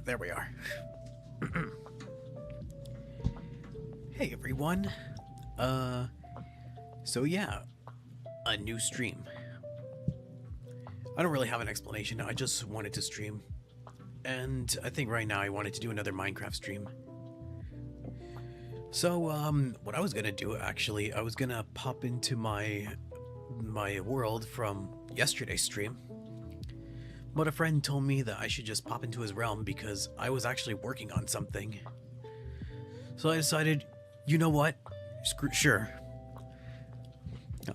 There we are. Hey everyone. So yeah, a new stream. I don't really have an explanation. I just wanted to stream. And I think right now I wanted to do another Minecraft stream. So, what I was gonna do actually, I was gonna pop into my world from yesterday's stream. But a friend told me that I should just pop into his realm because I was actually working on something. So I decided, you know what? Sure. Oh.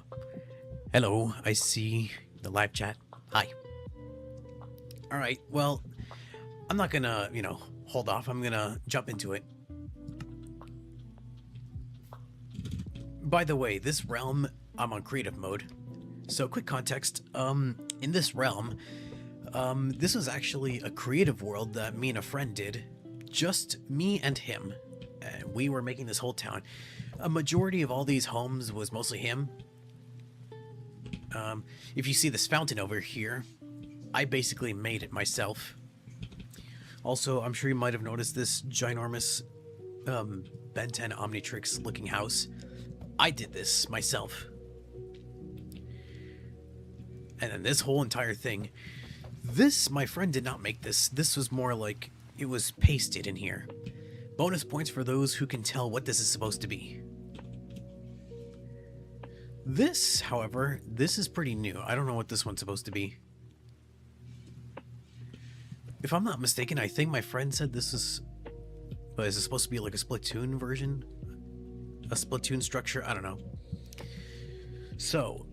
Hello, I see the live chat. Hi. Alright, well, I'm not gonna, hold off. I'm gonna jump into it. By the way, this realm, I'm on creative mode. So quick context, in this realm, this was actually a creative world that me and a friend did. Just me and him. And we were making this whole town. A majority of all these homes was mostly him. If you see this fountain over here, I basically made it myself. Also, I'm sure you might have noticed this ginormous Ben 10 Omnitrix looking house. I did this myself. And then this whole entire thing. This, my friend did not make this. This was more like it was pasted in here. Bonus points for those who can tell what this is supposed to be. This, however, this is pretty new. I don't know what this one's supposed to be. If I'm not mistaken, I think my friend said this is... But is it supposed to be like a Splatoon version? A Splatoon structure? I don't know. So,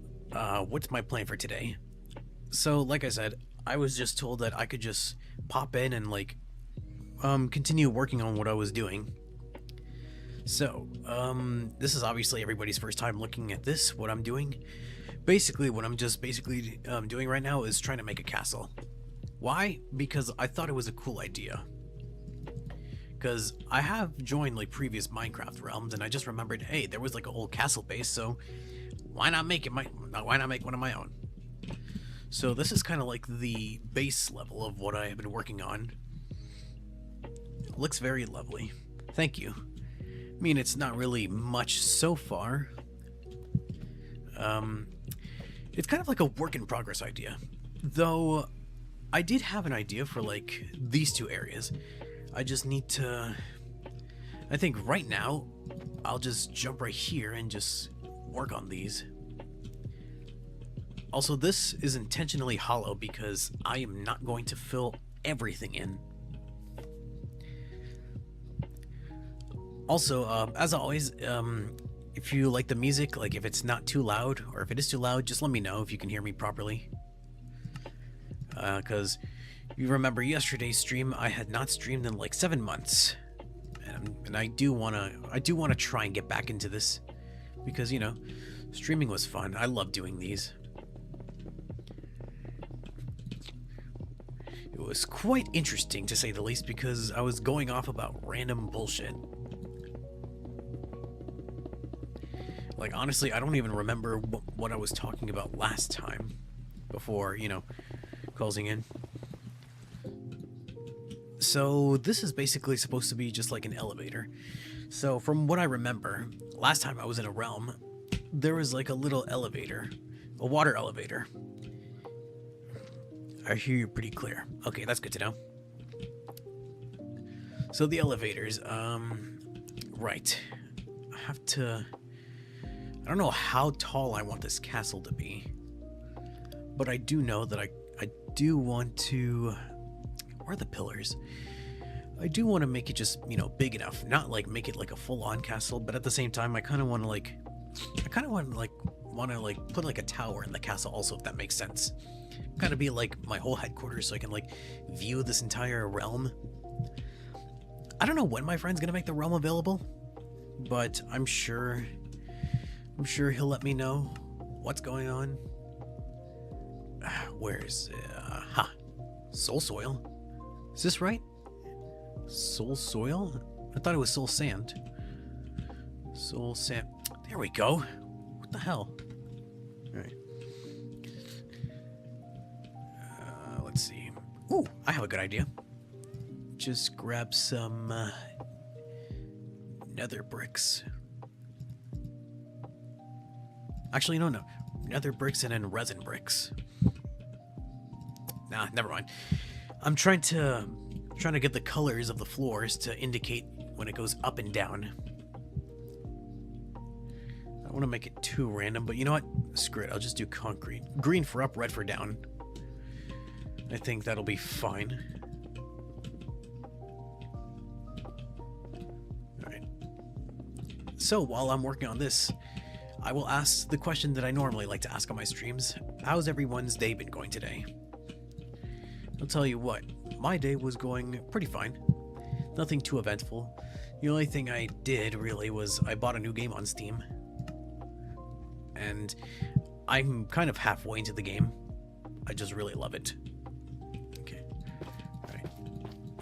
what's my plan for today? So, like I said, I was just told that I could just pop in and, like, continue working on what I was doing. So, this is obviously everybody's first time looking at this, what I'm doing. Basically, what I'm just doing right now is trying to make a castle. Why? Because I thought it was a cool idea. Because I have joined, like, previous Minecraft realms, and I just remembered, hey, there was, like, a whole castle base, so why not make why not make one of my own? So this is kind of like the base level of what I have been working on. It looks very lovely. Thank you. I mean, it's not really much so far. It's kind of like a work in progress idea. Though, I did have an idea for, like, these two areas. I just need to... I think right now, I'll just jump right here and just work on these. Also, this is intentionally hollow because I am not going to fill everything in. Also, as always, if you like the music, like if it's not too loud, or if it is too loud, just let me know if you can hear me properly. Because you remember yesterday's stream, I had not streamed in like 7 months. And I do wanna try and get back into this. Because, streaming was fun. I love doing these. It was quite interesting, to say the least, because I was going off about random bullshit. Like, honestly, I don't even remember what I was talking about last time. Before, closing in. So, this is basically supposed to be just like an elevator. So, from what I remember, last time I was in a realm, there was like a little elevator. A water elevator. I hear you pretty clear. Okay, that's good to know. So the elevators, right. I have to... I don't know how tall I want this castle to be. But I do know that I do want to... Where are the pillars? I do want to make it just, big enough. Not like make it like a full-on castle, but at the same time, I kind of want to like... put like a tower in the castle also, if that makes sense. Kind of be like my whole headquarters so I can like view this entire realm. I don't know when my friend's gonna make the realm available, but I'm sure he'll let me know what's going on. Where's Soul Soil? Is this right? Soul Soil? I thought it was Soul Sand. Soul Sand. There we go. What the hell? Alright. Let's see. Ooh, I have a good idea. just grab some nether bricks. Actually, no. Nether bricks and then resin bricks. Nah, never mind. I'm trying to get the colors of the floors to indicate when it goes up and down. I don't want to make it too random, but you know what? Screw it. I'll just do concrete. Green for up, red for down. I think that'll be fine. Alright. So, while I'm working on this, I will ask the question that I normally like to ask on my streams. How's everyone's day been going today? I'll tell you what, my day was going pretty fine. Nothing too eventful. The only thing I did, really, was I bought a new game on Steam. And I'm kind of halfway into the game. I just really love it. Okay. Alright.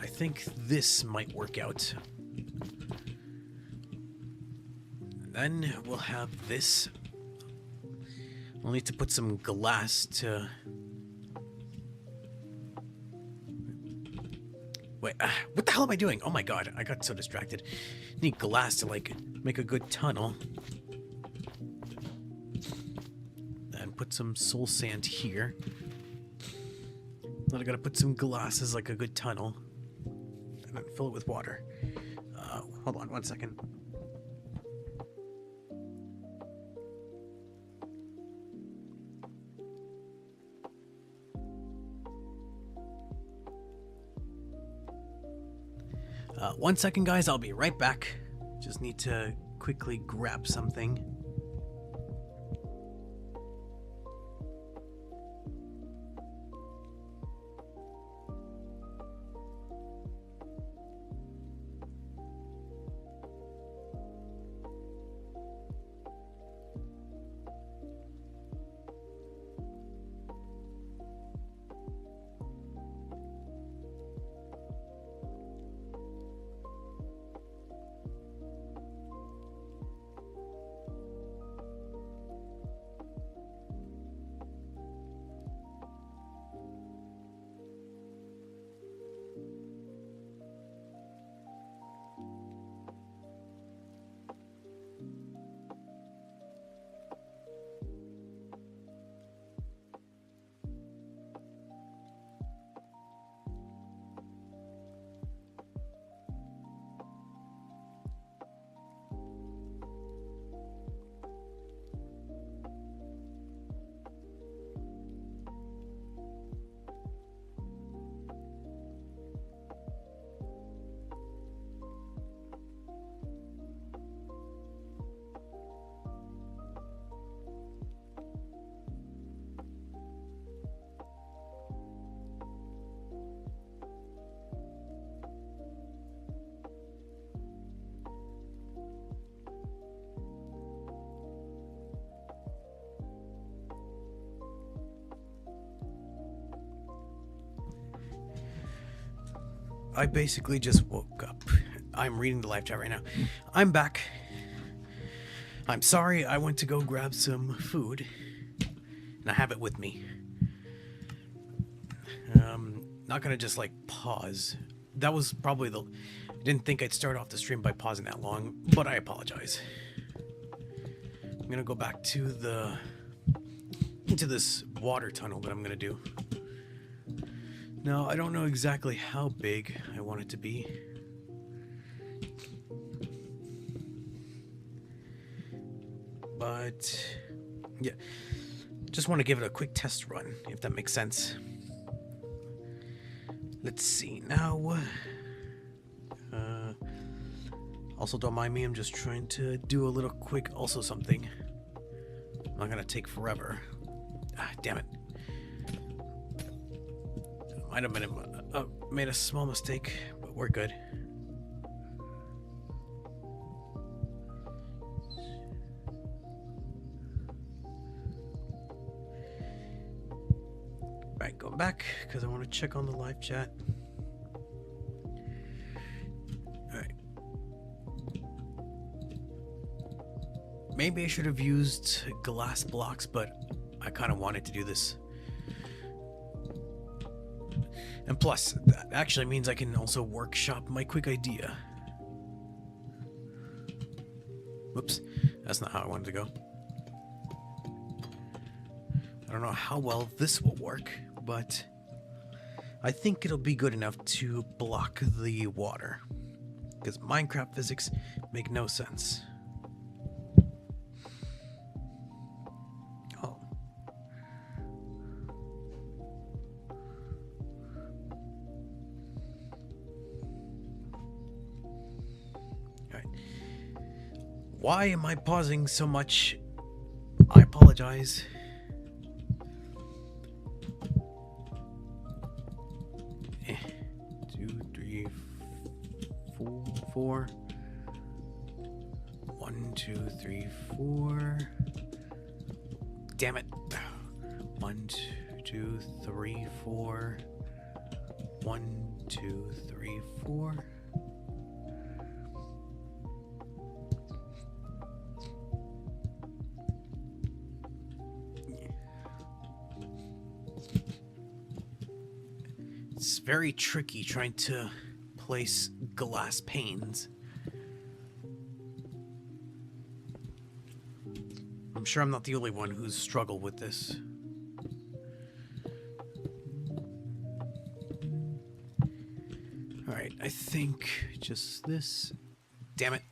I think this might work out. Then we'll have this. We'll need to put some glass to... Wait, what the hell am I doing? Oh my god, I got so distracted. Need glass to, like, make a good tunnel. And put some soul sand here. Then I gotta put some glass as, like, a good tunnel. And then fill it with water. Hold on 1 second. One second, guys, I'll be right back. Just need to quickly grab something. I basically just woke up. I'm reading the live chat right now. I'm back. I'm sorry, I went to go grab some food, and I have it with me. Not gonna just like pause. That was probably I didn't think I'd start off the stream by pausing that long, but I apologize. I'm gonna go back to into this water tunnel that I'm gonna do. Now, I don't know exactly how big I want it to be. But, yeah. Just want to give it a quick test run, if that makes sense. Let's see, now... also, don't mind me, I'm just trying to do a little quick also something. Not gonna take forever. Ah, damn it. Might have made a small mistake, but we're good. Right, going back because I want to check on the live chat. Alright. Maybe I should have used glass blocks, but I kind of wanted to do this. And plus, that actually means I can also workshop my quick idea. Whoops, that's not how I wanted to go. I don't know how well this will work, but I think it'll be good enough to block the water. Because Minecraft physics make no sense. Oh. Alright. Why am I pausing so much? I apologize. Four. 1, 2, 3, 4. Damn it. 1, 2, 3, 4. 1, 2, 3, 4. It's very tricky trying to place glass panes. I'm sure I'm not the only one who's struggled with this. Alright, I think just this. Damn it.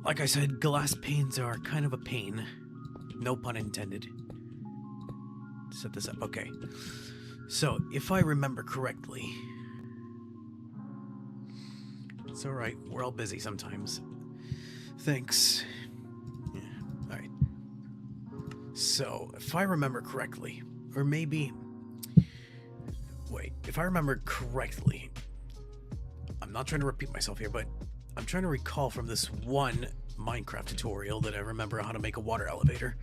Like I said, glass panes are kind of a pain. No pun intended. Set this up. Okay. So, if I remember correctly... It's alright, we're all busy sometimes. Thanks. Yeah, alright. So, if I remember correctly, or maybe... Wait, if I remember correctly... I'm not trying to repeat myself here, but I'm trying to recall from this one Minecraft tutorial that I remember how to make a water elevator.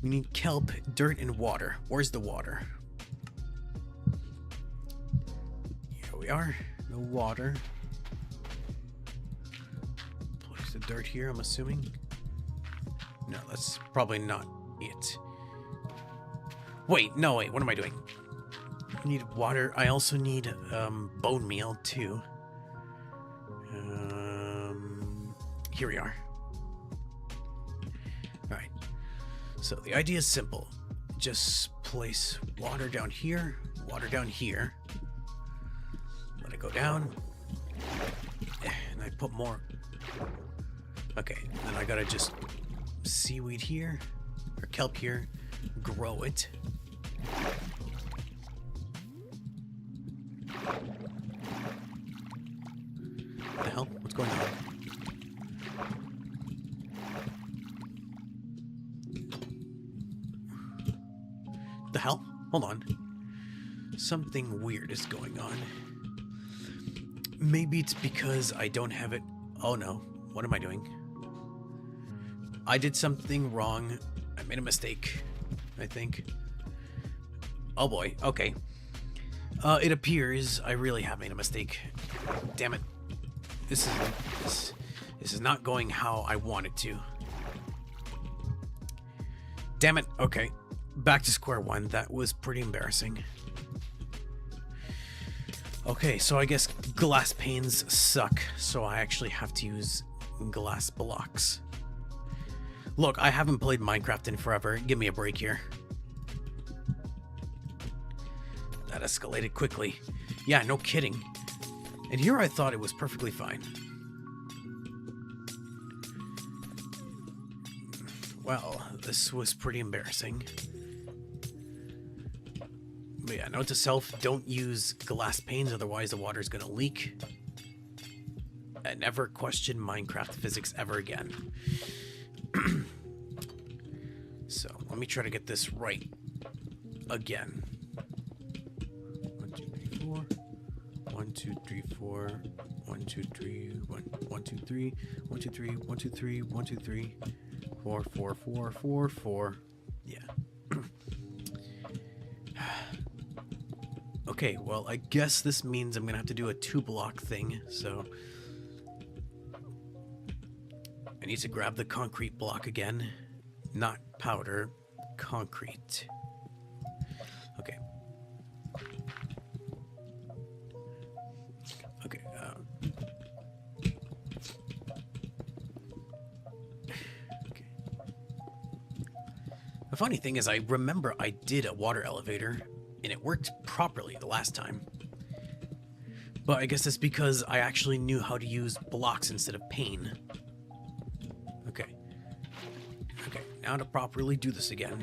We need kelp, dirt, and water. Where's the water? Here we are. No water. Place the dirt here, I'm assuming. No, that's probably not it. Wait, what am I doing? I need water. I also need bone meal too. Here we are. Alright. So the idea is simple. Just place water down here, water down here. Let it go down. And I put more. Okay, then I gotta just seaweed here, or kelp here, grow it. What the hell? What's going on? The hell? Hold on. Something weird is going on. Maybe it's because I don't have it. Oh no. What am I doing? I did something wrong. I made a mistake, I think. Oh boy. Okay. It appears I really have made a mistake. Damn it. This is not going how I want it to. Damn it. Okay. Back to square one. That was pretty embarrassing. Okay, so I guess glass panes suck, so I actually have to use glass blocks. Look, I haven't played Minecraft in forever. Give me a break here. That escalated quickly. Yeah, no kidding. And here I thought it was perfectly fine. Well, this was pretty embarrassing. But yeah, note to self, don't use glass panes, otherwise the water's gonna leak. And never question Minecraft physics ever again. So, let me try to get this right again. 1, 2, 3, 4. 1, 2, 3, 4. 1, 2, 3. 1, 2, 3. 1, 2, 3. 1, 2, 3. 1, 2, 3. 4, 4, 4, 4, 4. Yeah. Okay, well, I guess this means I'm gonna have to do a 2-block thing, so... I need to grab the concrete block again. Not powder, concrete. Okay, The funny thing is, I remember I did a water elevator, and it worked properly the last time. But I guess it's because I actually knew how to use blocks instead of pane. Okay. Okay, now to properly do this again.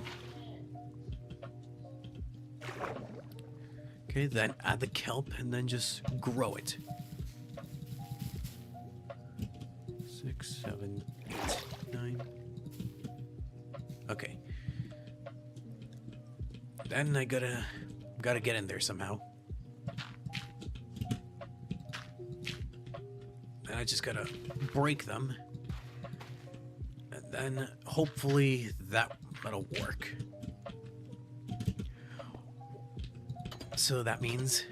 Okay, then add the kelp and then just grow it. 6, 7, 8, 9. Okay. Then I gotta get in there somehow. And I just gotta break them. And then hopefully that'll work. So that means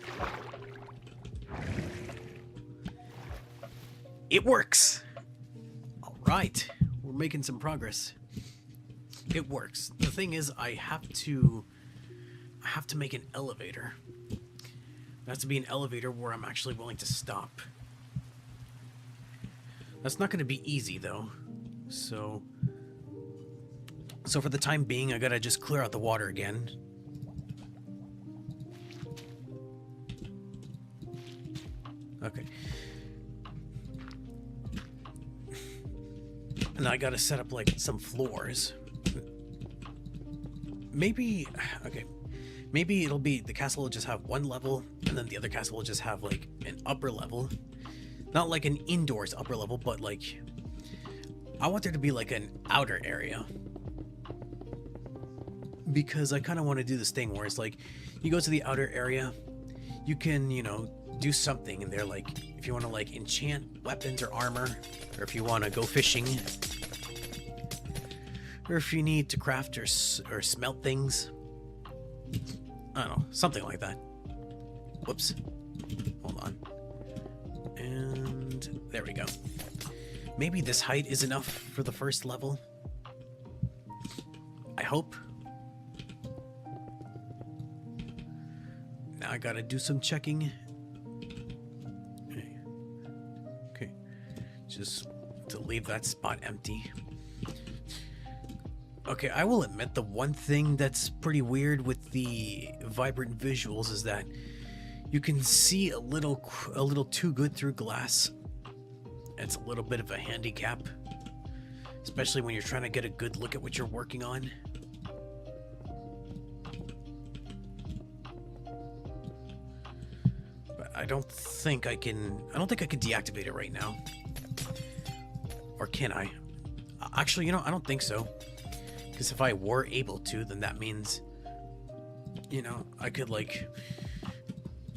it works. All right, we're making some progress. It works. The thing is, I have to make an elevator. It has to be an elevator where I'm actually willing to stop. That's not going to be easy though. So for the time being, I gotta just clear out the water again. Okay. And I gotta set up like some floors. Maybe, okay. Maybe it'll be, the castle will just have one level, and then the other castle will just have like an upper level. Not like an indoors upper level, but like, I want there to be like an outer area. Because I kind of want to do this thing where it's like, you go to the outer area, you can, you know, do something in there, like if you want to like enchant weapons or armor, or if you want to go fishing, or if you need to craft or smelt things. I don't know, something like that. Whoops. Hold on. And there we go. Maybe this height is enough for the first level. I hope. Now I gotta do some checking. Okay. Just to leave that spot empty. Okay, I will admit the one thing that's pretty weird with the vibrant visuals is that you can see a little too good through glass. It's a little bit of a handicap, especially when you're trying to get a good look at what you're working on. But I don't think I can deactivate it right now. Or can I? Actually, you know, I don't think so. Because if I were able to, then that means, you know, I could like,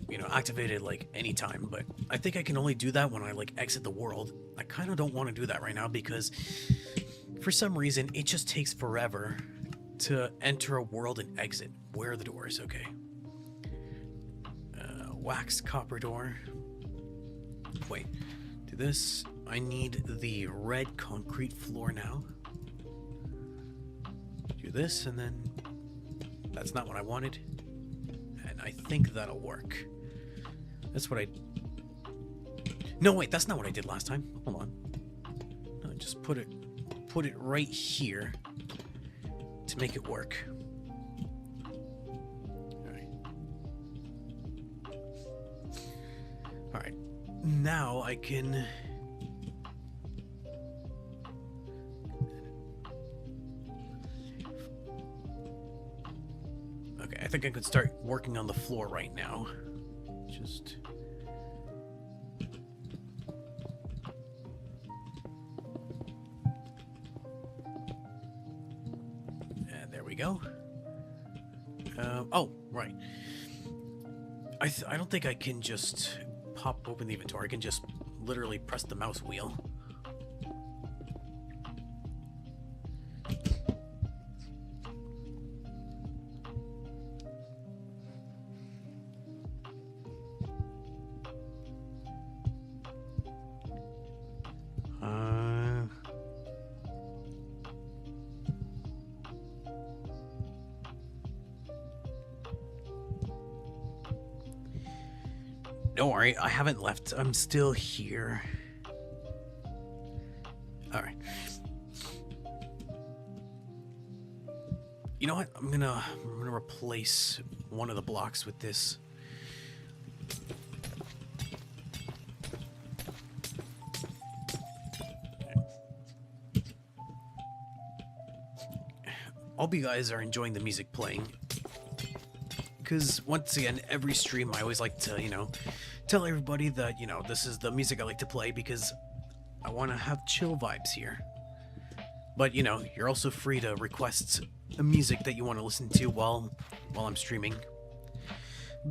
you know, activate it like anytime. But I think I can only do that when I like exit the world. I kind of don't want to do that right now because for some reason it just takes forever to enter a world and exit. Where are the doors? Okay. Waxed copper door. Wait, do this. I need the red concrete floor now. Do this, and then that's not what I wanted. And I think that'll work. That's what I... No, wait, that's not what I did last time. Hold on. No, just put it right here to make it work. All right. Now I can... Okay, I think I could start working on the floor right now. Just... And there we go. Oh, right. I don't think I can just pop open the inventory. I can just literally press the mouse wheel. Don't worry, I haven't left. I'm still here. Alright. You know what? I'm gonna replace one of the blocks with this. Hope you guys are enjoying the music playing. Because once again, every stream I always like to, tell everybody that, this is the music I like to play because I want to have chill vibes here. But, you're also free to request a music that you want to listen to while I'm streaming.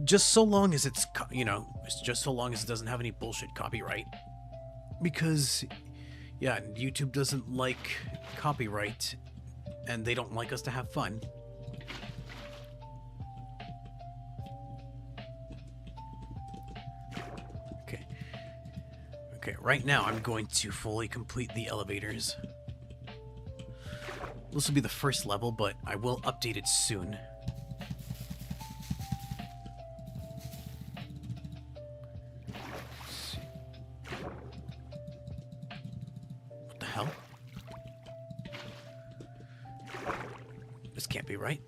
Just so long as it's, just so long as it doesn't have any bullshit copyright. Because, yeah, YouTube doesn't like copyright, and they don't like us to have fun. Okay, right now I'm going to fully complete the elevators. This will be the first level, but I will update it soon. What the hell? This can't be right.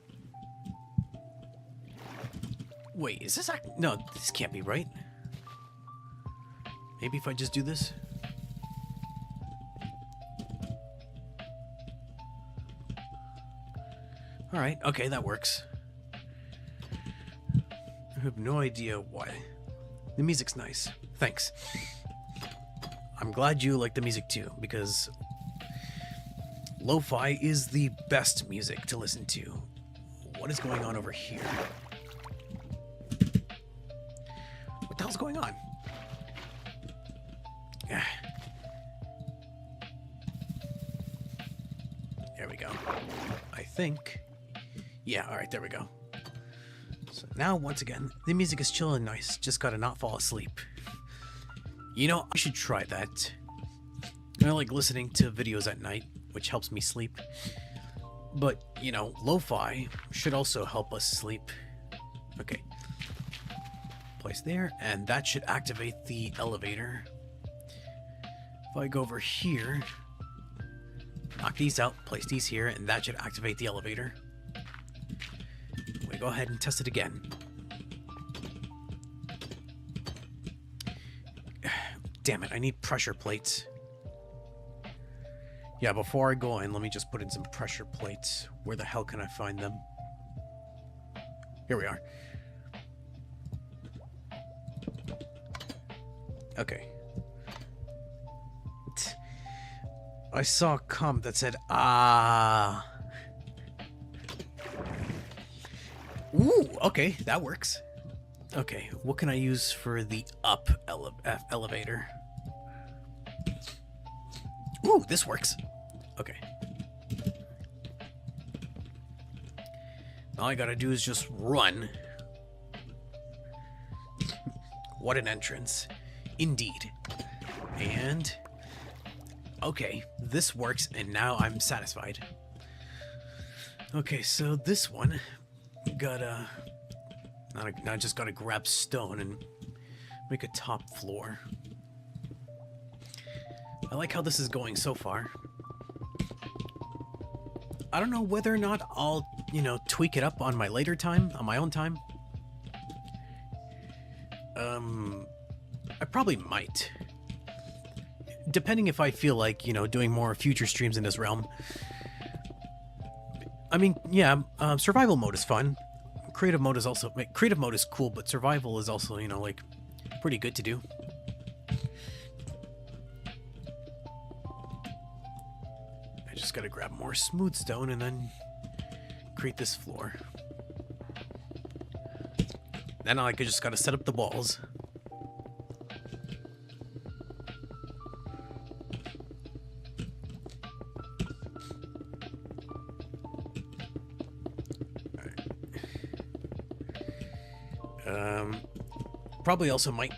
Wait, is this no, this can't be right. Maybe if I just do this? Alright, okay, that works. I have no idea why. The music's nice. Thanks. I'm glad you like the music too, because lo-fi is the best music to listen to. What is going on over here? What the hell's going on? There we go. I think. Yeah, alright, there we go. So now, once again, the music is chill and nice. Just gotta not fall asleep. I should try that. I like listening to videos at night, which helps me sleep. But, lo-fi should also help us sleep. Okay. Place there, and that should activate the elevator. If I go over here, knock these out, place these here, and that should activate the elevator. We go ahead and test it again. Damn it, I need pressure plates. Yeah, before I go in, let me just put in some pressure plates. Where the hell can I find them? Here we are. Okay. I saw a comment that said, ah. Ooh, okay, that works. Okay, what can I use for the up elevator? Ooh, this works. Okay. All I gotta do is just run. What an entrance. Indeed. And... okay, this works, and now I'm satisfied. Okay, so this one... gotta... now I just gotta grab stone and make a top floor. I like how this is going so far. I don't know whether or not I'll, tweak it up on my later time, on my own time. I probably might. Depending if I feel like, doing more future streams in this realm. I mean, yeah, survival mode is fun. Creative mode is also... creative mode is cool, but survival is also, like, pretty good to do. I just gotta grab more smooth stone and then create this floor. Then I just gotta set up the walls. Probably also might...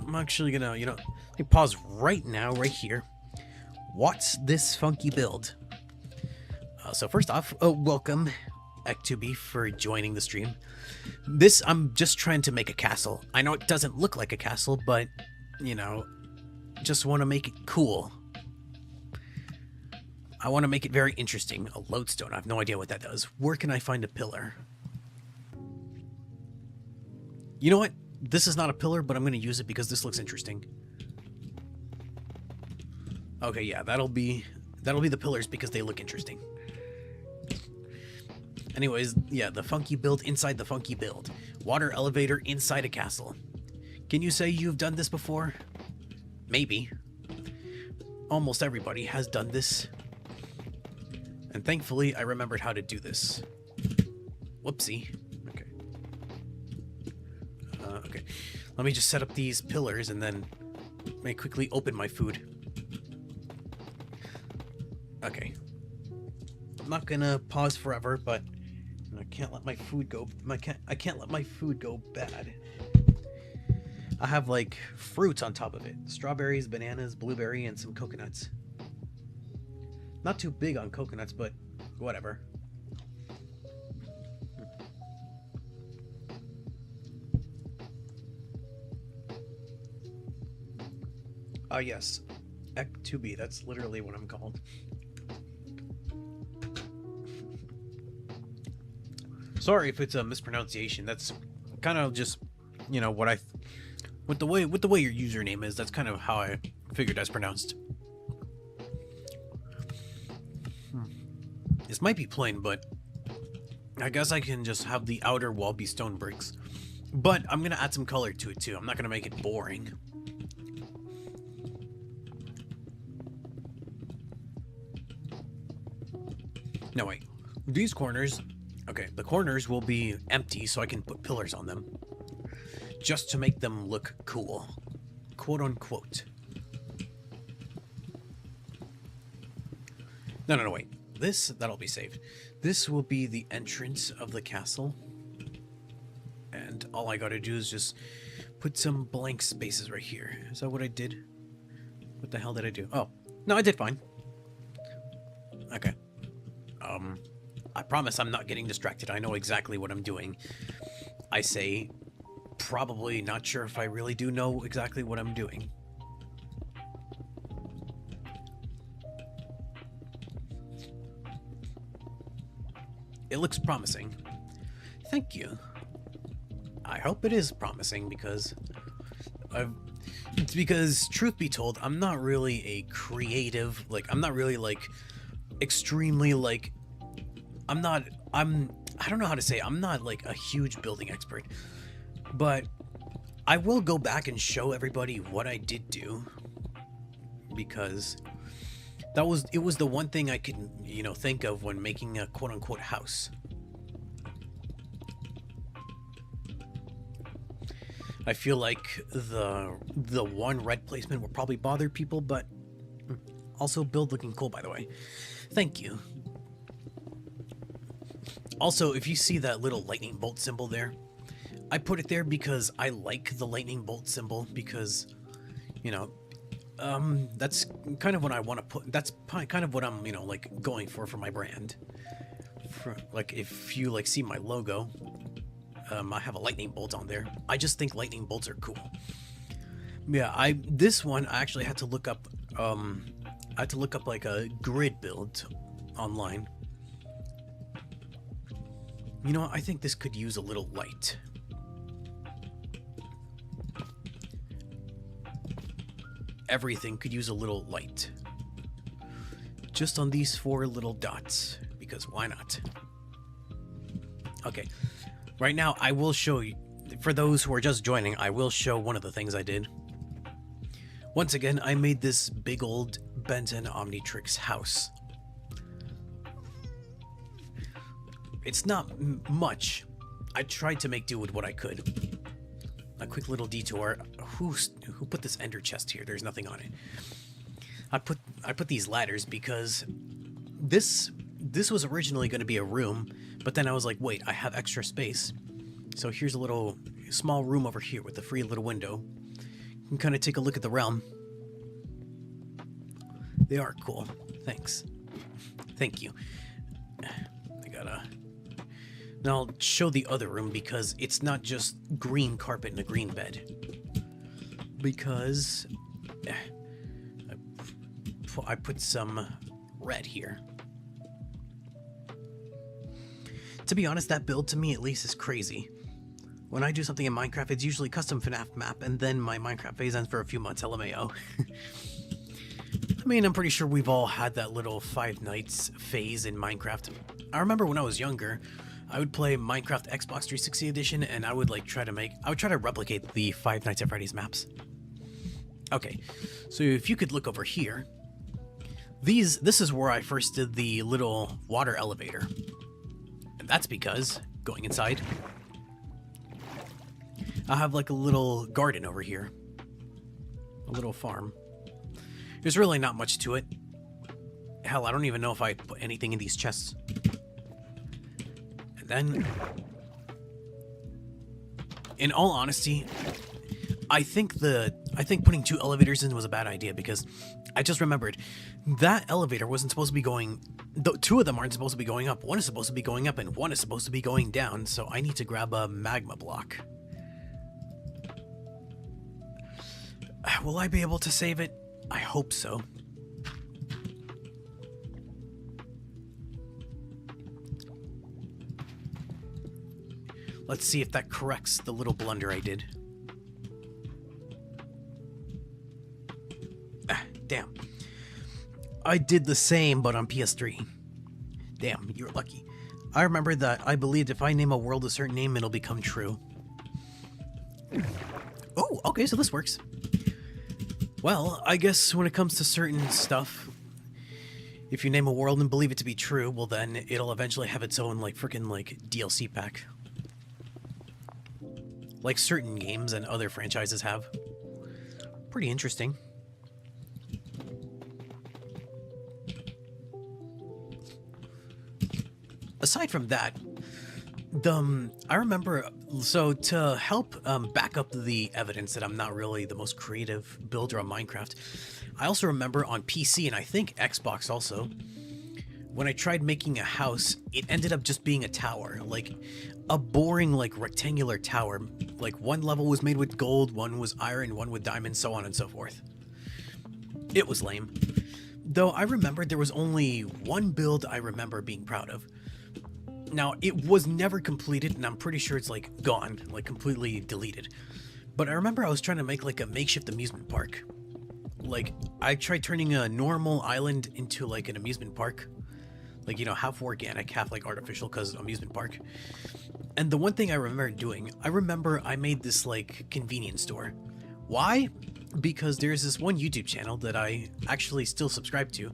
I'm actually gonna, let me pause right now, right here. What's this funky build? So first off, welcome, Ek2B, for joining the stream. This, I'm just trying to make a castle. I know it doesn't look like a castle, but, just want to make it cool. I want to make it very interesting. A lodestone. I have no idea what that does. Where can I find a pillar? You know what? This is not a pillar, but I'm going to use it because this looks interesting. Okay, yeah, that'll be the pillars because they look interesting. Anyways, yeah, the funky build inside the funky build. Water elevator inside a castle. Can you say you've done this before? Maybe. Almost everybody has done this. And thankfully, I remembered how to do this. Whoopsie. Okay. Okay. Let me just set up these pillars and then may quickly open my food. Okay. I'm not gonna pause forever, but I can't let my food go. I can't let my food go bad. I have like fruits on top of it: strawberries, bananas, blueberry, and some coconuts. Not too big on coconuts, but whatever. Ah, yes, Ek2B. That's literally what I'm called. Sorry if it's a mispronunciation. That's kind of just, you know, what with the way your username is. That's kind of how I figured that's pronounced. This might be plain, but I guess I can just have the outer wall be stone bricks. But I'm gonna add some color to it too. I'm not gonna make it boring. No, wait. These corners... Okay, the corners will be empty so I can put pillars on them. Just to make them look cool. Quote unquote. No, wait. That'll be saved. This will be the entrance of the castle. And all I gotta do is just put some blank spaces right here. Is that what I did? What the hell did I do? Oh, no, I did fine. Okay. I promise I'm not getting distracted. I know exactly what I'm doing. I say, probably not sure if I really do know exactly what I'm doing. It looks promising. Thank you. I hope it is promising because truth be told, I'm not really a creative, I'm not really extremely I don't know how to say it. I'm not like a huge building expert, but I will go back and show everybody what I did do because it was the one thing I could, think of when making a quote unquote house. I feel like the one red placement will probably bother people, but also build looking cool, by the way. Thank you. Also, if you see that little lightning bolt symbol there, I put it there because I like the lightning bolt symbol because, that's kind of what I want to put. That's kind of what I'm, going for my brand. If you see my logo, I have a lightning bolt on there. I just think lightning bolts are cool. Yeah, this one I actually had to look up. I had to look up a grid build online. You know what? I think this could use a little light. Everything could use a little light. Just on these 4 little dots, because why not? Okay, right now I will show you, for those who are just joining, I will show one of the things I did. Once again, I made this big old Benton Omnitrix house. It's not much. I tried to make do with what I could. A quick little detour. Who put this ender chest here? There's nothing on it. I put these ladders because this was originally going to be a room, but then I was like, wait, I have extra space. So here's a little small room over here with a free little window. You can kind of take a look at the realm. They are cool. Thanks. Thank you. Now I'll show the other room because it's not just green carpet and a green bed. Because I put some red here. To be honest, that build to me at least is crazy. When I do something in Minecraft, it's usually custom FNAF map, and then my Minecraft phase ends for a few months, LMAO. I mean, I'm pretty sure we've all had that little Five Nights phase in Minecraft. I remember when I was younger, I would play Minecraft Xbox 360 edition, and I would try to replicate the Five Nights at Freddy's maps. Okay, so if you could look over here, this is where I first did the little water elevator. And that's because, going inside, I have like a little garden over here. A little farm. There's really not much to it. Hell, I don't even know if I put anything in these chests. And then, in all honesty, I think putting 2 elevators in was a bad idea, because I just remembered that elevator wasn't supposed to be going. 2 of them aren't supposed to be going up. One is supposed to be going up, and one is supposed to be going down. So I need to grab a magma block. Will I be able to save it? I hope so. Let's see if that corrects the little blunder I did. Damn. I did the same, but on PS3. Damn, you're lucky. I remember that I believed if I name a world a certain name, it'll become true. Oh, okay, so this works. Well, I guess when it comes to certain stuff, if you name a world and believe it to be true, well then it'll eventually have its own freaking DLC pack. Like certain games and other franchises have. Pretty interesting. Aside from that, I remember, so to help back up the evidence that I'm not really the most creative builder on Minecraft, I also remember on PC, and I think Xbox also, when I tried making a house, it ended up just being a tower, like a boring rectangular tower. Like one level was made with gold, one was iron, one with diamonds, so on and so forth. It was lame. Though I remembered there was only one build I remember being proud of. Now, it was never completed, and I'm pretty sure it's gone, completely deleted. But I remember I was trying to make a makeshift amusement park. I tried turning a normal island into an amusement park. Half organic, half artificial, because amusement park. And the one thing I remember doing, I made this convenience store. Why? Because there's this one YouTube channel that I actually still subscribe to.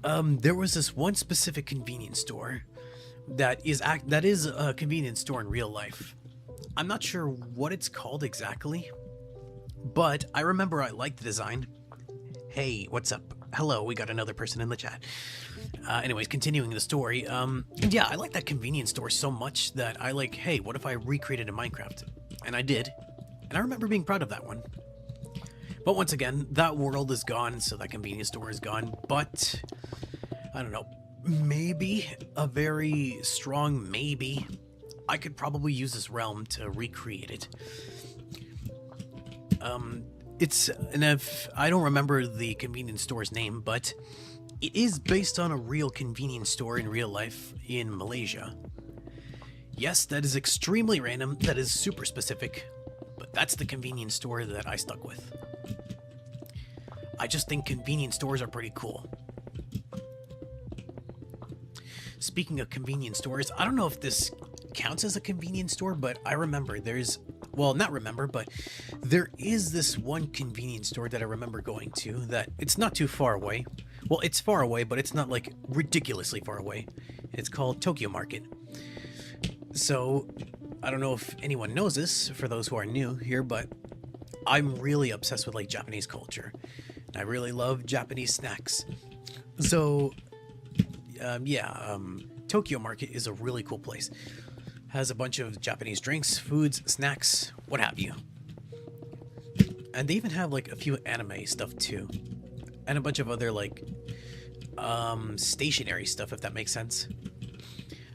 There was this one specific convenience store that is a convenience store in real life. I'm not sure what it's called exactly, but I remember I liked the design. Hey, what's up? Hello, we got another person in the chat. Anyways, continuing the story, and yeah, I like that convenience store so much that hey, what if I recreated a Minecraft? And I did, and I remember being proud of that one. But once again, that world is gone, so that convenience store is gone, but I don't know. Maybe, a very strong maybe, I could probably use this realm to recreate it. I don't remember the convenience store's name, but it is based on a real convenience store in real life in Malaysia. Yes, that is extremely random, that is super specific, but that's the convenience store that I stuck with. I just think convenience stores are pretty cool. Speaking of convenience stores, I don't know if this counts as a convenience store, but I remember there is this one convenience store that I remember going to that it's not too far away. Well, it's far away, but it's not ridiculously far away. It's called Tokyo Market. So, I don't know if anyone knows this, for those who are new here, but I'm really obsessed with Japanese culture. And I really love Japanese snacks. So, Tokyo Market is a really cool place. Has a bunch of Japanese drinks, foods, snacks, what have you. And they even have a few anime stuff too. And a bunch of other stationary stuff, if that makes sense.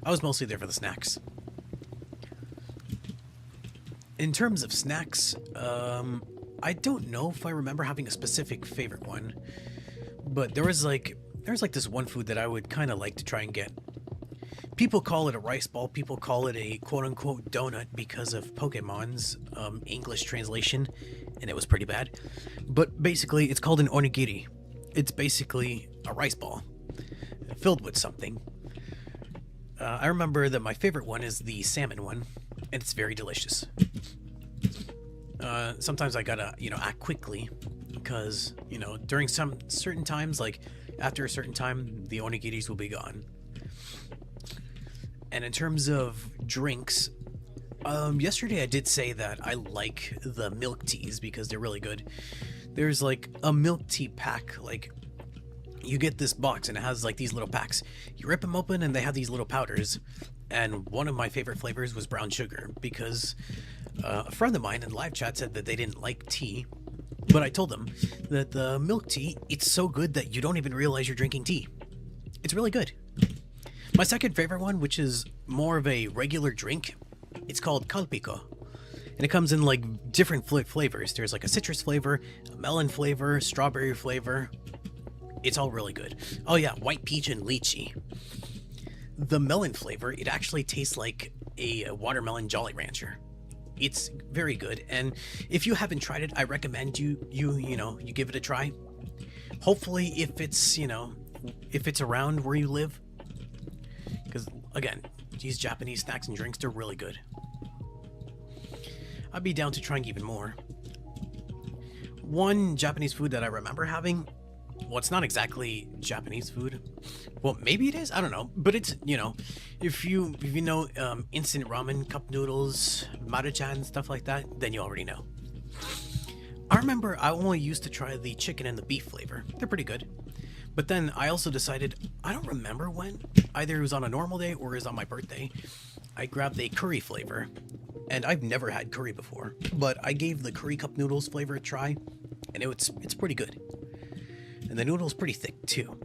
I was mostly there for the snacks. In terms of snacks, I don't know if I remember having a specific favorite one. But there was there's like this one food that I would kind of like to try and get. People call it a rice ball. People call it a quote-unquote donut because of Pokemon's English translation, and it was pretty bad. But basically, it's called an onigiri. It's basically a rice ball filled with something. I remember that my favorite one is the salmon one, and it's very delicious. Sometimes I gotta, act quickly because, during some certain times, like after a certain time, the onigiris will be gone. And in terms of drinks, yesterday I did say that I like the milk teas because they're really good. There's like a milk tea pack, like you get this box and it has like these little packs. You rip them open and they have these little powders. And one of my favorite flavors was brown sugar because a friend of mine in live chat said that they didn't like tea. But I told them that the milk tea, it's so good that you don't even realize you're drinking tea. It's really good. My second favorite one, which is more of a regular drink, it's called Calpico. And it comes in like different flavors. There's like a citrus flavor, a melon flavor, strawberry flavor. It's all really good. Oh yeah, white peach and lychee. The melon flavor, it actually tastes like a watermelon Jolly Rancher. It's very good, and if you haven't tried it, I recommend you give it a try. Hopefully, if it's around where you live, because again, these Japanese snacks and drinks, they're really good. I'd be down to trying even more. One Japanese food that I remember having, well, it's not exactly Japanese food. Well, maybe it is. I don't know. But it's, if you know instant ramen, cup noodles, maruchan, stuff like that, then you already know. I remember I only used to try the chicken and the beef flavor. They're pretty good. But then I also decided, I don't remember when, either it was on a normal day or it was on my birthday, I grabbed a curry flavor. And I've never had curry before, but I gave the curry cup noodles flavor a try, and it's pretty good. And the noodle's pretty thick too.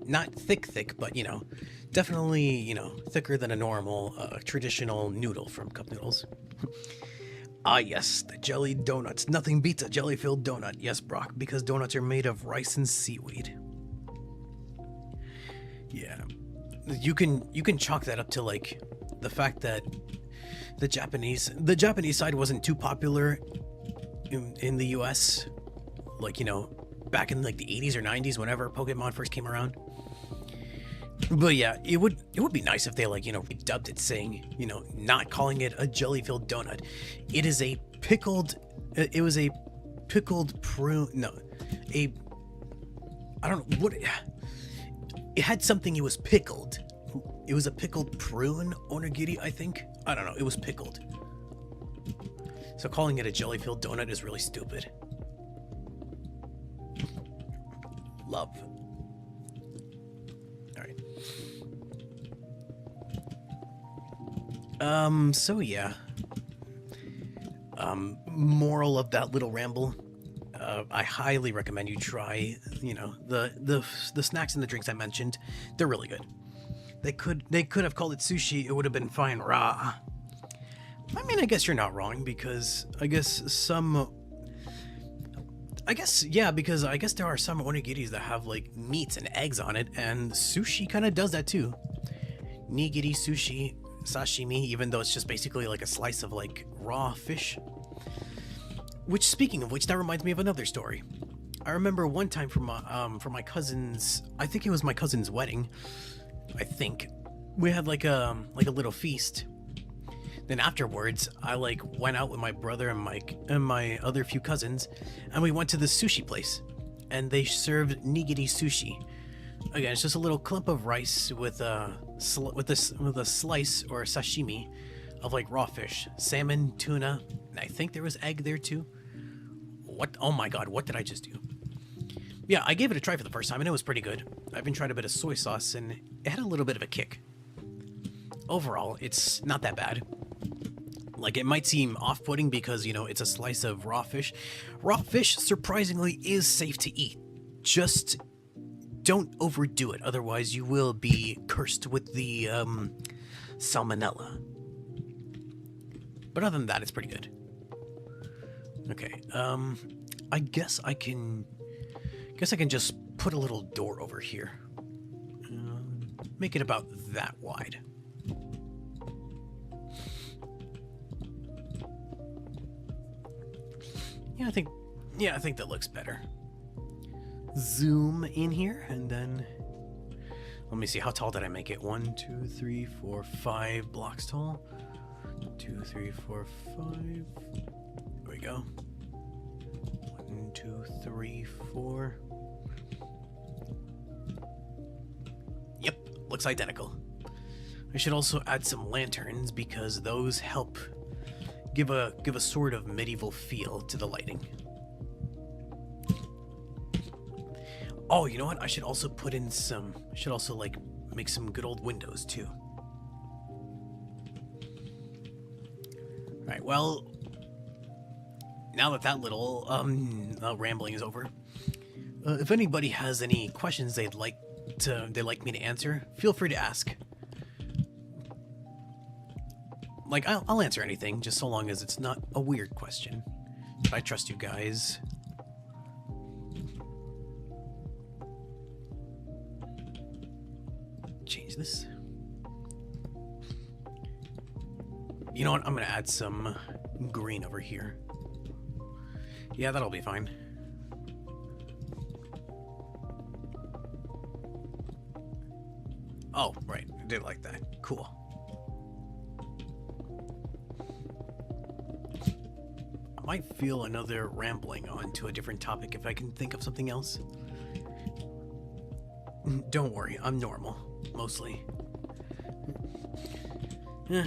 Not thick, but definitely, thicker than a normal, traditional noodle from cup noodles. Ah yes, the jelly donuts. Nothing beats a jelly-filled donut. Yes, Brock, because donuts are made of rice and seaweed. Yeah. You can chalk that up to like the fact that the Japanese side wasn't too popular in the US, like, back in like the 80s or 90s whenever Pokemon first came around. But yeah, it would be nice if they redubbed it, saying, not calling it a jelly-filled donut. It was a pickled prune, no, I don't know what it had something. It was pickled. It was a pickled prune onigiri, I think. I don't know. It was pickled. So calling it a jelly-filled donut is really stupid. Love. Alright. So yeah. Moral of that little ramble. I highly recommend you try, the snacks and the drinks I mentioned. They're really good. They could have called it sushi. It would have been fine. Raw. I mean, I guess you're not wrong, because I guess there are some onigiris that have like meats and eggs on it, and sushi kind of does that too. Nigiri sushi, sashimi, even though it's just basically like a slice of like raw fish. Which, speaking of which, that reminds me of another story. I remember one time from my cousin's, I think it was my cousin's wedding. I think we had like a little feast. Then afterwards, I went out with my brother and my other few cousins, and we went to the sushi place, and they served nigiri sushi. Again, it's just a little clump of rice with a slice or a sashimi of like raw fish, salmon, tuna, and I think there was egg there too. What? Oh my god, what did I just do? Yeah, I gave it a try for the first time, and it was pretty good. I've been trying a bit of soy sauce, and it had a little bit of a kick. Overall, it's not that bad. Like, it might seem off-putting because, it's a slice of raw fish. Raw fish, surprisingly, is safe to eat. Just don't overdo it, otherwise you will be cursed with the, salmonella. But other than that, it's pretty good. Okay, I guess I can just put a little door over here. make it about that wide. Yeah, I think that looks better. Zoom in here, and then let me see, how tall did I make it? 1, 2, 3, 4, 5 blocks tall. 2, 3, 4, 5. There we go. 1, 2, 3, 4. Yep, looks identical. I should also add some lanterns because those help give a sort of medieval feel to the lighting. Oh, you know what? I should also put in some. I should also like make some good old windows too. All right. Well, now that little rambling is over, if anybody has any questions they'd like me to answer, feel free to ask. Like, I'll answer anything, just so long as it's not a weird question. I trust you guys. Change this. You know what? I'm gonna add some green over here. Yeah, that'll be fine. Oh, right. I did like that. Cool. I might feel another rambling onto a different topic if I can think of something else. Don't worry, I'm normal, mostly.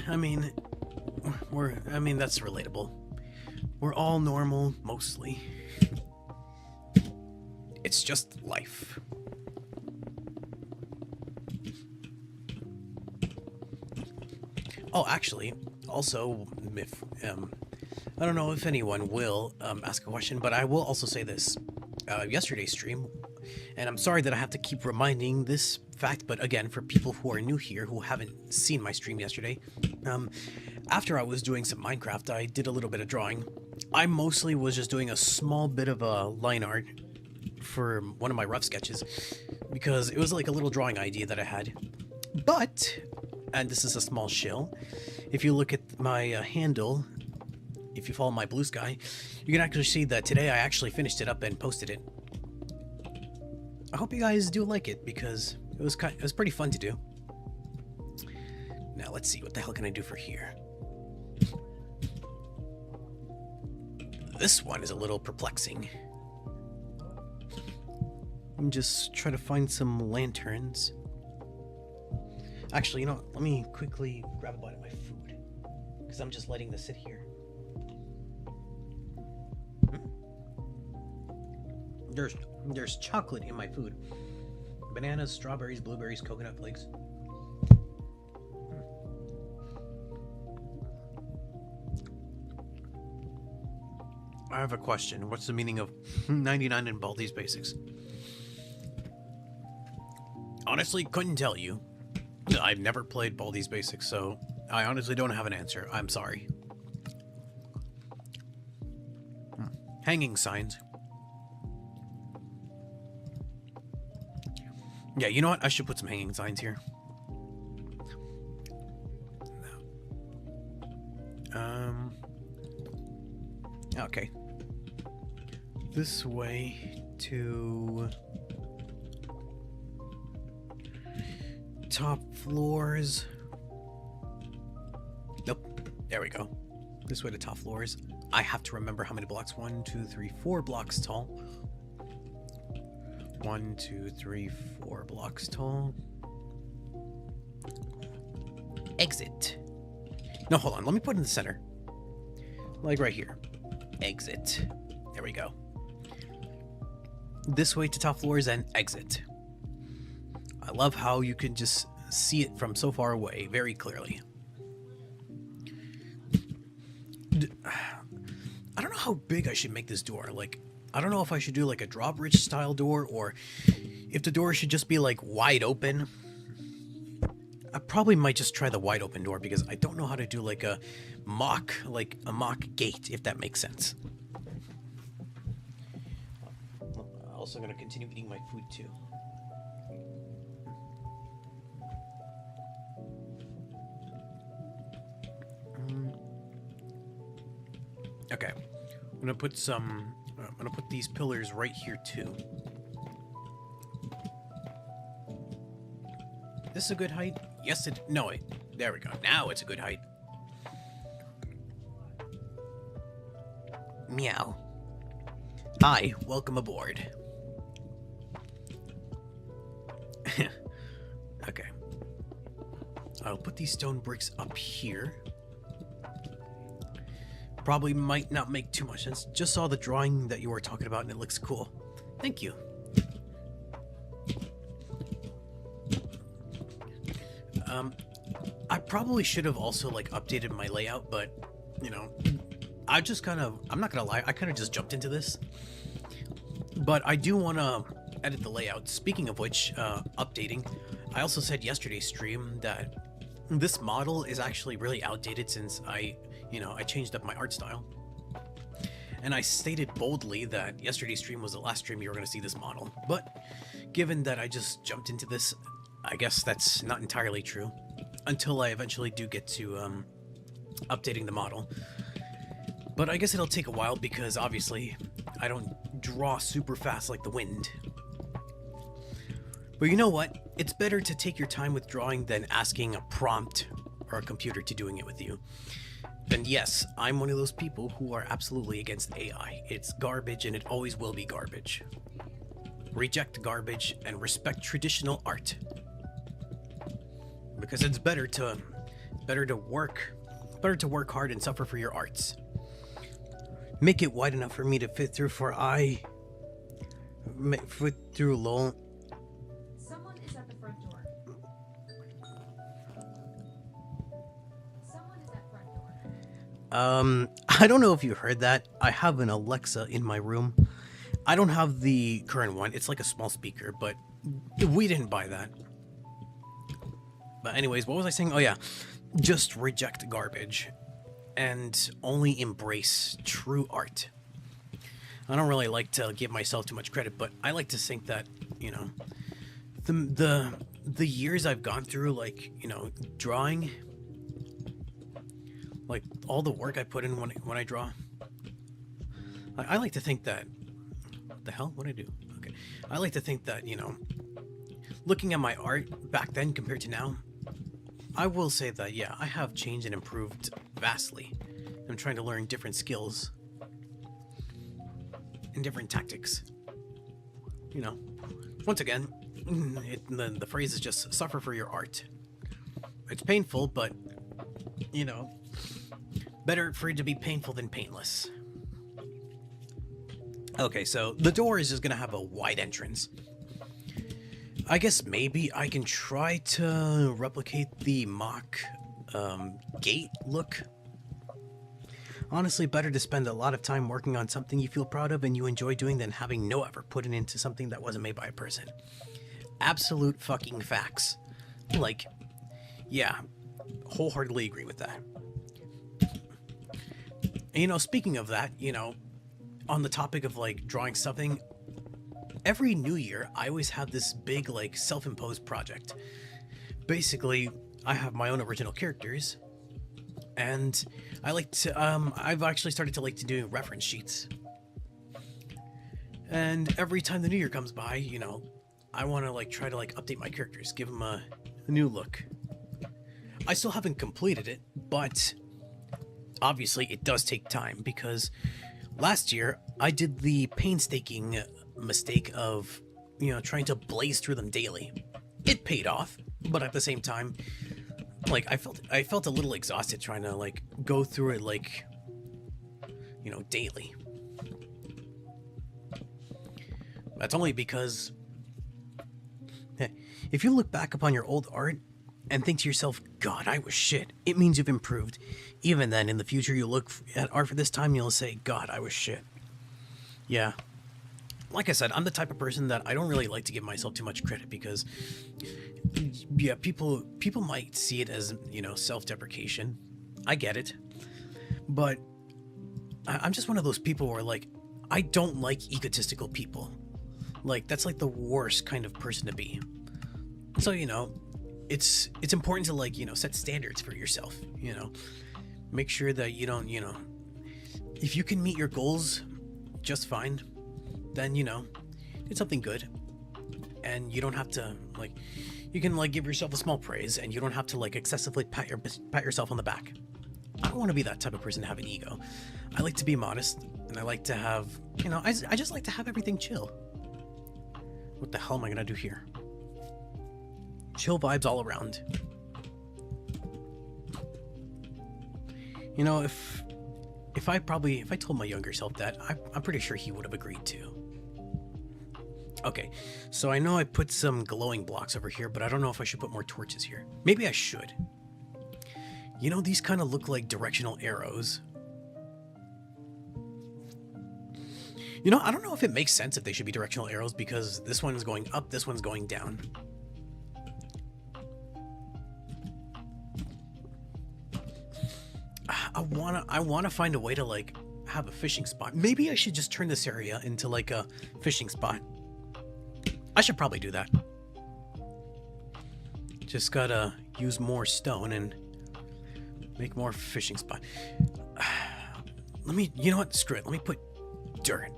I mean, that's relatable. We're all normal, mostly. It's just life. Oh, actually, also, if I don't know if anyone will ask a question, but I will also say this. Yesterday's stream, and I'm sorry that I have to keep reminding this fact, but again, for people who are new here who haven't seen my stream yesterday, after I was doing some Minecraft, I did a little bit of drawing. I mostly was just doing a small bit of a line art for one of my rough sketches, because it was like a little drawing idea that I had. But, and this is a small shill, if you look at my handle, if you follow my blue sky, you can actually see that today I actually finished it up and posted it. I hope you guys do like it because it was pretty fun to do. Now let's see, what the hell can I do for here? This one is a little perplexing. I'm just trying to find some lanterns. Actually, you know what? Let me quickly grab a bite of my food because I'm just letting this sit here. There's chocolate in my food. Bananas, strawberries, blueberries, coconut flakes. I have a question. What's the meaning of 99 in Baldi's Basics? Honestly, couldn't tell you. I've never played Baldi's Basics, so I honestly don't have an answer. I'm sorry. Hanging signs. Yeah, you know what? I should put some hanging signs here. Okay. This way to top floors. Nope. There we go. This way to top floors. I have to remember how many blocks. 1, 2, 3, 4 blocks tall. 1, 2, 3, 4 blocks tall. Exit. No, hold on. Let me put it in the center. Like right here. Exit. There we go. This way to top floors and exit. I love how you can just see it from so far away very clearly. I don't know how big I should make this door. Like, I don't know if I should do like a drawbridge style door or if the door should just be like wide open. I probably might just try the wide open door because I don't know how to do like a mock gate, if that makes sense. I'm also gonna continue eating my food too. I'm gonna put these pillars right here too. This is a good height? Yes, no, wait. There we go. Now it's a good height. Meow. Hi, welcome aboard. Okay. I'll put these stone bricks up here. Probably might not make too much sense. Just saw the drawing that you were talking about and it looks cool. Thank you. I probably should have also like updated my layout, but you know, I'm not gonna lie, I kind of just jumped into this. But I do want to edit the layout. Speaking of which, updating, I also said yesterday's stream that this model is actually really outdated since I changed up my art style. And I stated boldly that yesterday's stream was the last stream you were going to see this model. But given that I just jumped into this, I guess that's not entirely true. Until I eventually do get to updating the model. But I guess it'll take a while because obviously I don't draw super fast like the wind. But you know what? It's better to take your time with drawing than asking a prompt or a computer to doing it with you. And yes, I'm one of those people who are absolutely against AI. It's garbage and it always will be garbage. Reject garbage and respect traditional art. Because it's better to work hard and suffer for your arts. Make it wide enough for me to fit through fit through lol. Someone is at the front door. Someone is at front door. I don't know if you heard that. I have an Alexa in my room. I don't have the current one. It's like a small speaker, but we didn't buy that. But anyways, what was I saying? Oh yeah, just reject garbage and only embrace true art. I don't really like to give myself too much credit, but I like to think that, you know, the years I've gone through, like, you know, drawing, like all the work I put in when I draw, I like to think that, what the hell? What'd I do? Okay. I like to think that, you know, looking at my art back then compared to now, I will say that, yeah, I have changed and improved vastly. I'm trying to learn different skills and different tactics. You know, once again, the phrase is just suffer for your art. It's painful, but, you know, better for it to be painful than painless. Okay, so the door is just gonna have a wide entrance. I guess maybe I can try to replicate the mock gate look. Honestly, better to spend a lot of time working on something you feel proud of and you enjoy doing than having no effort put into something that wasn't made by a person. Absolute fucking facts. Like, yeah, wholeheartedly agree with that. And, you know, speaking of that, you know, on the topic of like drawing something, every new year, I always have this big, like, self-imposed project. Basically, I have my own original characters, and I like to, I've actually started to like to do reference sheets. And every time the new year comes by, you know, I want to, like, try to, like, update my characters, give them a new look. I still haven't completed it, but obviously it does take time, because last year, I did the painstaking mistake of, you know, trying to blaze through them daily. It paid off, but at the same time, like, I felt a little exhausted trying to, like, go through it, like, you know, daily. That's only because if you look back upon your old art and think to yourself, God, I was shit, it means you've improved. Even then, in the future, you look at art for this time, you'll say, God, I was shit. Yeah. Like I said, I'm the type of person that I don't really like to give myself too much credit because, yeah, people might see it as, you know, self-deprecation. I get it. But I'm just one of those people where, like, I don't like egotistical people. Like, that's, like, the worst kind of person to be. So, you know, it's important to, like, you know, set standards for yourself, you know. Make sure that you don't, you know, if you can meet your goals just fine, then, you know, it's something good. And you don't have to, like, you can, like, give yourself a small praise, and you don't have to, like, excessively pat yourself on the back. I don't want to be that type of person to have an ego. I like to be modest, and I like to have, you know, I just like to have everything chill. What the hell am I gonna do here? Chill vibes all around. You know, if I told my younger self that, I'm pretty sure he would have agreed too. Okay, so I know I put some glowing blocks over here, but I don't know if I should put more torches here. Maybe I should. You know, these kind of look like directional arrows. You know, I don't know if it makes sense if they should be directional arrows, because this one's going up, this one's going down. I wanna find a way to, like, have a fishing spot. Maybe I should just turn this area into, like, a fishing spot. I should probably do that. Just gotta use more stone and make more fishing spot. You know what? Screw it. Let me put dirt.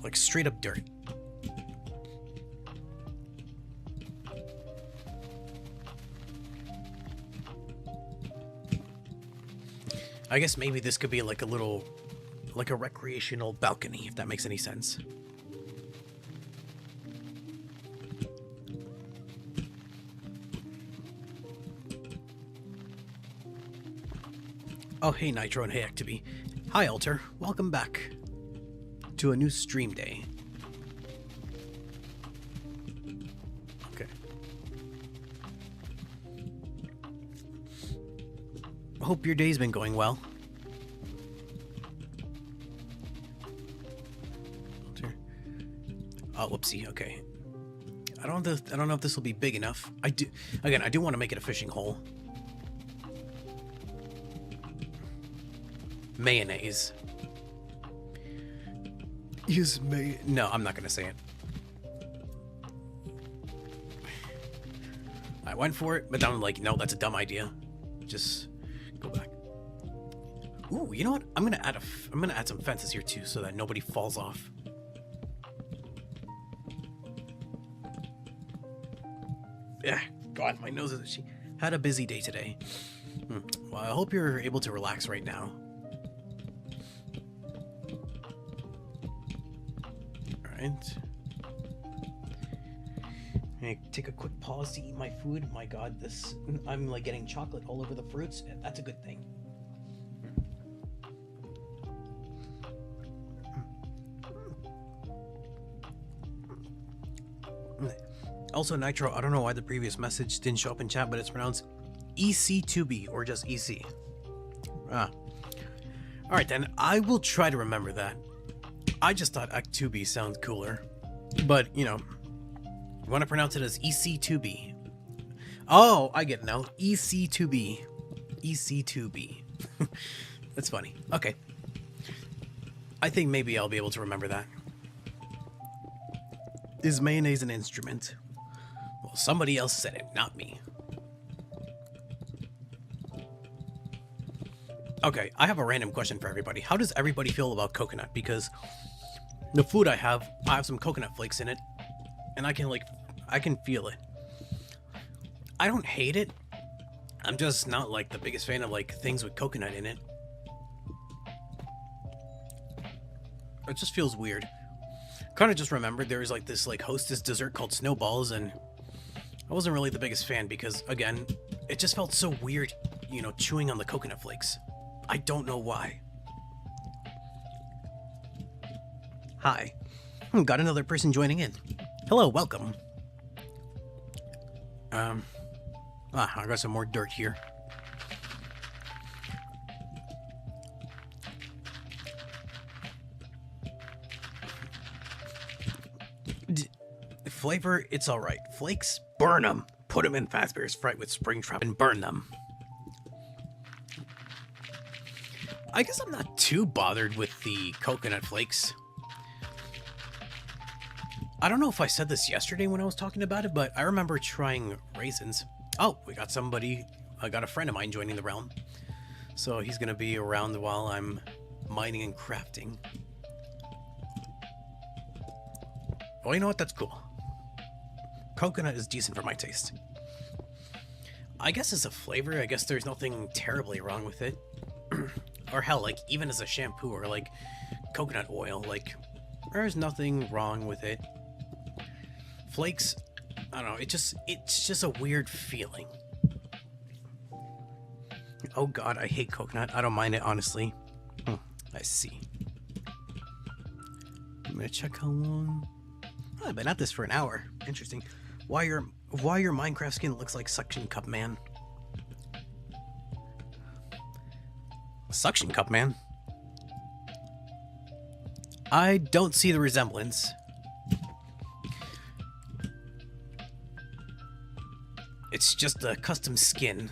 Like, straight up dirt. I guess maybe this could be like a little, like a recreational balcony, if that makes any sense. Oh, hey Nitro and hey Activi. Hi Alter, welcome back to a new stream day. Okay. Hope your day's been going well. Alter. Oh, whoopsie, okay. I don't know if this will be big enough. I do want to make it a fishing hole. Mayonnaise. Use No, I'm not gonna say it. I went for it, but then I'm like, no, that's a dumb idea. Just go back. Ooh, you know what? I'm gonna add some fences here too, so that nobody falls off. Yeah, God, my nose is. She had a busy day today. Well, I hope you're able to relax right now. Alright. I take a quick pause to eat my food. My God, I'm like getting chocolate all over the fruits. That's a good thing. Also, Nitro, I don't know why the previous message didn't show up in chat, but it's pronounced EC2B or just EC. Alright then, I will try to remember that. I just thought Act2B sounds cooler. But, you know, you want to pronounce it as EC2B. Oh, I get it now. EC2B. EC2B. That's funny. Okay. I think maybe I'll be able to remember that. Is mayonnaise an instrument? Well, somebody else said it, not me. Okay, I have a random question for everybody. How does everybody feel about coconut? Because the food I have some coconut flakes in it, and I can feel it. I don't hate it. I'm just not like the biggest fan of like things with coconut in it. It just feels weird. Kind of just remembered there was like this like Hostess dessert called Snowballs, and I wasn't really the biggest fan because, again, it just felt so weird, you know, chewing on the coconut flakes. I don't know why. Hi. Got another person joining in. Hello, welcome. I got some more dirt here. Flavor, it's alright. Flakes, burn them. Put them in Fazbear's Fright with Springtrap and burn them. I guess I'm not too bothered with the coconut flakes. I don't know if I said this yesterday when I was talking about it, but I remember trying raisins. Oh, we got somebody, I got a friend of mine joining the realm. So he's gonna be around while I'm mining and crafting. Well, you know what? That's cool. Coconut is decent for my taste. I guess as a flavor, I guess there's nothing terribly wrong with it. Or hell, like, even as a shampoo or, like, coconut oil, like, there's nothing wrong with it. Flakes, I don't know, it's just a weird feeling. Oh god, I hate coconut. I don't mind it, honestly. I see. I'm gonna check how long... Oh, I've been at this for an hour. Interesting. Why your Minecraft skin looks like Suction Cup Man. Suction Cup Man? I don't see the resemblance. It's just a custom skin.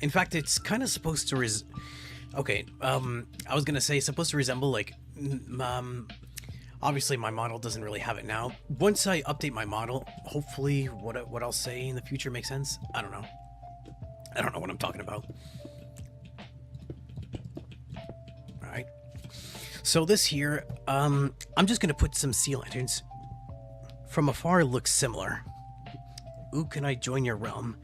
In fact, it's kind of supposed to okay, I was gonna say it's supposed to resemble, like, obviously my model doesn't really have it now. Once I update my model, hopefully what I'll say in the future makes sense. I don't know. I don't know what I'm talking about. Alright. So this here, I'm just gonna put some sea lanterns. From afar it looks similar. Ooh, can I join your realm?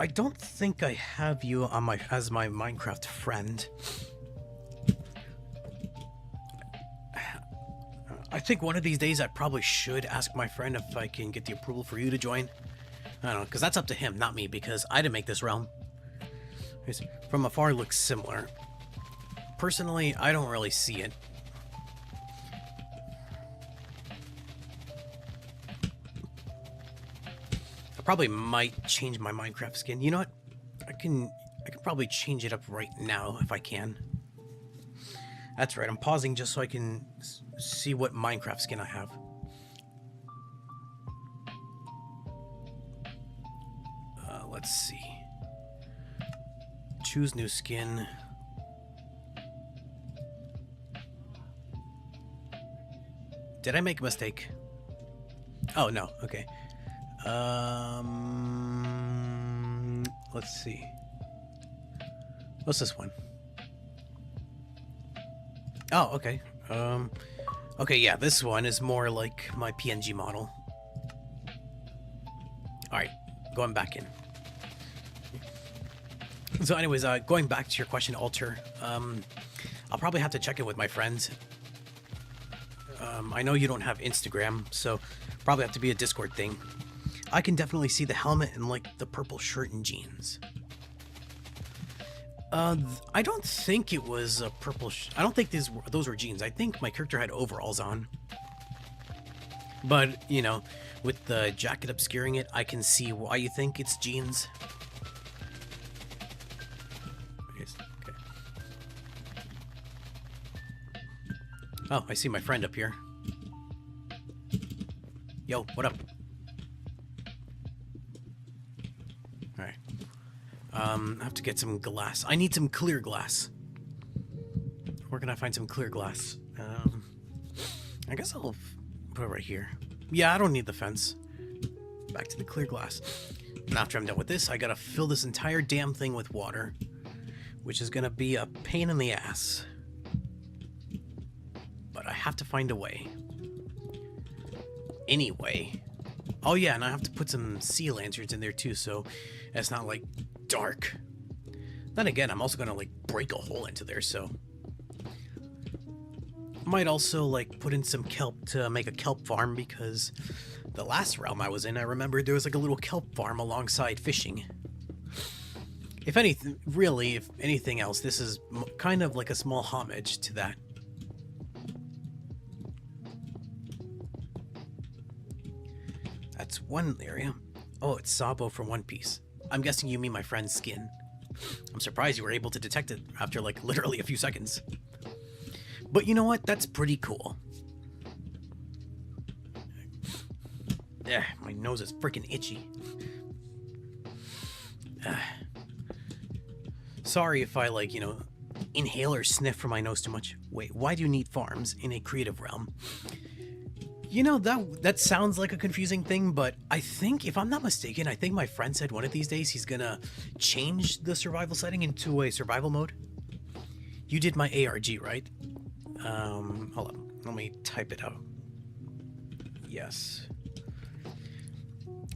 I don't think I have you on as my Minecraft friend. I think one of these days I probably should ask my friend if I can get the approval for you to join. I don't know, because that's up to him, not me, because I didn't make this realm. From afar it looks similar. Personally, I don't really see it. I probably might change my Minecraft skin. You know what? I can probably change it up right now if I can. That's right, I'm pausing just so I can see what Minecraft skin I have. Let's see. Choose new skin. Did I make a mistake? Oh, no. Okay. Let's see. What's this one? Oh, okay. Okay, yeah, this one is more like my PNG model. Alright, going back in. So anyways, going back to your question, Alter, I'll probably have to check in with my friends. I know you don't have Instagram, so probably have to be a Discord thing. I can definitely see the helmet and, like, the purple shirt and jeans. I don't think it was a purple... I don't think those were jeans. I think my character had overalls on. But, you know, with the jacket obscuring it, I can see why you think it's jeans. Okay. Oh, I see my friend up here. Yo, what up? Alright. I have to get some glass. I need some clear glass. Where can I find some clear glass? I guess I'll put it right here. Yeah, I don't need the fence. Back to the clear glass. And after I'm done with this, I gotta fill this entire damn thing with water, which is gonna be a pain in the ass. But I have to find a way. Anyway. Oh yeah, and I have to put some sea lanterns in there too, so it's not, like, dark. Then again, I'm also gonna, like, break a hole into there, so... Might also, like, put in some kelp to make a kelp farm, because the last realm I was in, I remember there was, like, a little kelp farm alongside fishing. If anything, really, if anything else, this is kind of like a small homage to that. That's one area. Oh, it's Sabo from One Piece. I'm guessing you mean my friend's skin. I'm surprised you were able to detect it after, like, literally a few seconds. But you know what? That's pretty cool. My nose is freaking itchy. Sorry if I, like, you know, inhale or sniff from my nose too much. Wait, why do you need farms in a creative realm? You know, that sounds like a confusing thing, but I think, if I'm not mistaken, I think my friend said one of these days he's gonna change the survival setting into a survival mode. You did my ARG, right? Hold on. Let me type it out. Yes.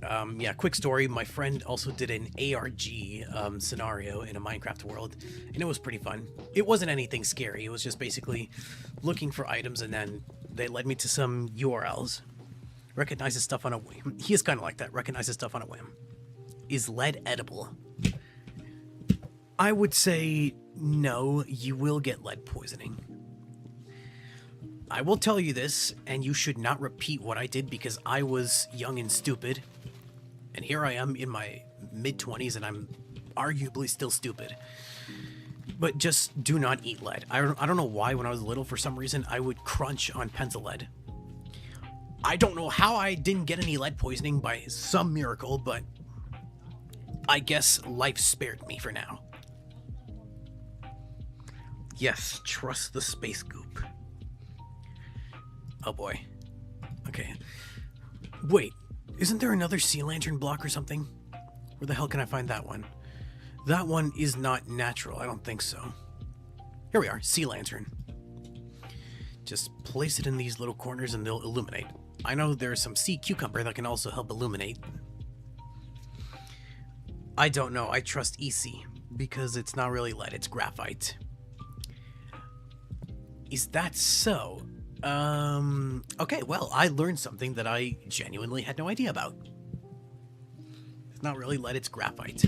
Yeah, quick story. My friend also did an ARG scenario in a Minecraft world, and it was pretty fun. It wasn't anything scary. It was just basically looking for items, and then they led me to some URLs. Recognizes stuff on a whim. He is kind of like that. Recognizes stuff on a whim. Is lead edible? I would say no. You will get lead poisoning. I will tell you this, and you should not repeat what I did because I was young and stupid. And here I am in my mid-20s, and I'm arguably still stupid. But just do not eat lead. I don't know why when I was little, for some reason, I would crunch on pencil lead. I don't know how I didn't get any lead poisoning by some miracle, but I guess life spared me for now. Yes, trust the space goop. Oh boy. Okay. Wait, isn't there another sea lantern block or something? Where the hell can I find that one? That one is not natural. I don't think so. Here we are, sea lantern. Just place it in these little corners and they'll illuminate. I know there's some sea cucumber that can also help illuminate. I don't know. I trust EC because it's not really lead, it's graphite. Is that so? Okay, well, I learned something that I genuinely had no idea about. It's not really lead, it's graphite.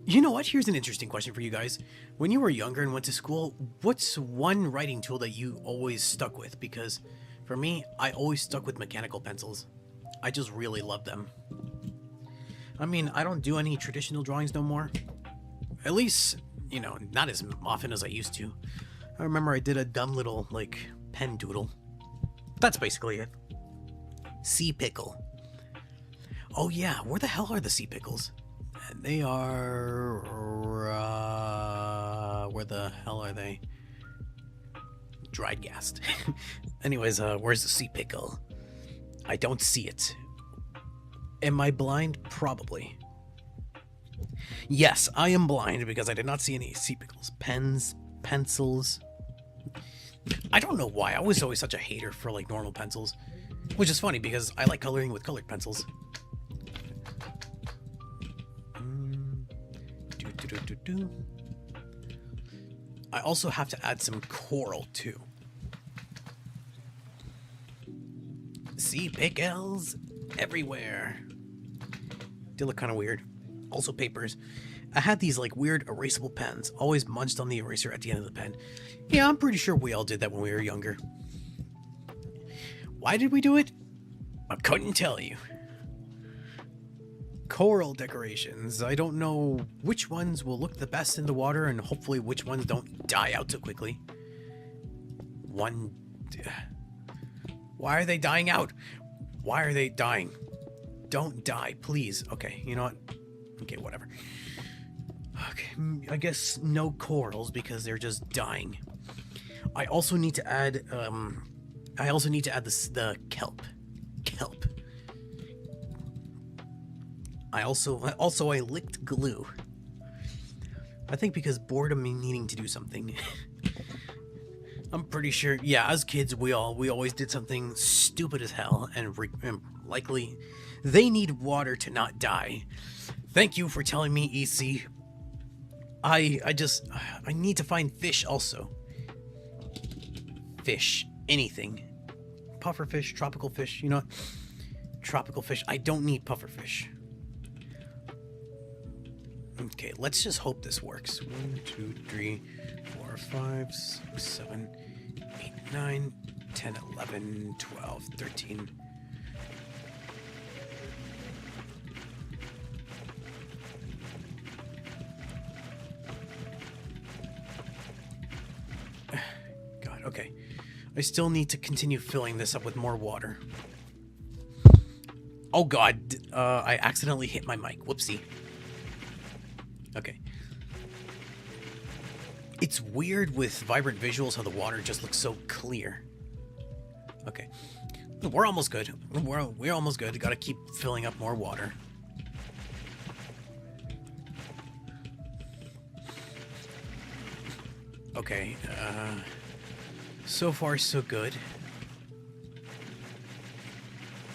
You know what? Here's an interesting question for you guys. When you were younger and went to school, what's one writing tool that you always stuck with? Because for me, I always stuck with mechanical pencils. I just really love them. I mean, I don't do any traditional drawings no more. At least, you know, not as often as I used to. I remember I did a dumb little, like, pen doodle. That's basically it. Sea pickle. Oh yeah, where the hell are the sea pickles? They are... where the hell are they? Dried gassed. Anyways, where's the sea pickle? I don't see it. Am I blind? Probably. Yes, I am blind because I did not see any sea pickles. Pens, pencils. I don't know why. I was always such a hater for like normal pencils. Which is funny because I like coloring with colored pencils. I also have to add some coral too. Sea pickles everywhere. They look kind of weird. Also papers. I had these like weird erasable pens, always munched on the eraser at the end of the pen. Yeah, I'm pretty sure we all did that when we were younger. Why did we do it? I couldn't tell you. Coral decorations. I don't know which ones will look the best in the water and hopefully which ones don't die out so quickly. Why are they dying out? Why are they dying? Don't die, please. Okay, you know what? Okay, whatever. Okay, I guess no corals because they're just dying. I also need to add, the kelp. Kelp. I licked glue. I think because boredom and needing to do something. I'm pretty sure, yeah, as kids, we always did something stupid as hell, and likely they need water to not die. Thank you for telling me, EC. I need to find fish also. Fish. Anything. Pufferfish, tropical fish, you know what? Tropical fish. I don't need pufferfish. Okay, let's just hope this works. 1, 2, 3, 4, 5, 6, 7, 8, 9, 10, 11, 12, 13. God, okay. I still need to continue filling this up with more water. Oh God, I accidentally hit my mic. Whoopsie. Okay. It's weird with vibrant visuals how the water just looks so clear. Okay. We're almost good. We're almost good. Gotta keep filling up more water. Okay, so far so good.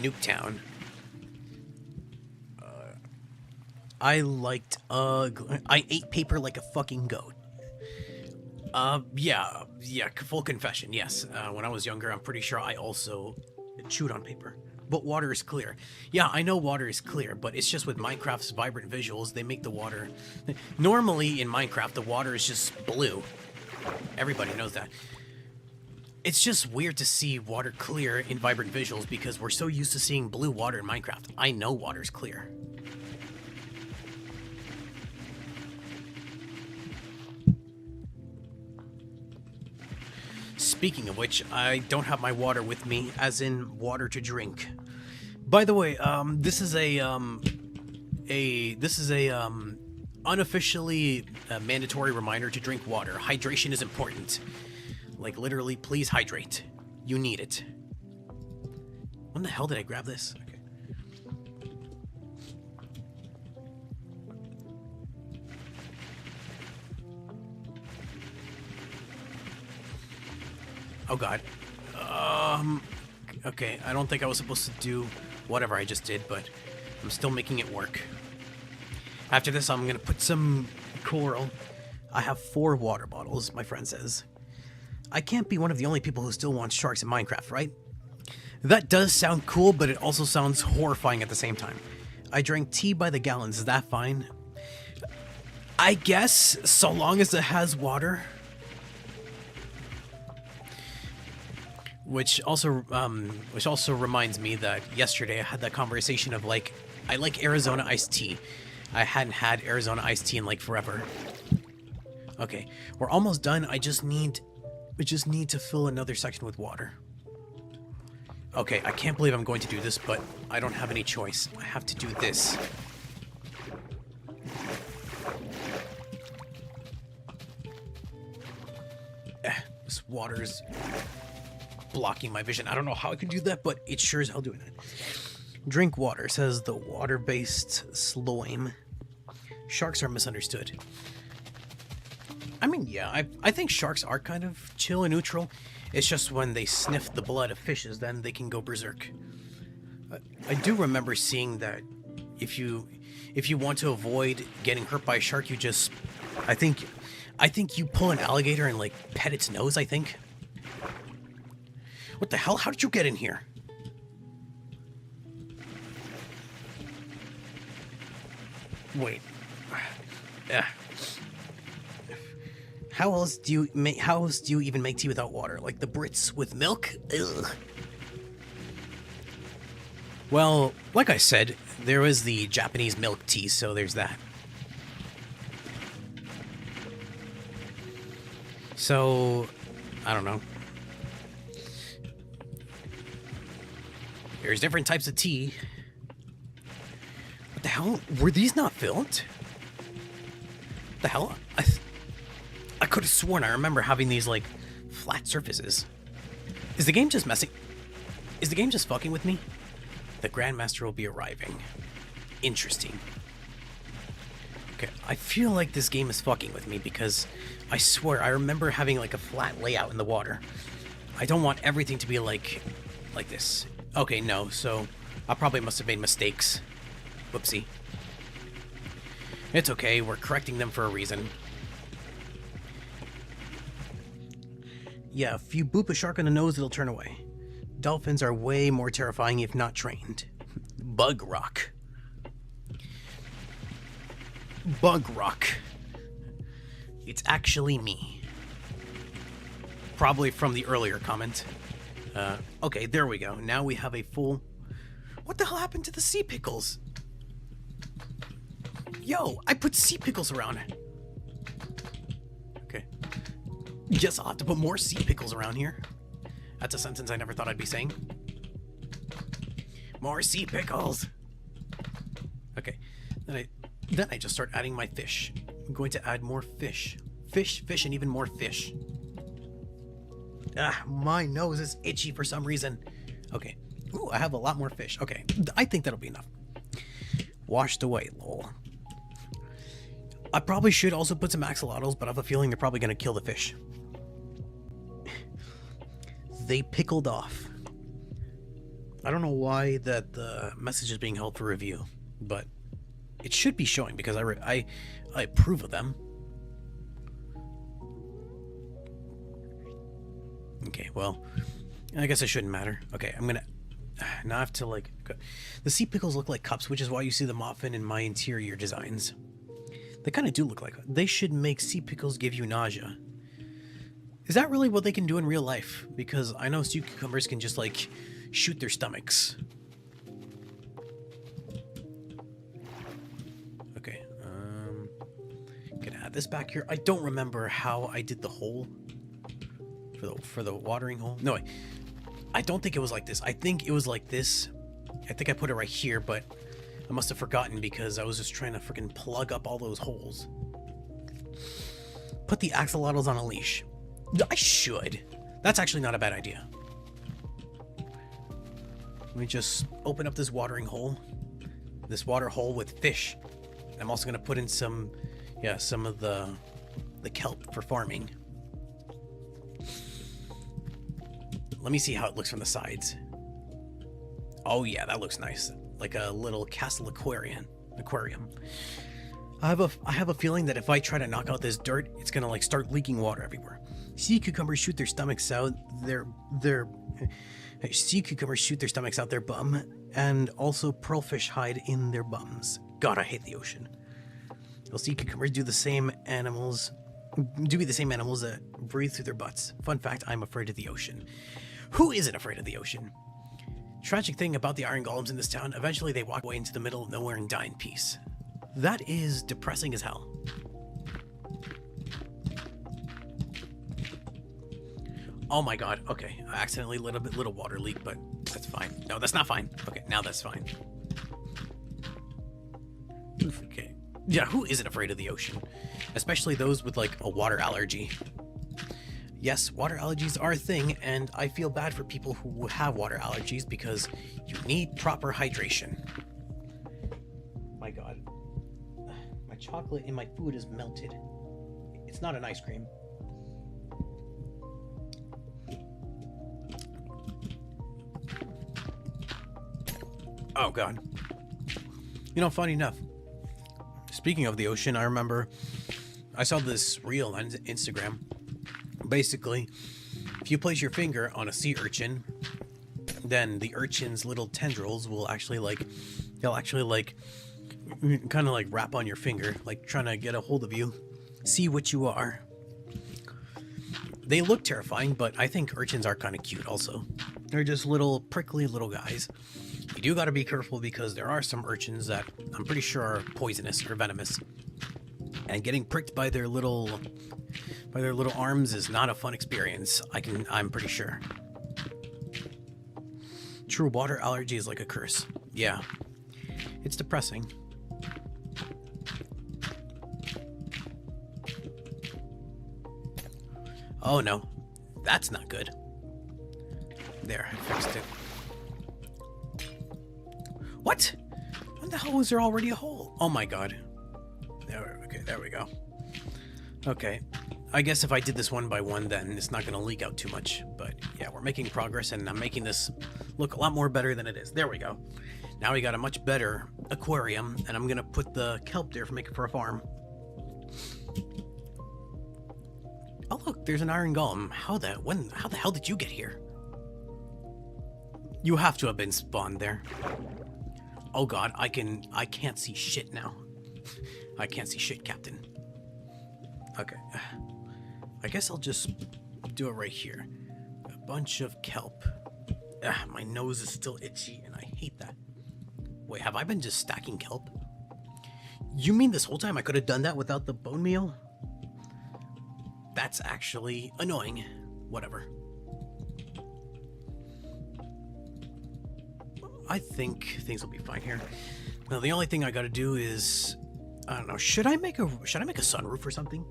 Nuketown. I liked, I ate paper like a fucking goat. Yeah, full confession, yes. When I was younger, I'm pretty sure I also chewed on paper. But water is clear. Yeah, I know water is clear, but it's just with Minecraft's vibrant visuals, they make the water... Normally, in Minecraft, the water is just blue. Everybody knows that. It's just weird to see water clear in vibrant visuals because we're so used to seeing blue water in Minecraft. I know water's clear. Speaking of which, I don't have my water with me, as in water to drink. By the way, this is a unofficially mandatory reminder to drink water. Hydration is important. Like, literally, please hydrate. You need it. When the hell did I grab this? Okay. Oh god. Okay, I don't think I was supposed to do whatever I just did, but I'm still making it work. After this, I'm gonna put some coral. I have 4 water bottles, my friend says. I can't be one of the only people who still want sharks in Minecraft, right? That does sound cool, but it also sounds horrifying at the same time. I drank tea by the gallons, is that fine? I guess, so long as it has water. Which also reminds me that yesterday I had that conversation of like, I like Arizona iced tea. I hadn't had Arizona iced tea in like forever. Okay, we're almost done. We just need to fill another section with water. Okay, I can't believe I'm going to do this, but I don't have any choice. I have to do this. This water is blocking my vision. I don't know how I can do that, but it sure as hell doing it. Drink water, says the water-based slime. Sharks are misunderstood. I mean, yeah, I think sharks are kind of chill and neutral. It's just when they sniff the blood of fishes, then they can go berserk. I do remember seeing that if you want to avoid getting hurt by a shark, you just... I think you pull an alligator and, like, pet its nose, I think. What the hell? How did you get in here? Wait. How else do you even make tea without water? Like the Brits with milk? Ugh. Well, like I said, there was the Japanese milk tea, so there's that. So, I don't know. There's different types of tea. What the hell? Were these not filmed? What the hell? I could have sworn I remember having these, like, flat surfaces. Is the game just messing? Is the game just fucking with me? The Grandmaster will be arriving. Interesting. Okay, I feel like this game is fucking with me because I swear I remember having, like, a flat layout in the water. I don't want everything to be, like this. Okay, no, so I probably must have made mistakes. Whoopsie. It's okay, we're correcting them for a reason. Yeah, if you boop a shark in the nose, it'll turn away. Dolphins are way more terrifying if not trained. Bug rock. Bug rock. It's actually me. Probably from the earlier comment. Okay, there we go. Now we have a full... What the hell happened to the sea pickles? Yo, I put sea pickles around. Okay. Guess I'll have to put more sea pickles around here. That's a sentence I never thought I'd be saying. More sea pickles. Okay. Then I just start adding my fish. I'm going to add more fish. Fish, and even more fish. Ah, my nose is itchy for some reason. Okay. Ooh, I have a lot more fish. Okay, I think that'll be enough. Washed away, lol. I probably should also put some axolotls, but I have a feeling they're probably going to kill the fish. They pickled off. I don't know why that the message is being held for review, but it should be showing because I approve of them. Okay, well, I guess it shouldn't matter. Okay, I'm gonna now I have to like the sea pickles look like cups, which is why you see them often in my interior designs. They kind of do look like they should make sea pickles give you nausea. Is that really what they can do in real life? Because I know sea cucumbers can just like shoot their stomachs. Okay, gonna add this back here. I don't remember how I did the hole for the watering hole. No, I don't think it was like this. I think it was like this. I think I put it right here, but I must have forgotten because I was just trying to freaking plug up all those holes. Put the axolotls on a leash. I should. That's actually not a bad idea. Let me just open up this watering hole. This water hole with fish. I'm also going to put in some of the kelp for farming. Let me see how it looks from the sides. Oh yeah, that looks nice. Like a little castle aquarium. I have a feeling that if I try to knock out this dirt, it's gonna like start leaking water everywhere. Sea cucumbers shoot their stomachs out their bum, and also pearlfish hide in their bums. God, I hate the ocean. Well, sea cucumbers do the same animals that breathe through their butts. Fun fact, I'm afraid of the ocean. Who isn't afraid of the ocean? Tragic thing about the iron golems in this town, eventually they walk away into the middle of nowhere and die in peace. That is depressing as hell. Oh my god, okay. I accidentally lit a little water leak, but that's fine. No, that's not fine. Okay, now that's fine. Okay. Yeah, who isn't afraid of the ocean? Especially those with like a water allergy. Yes, water allergies are a thing, and I feel bad for people who have water allergies because you need proper hydration. My god. My chocolate in my food is melted. It's not an ice cream. Oh god. You know, funny enough, speaking of the ocean, I remember I saw this reel on Instagram. Basically, if you place your finger on a sea urchin, then the urchin's little tendrils will actually kind of like wrap on your finger, like trying to get a hold of you, see what you are. They look terrifying, but I think urchins are kind of cute also. They're just little prickly little guys. You do got to be careful because there are some urchins that I'm pretty sure are poisonous or venomous. And getting pricked by their little arms is not a fun experience. I'm pretty sure. True, water allergy is like a curse. Yeah. It's depressing. Oh no. That's not good. There, I fixed it. What? When the hell was there already a hole? Oh my god. There we go. Okay. I guess if I did this one by one, then it's not going to leak out too much. But yeah, we're making progress, and I'm making this look a lot more better than it is. There we go. Now we got a much better aquarium, and I'm going to put the kelp there for making for a farm. Oh look, there's an iron golem. How the hell did you get here? You have to have been spawned there. Oh god, I can't see shit now. I can't see shit, Captain. Okay. I guess I'll just do it right here. A bunch of kelp. My nose is still itchy and I hate that. Wait, have I been just stacking kelp? You mean this whole time I could have done that without the bone meal? That's actually annoying. Whatever. I think things will be fine here. Now the only thing I gotta do is, I don't know, should I make a sunroof or something?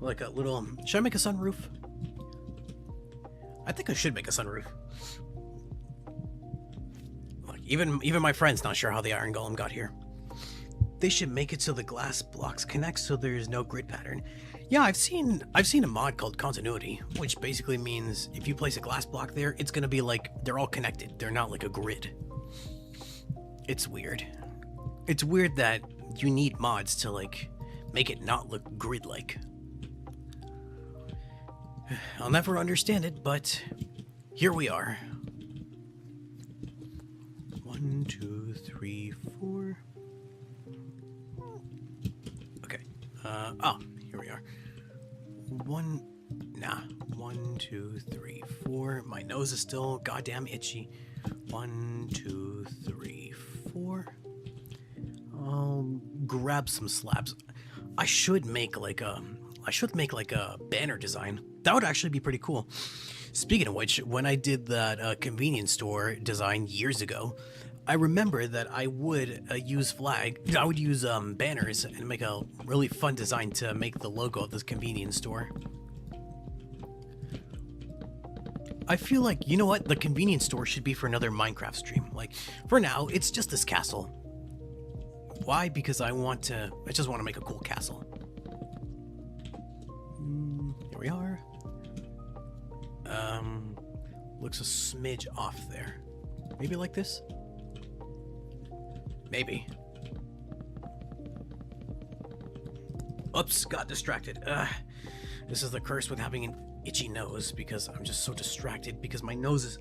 Like a little, should I make a sunroof? I think I should make a sunroof. Like even my friend's not sure how the iron golem got here. they should make it so the glass blocks connect so there's no grid pattern. Yeah, I've seen a mod called Continuity, which basically means if you place a glass block there, it's gonna be like they're all connected. They're not like a grid. It's weird. It's weird that you need mods to like make it not look grid-like. I'll never understand it, but here we are. 1, 2, 3, 4. Okay. Oh, here we are. 1, 2, 3, 4. My nose is still goddamn itchy. 1, 2, 3, 4. I'll grab some slabs. I should make like a banner design. That would actually be pretty cool. Speaking of which, when I did that convenience store design years ago, I remember that I would use banners and make a really fun design to make the logo of this convenience store. I feel like, you know what, the convenience store should be for another Minecraft stream. Like, for now, it's just this castle. Why? Because I just want to make a cool castle. Here we are. Looks a smidge off there. Maybe like this? Maybe. Oops, got distracted. This is the curse with having an itchy nose, because I'm just so distracted because my nose is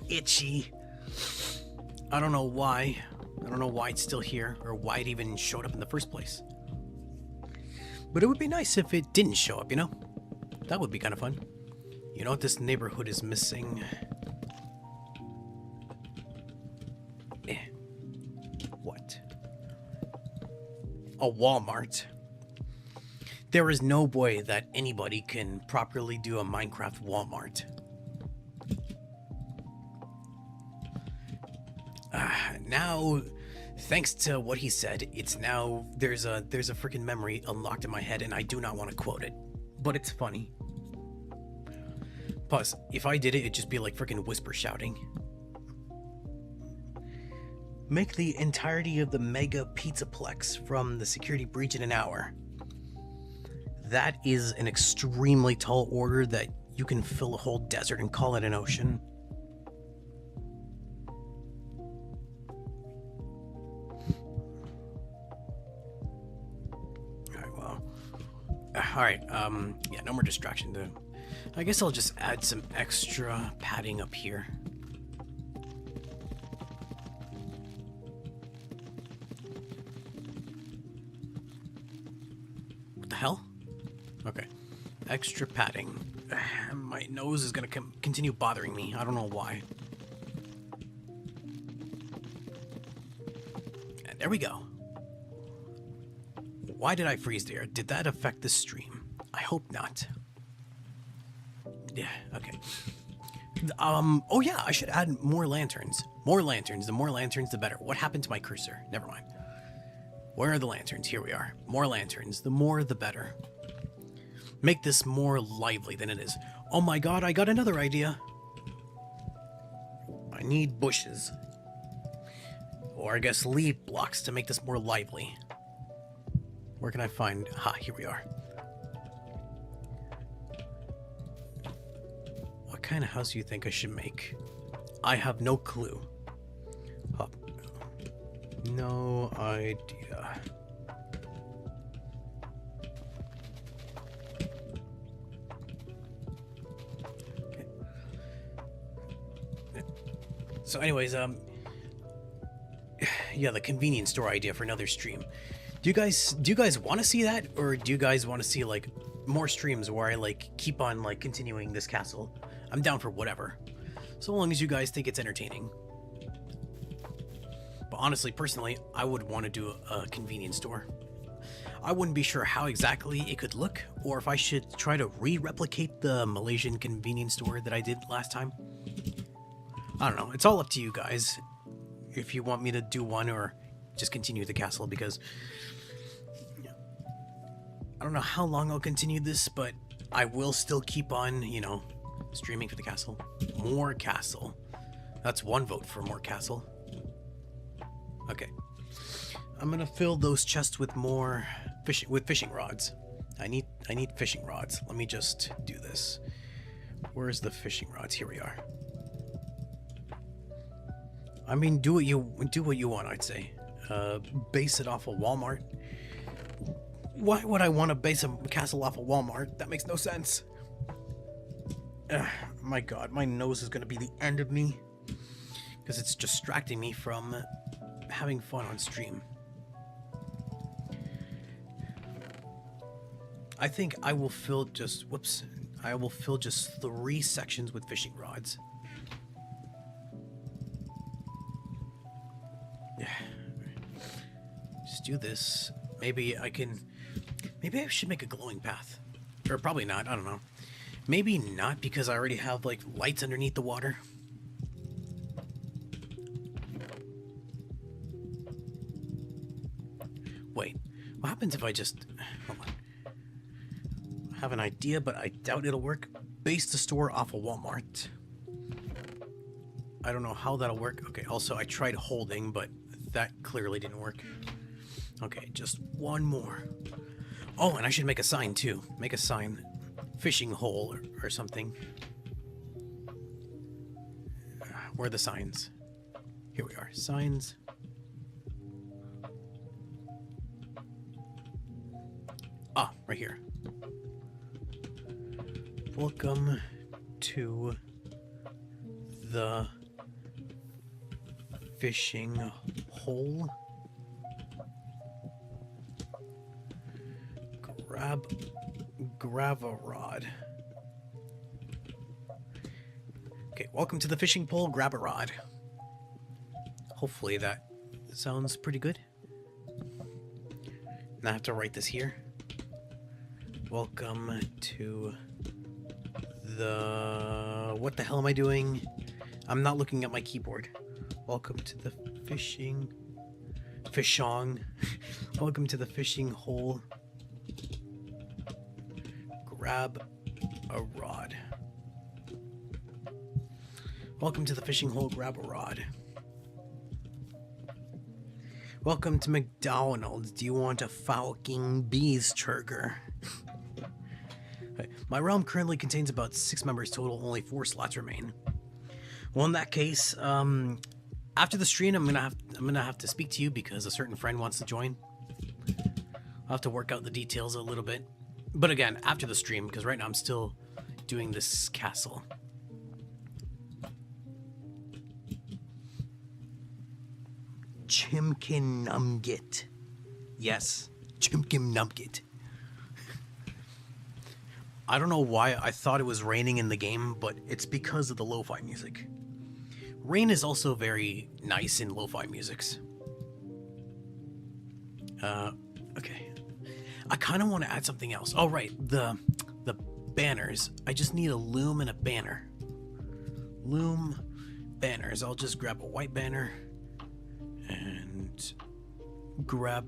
itchy. I don't know why. I don't know why it's still here or why it even showed up in the first place. But it would be nice if it didn't show up, you know? That would be kind of fun. You know what this neighborhood is missing? What? A Walmart. There is no way that anybody can properly do a Minecraft Walmart. Now, thanks to what he said, it's now there's a freaking memory unlocked in my head, and I do not want to quote it, but it's funny. Plus, if I did it, it'd just be like freaking whisper shouting. Make the entirety of the Mega Pizzaplex from the security breach in an hour. That is an extremely tall order that you can fill a whole desert and call it an ocean. Alright, yeah, no more distraction though. I guess I'll just add some extra padding up here. What the hell? Okay, extra padding. My nose is gonna continue bothering me. I don't know why. And there we go. Why did I freeze there? Did that affect the stream? I hope not. Yeah, okay. Oh yeah, I should add more lanterns. More lanterns. The more lanterns, the better. What happened to my cursor? Never mind. Where are the lanterns? Here we are. More lanterns. The more, the better. Make this more lively than it is. Oh my god, I got another idea. I need bushes. Or I guess leaf blocks to make this more lively. Where can I find... Ha, here we are. What kind of house do you think I should make? I have no clue. Oh, no idea. Okay. So anyways, yeah, the convenience store idea for another stream. Do you guys want to see that, or do you guys want to see like more streams where I like keep on like continuing this castle? I'm down for whatever, so long as you guys think it's entertaining. But honestly, personally, I would want to do a convenience store. I wouldn't be sure how exactly it could look, or if I should try to re-replicate the Malaysian convenience store that I did last time. I don't know. It's all up to you guys if you want me to do one or just continue the castle, because I don't know how long I'll continue this, but I will still keep on, you know, streaming for the castle. More castle. That's one vote for more castle. Okay. I'm gonna fill those chests with more fishing rods. I need fishing rods. Let me just do this. Where's the fishing rods? Here we are. I mean, do what you want, I'd say. Base it off of Walmart. Why would I want to base a castle off of Walmart? That makes no sense. My god, my nose is going to be the end of me. Because it's distracting me from having fun on stream. I think I will fill just... Whoops. I will fill just 3 sections with fishing rods. Yeah. Just do this. Maybe I should make a glowing path. Or probably not, I don't know. Maybe not, because I already have, like, lights underneath the water. Wait, what happens if I just... Hold on. I have an idea, but I doubt it'll work. Base the store off of Walmart. I don't know how that'll work. Okay, also, I tried holding, but that clearly didn't work. Okay, just one more. Oh, and I should make a sign, too. Make a sign. Fishing hole or something. Where are the signs? Here we are. Signs. Ah, right here. Welcome to the fishing hole. Grab a rod. Okay, welcome to the fishing pole. Grab a rod. Hopefully that sounds pretty good. Now I have to write this here. Welcome to the... What the hell am I doing? I'm not looking at my keyboard. Welcome to the fishing... Fishong. Welcome to the fishing hole. Grab a rod. Welcome to the fishing hole. Grab a rod. Welcome to McDonald's. Do you want a fucking cheeseburger? My realm currently contains about 6 members total. Only 4 slots remain. Well, in that case, after the stream, I'm gonna have to speak to you because a certain friend wants to join. I'll have to work out the details a little bit. But again, after the stream, because right now I'm still doing this castle. Chimkin Numgit. Yes, Chimkin Numgit. I don't know why I thought it was raining in the game, but it's because of the lo-fi music. Rain is also very nice in lo-fi musics. Okay. I kind of want to add something else. Oh, right. The banners. I just need a loom and a banner. Loom, banners. I'll just grab a white banner and grab...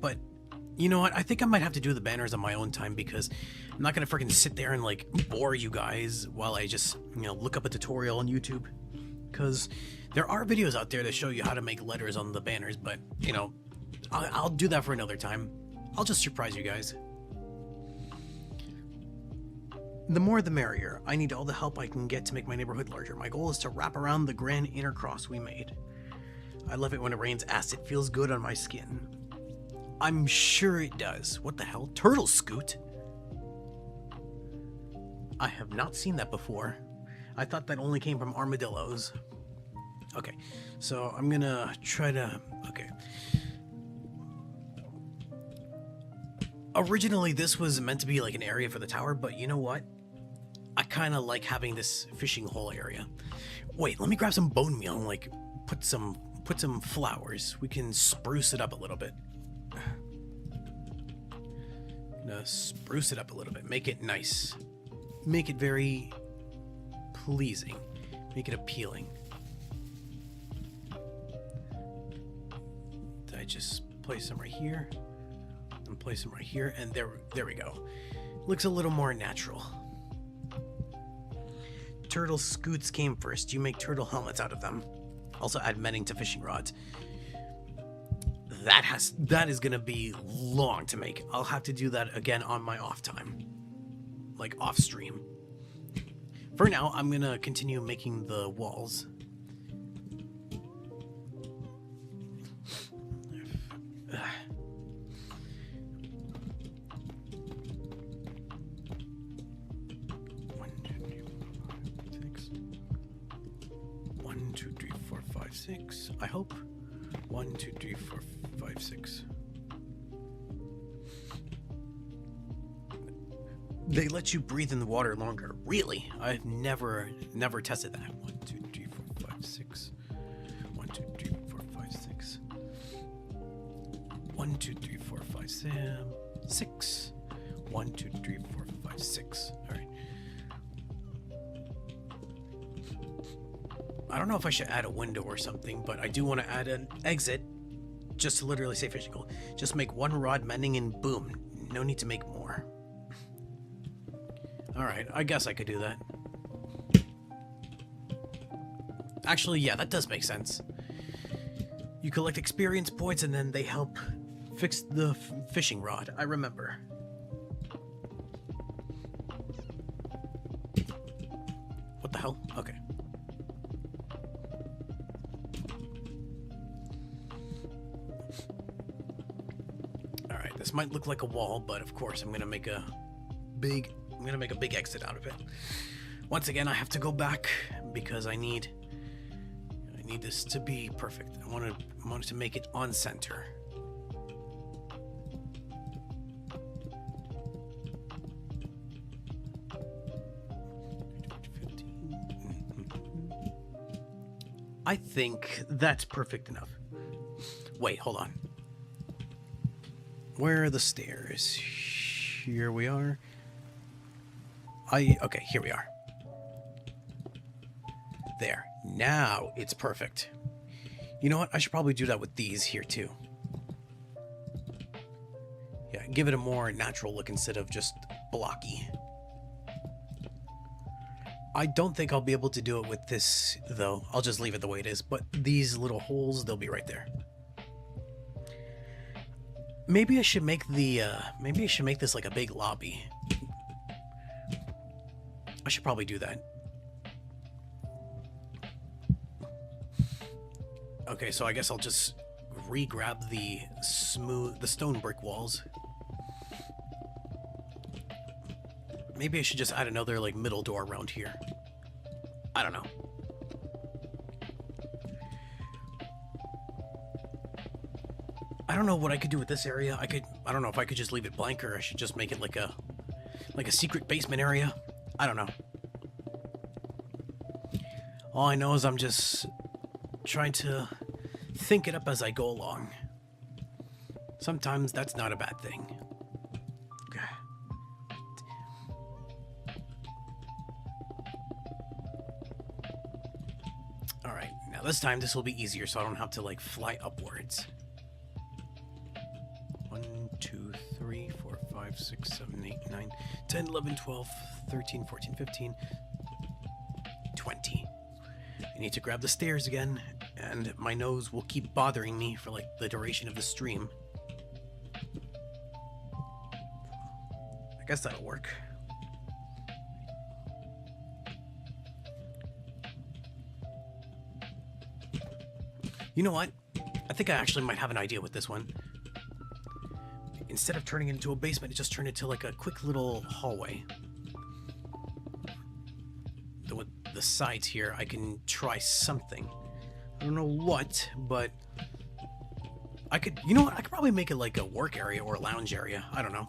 but you know what? I think I might have to do the banners on my own time because I'm not going to freaking sit there and, like, bore you guys while I just, you know, look up a tutorial on YouTube. Because there are videos out there that show you how to make letters on the banners, but, you know, I'll do that for another time. I'll just surprise you guys. The more the merrier. I need all the help I can get to make my neighborhood larger. My goal is to wrap around the grand inner cross we made. I love it when it rains acid. It feels good on my skin. I'm sure it does. What the hell? Turtle scoot? I have not seen that before. I thought that only came from armadillos. Okay, so I'm gonna try to... Okay. Originally, this was meant to be like an area for the tower, but you know what? I kind of like having this fishing hole area. Wait, let me grab some bone meal and like put some flowers. We can spruce it up a little bit. Gonna spruce it up a little bit. Make it nice. Make it very pleasing. Make it appealing. Did I just place them right here? And place them right here, and there we go. Looks a little more natural. Turtle scoots came first. You make turtle helmets out of them. Also add netting to fishing rods. that is gonna be long to make. I'll have to do that again on my off time, like off stream. For now, I'm gonna continue making the walls. One, two, three, four, five, six. I hope. 1, 2, 3, 4, 5, 6. They let you breathe in the water longer. Really? I've never tested that. 1, 2, 3, 4, 5, 6. 1, 2, 3, 4, 5, 6. 1, 2, 3, 4, 5, 6. 1, 2, 3, 4, 5, 6. All right. I don't know if I should add a window or something, but I do want to add an exit just to literally say fishing goal. Just make one rod mending and boom. No need to make more. Alright, I guess I could do that. Actually, yeah, that does make sense. You collect experience points and then they help fix the fishing rod. I remember. What the hell? Okay. Alright, this might look like a wall, but of course I'm gonna make a big exit out of it. Once again, I have to go back because I need this to be perfect. I wanted to make it on center. I think that's perfect enough. Wait, hold on. Where are the stairs? Here we are. Okay, here we are. There. Now it's perfect. You know what? I should probably do that with these here too. Yeah, give it a more natural look instead of just blocky. I don't think I'll be able to do it with this though. I'll just leave it the way it is. But these little holes, they'll be right there. Maybe I should make this like a big lobby. I should probably do that. Okay, so I guess I'll just re-grab the stone brick walls. Maybe I should just add another like middle door around here. I don't know. I don't know what I could do with this area. I don't know if I could just leave it blank or I should just make it like a secret basement area. I don't know. All I know is I'm just trying to think it up as I go along. Sometimes that's not a bad thing. Alright, now this time this will be easier so I don't have to like fly upwards. 1, 2, 3, 4, 5, 6, 7, 8, 9, 10, 11, 12, 13, 14, 15, 20. I need to grab the stairs again, and my nose will keep bothering me for like the duration of the stream. I guess that'll work. You know what? I think I actually might have an idea with this one. Instead of turning it into a basement, it just turned into like a quick little hallway. With the sides here, I can try something. I don't know what, but I could, you know what? I could probably make it like a work area or a lounge area. I don't know.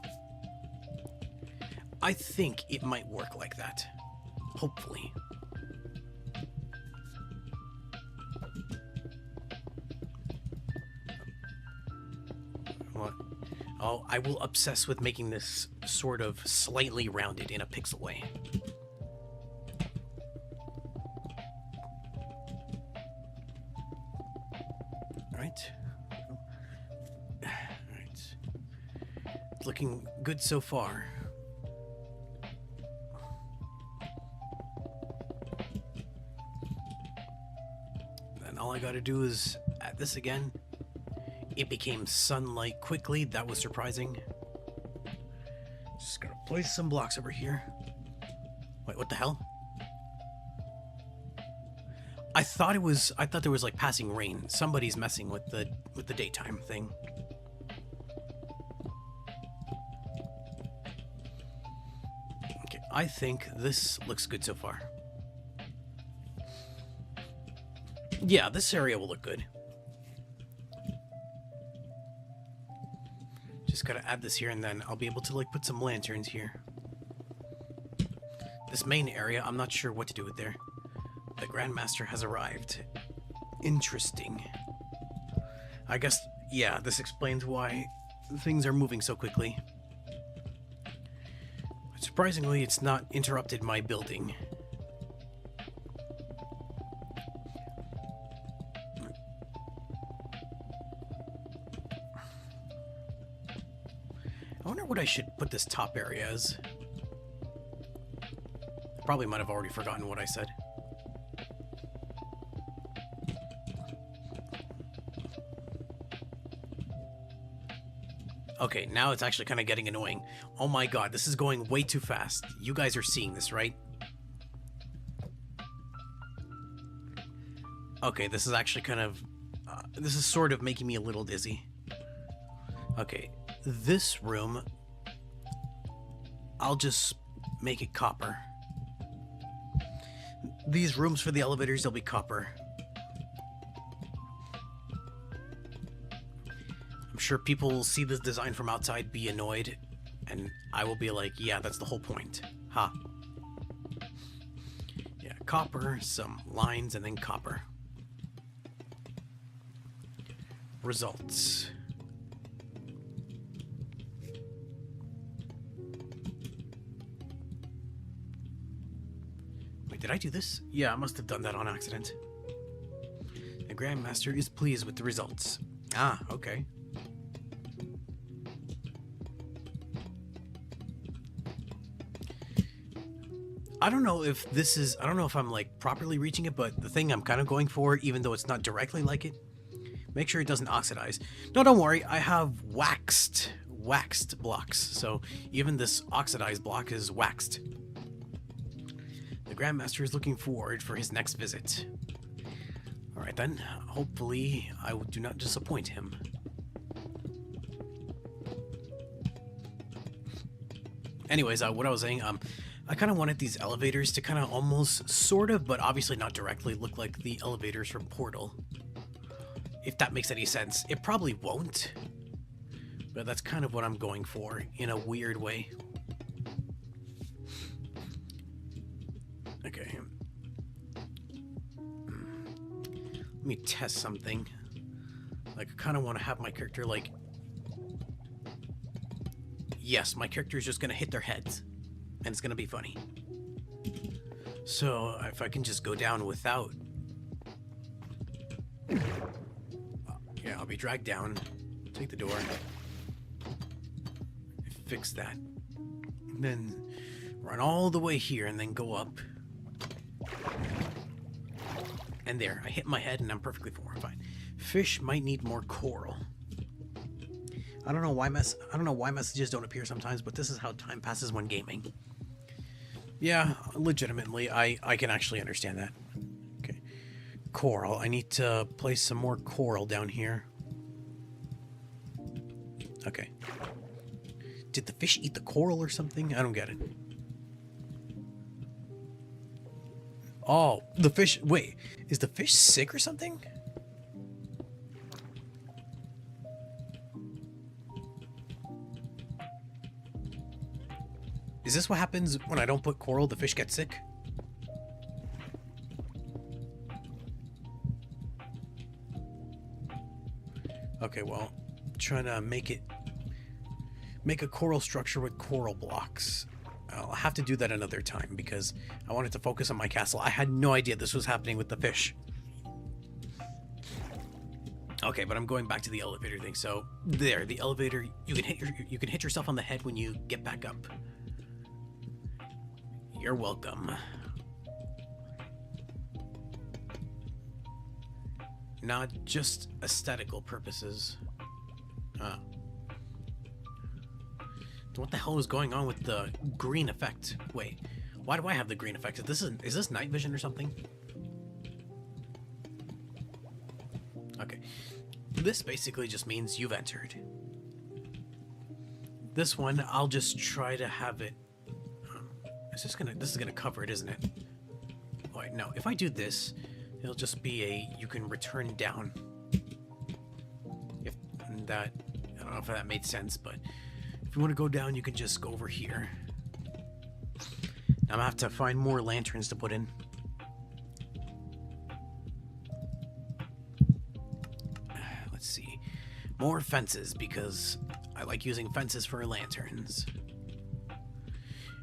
I think it might work like that. Hopefully. What? Oh, I will obsess with making this sort of slightly rounded in a pixel way. Alright. Alright. It's looking good so far. Then all I gotta do is add this again. it became sunlight quickly. That was surprising. Just gonna place some blocks over here. Wait, what the hell? I thought there was like passing rain. Somebody's messing with the daytime thing. Okay, I think this looks good so far. Yeah, this area will look good. Just gotta add this here, and then I'll be able to like put some lanterns here. This main area, I'm not sure what to do with there. The Grandmaster has arrived. Interesting. I guess, yeah, this explains why things are moving so quickly. But surprisingly, it's not interrupted my building. I wonder what I should put this top area as. Probably might have already forgotten what I said. Okay, now it's actually kind of getting annoying. Oh my god, this is going way too fast. You guys are seeing this, right? Okay, this is actually kind of... this is sort of making me a little dizzy. Okay, this room... I'll just make it copper. These rooms for the elevators, they'll be copper. I'm sure people will see this design from outside, be annoyed, and I will be like, yeah, that's the whole point. Ha. Yeah, copper, some lines, and then copper. Results. Wait, did I do this? Yeah, I must have done that on accident. The Grandmaster is pleased with the results. Ah, okay. I don't know if this is, I don't know if I'm like properly reaching it, but the thing I'm kind of going for, even though it's not directly like it, make sure it doesn't oxidize. No, don't worry, I have waxed blocks, so even this oxidized block is waxed. The Grandmaster is looking forward for his next visit. Alright then, hopefully I do not disappoint him. Anyways, what I was saying, I kind of wanted these elevators to kind of almost, sort of, but obviously not directly, look like the elevators from Portal. If that makes any sense. It probably won't, but that's kind of what I'm going for, in a weird way. Okay. Let me test something. Like, I kind of want to have my character, like... Yes, my character is just going to hit their heads. And it's gonna be funny. So, if I can just go down without... yeah, I'll be dragged down. Take the door. Fix that. And then run all the way here and then go up. And there, I hit my head and I'm perfectly fine. Fish might need more coral. I don't know why messages don't appear sometimes, but this is how time passes when gaming. Yeah, legitimately, I can actually understand that. Okay. Coral. I need to place some more coral down here. Okay. Did the fish eat the coral or something? I don't get it. Oh, the fish... Wait, is the fish sick or something? Is this what happens when I don't put coral? The fish get sick? Okay, well, trying to make a coral structure with coral blocks. I'll have to do that another time because I wanted to focus on my castle. I had no idea this was happening with the fish. Okay, but I'm going back to the elevator thing. So there, the elevator, you can hit yourself on the head when you get back up. You're welcome. Not just aesthetical purposes. What the hell is going on with the green effect? Wait, why do I have the green effect? Is this night vision or something? Okay. This basically just means you've entered. This one, I'll just try to have it... this is gonna cover it, isn't it? Oh, wait, no. If I do this, it'll just be a... You can return down. If that... I don't know if that made sense, but... If you want to go down, you can just go over here. Now I'm gonna have to find more lanterns to put in. Let's see. More fences, because I like using fences for lanterns.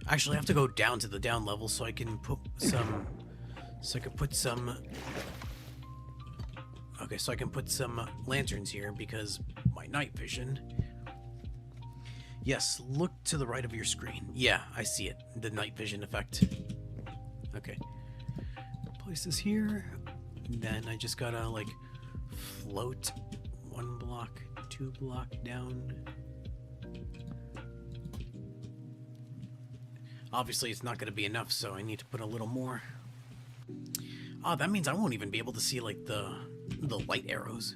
Actually, I have to go down to the down level so I can put some... Okay, so I can put some lanterns here because my night vision... Yes, look to the right of your screen. Yeah, I see it. The night vision effect. Okay. Place this here. Then I just gotta, like, float 1 block, 2 block down. Obviously, it's not gonna be enough, so I need to put a little more. Oh, that means I won't even be able to see, like, the light arrows.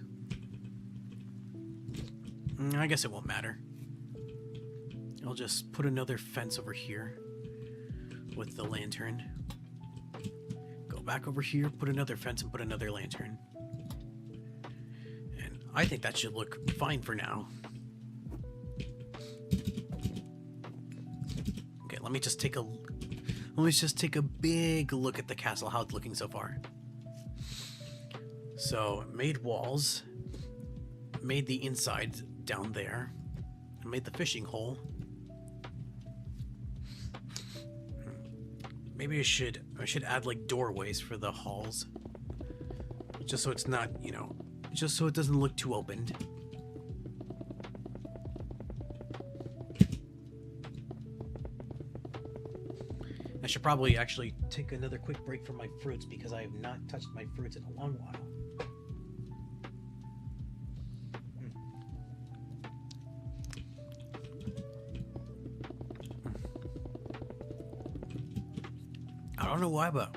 I guess it won't matter. I'll just put another fence over here with the lantern. Go back over here, put another fence, and put another lantern. And I think that should look fine for now. Okay, let me just take a big look at the castle, how it's looking so far. So, made walls, made the inside down there, made the fishing hole. Maybe I should add like doorways for the halls. Just so it's not, you know, just so it doesn't look too opened. I should probably actually take another quick break from my fruits because I have not touched my fruits in a long while. I don't know why, but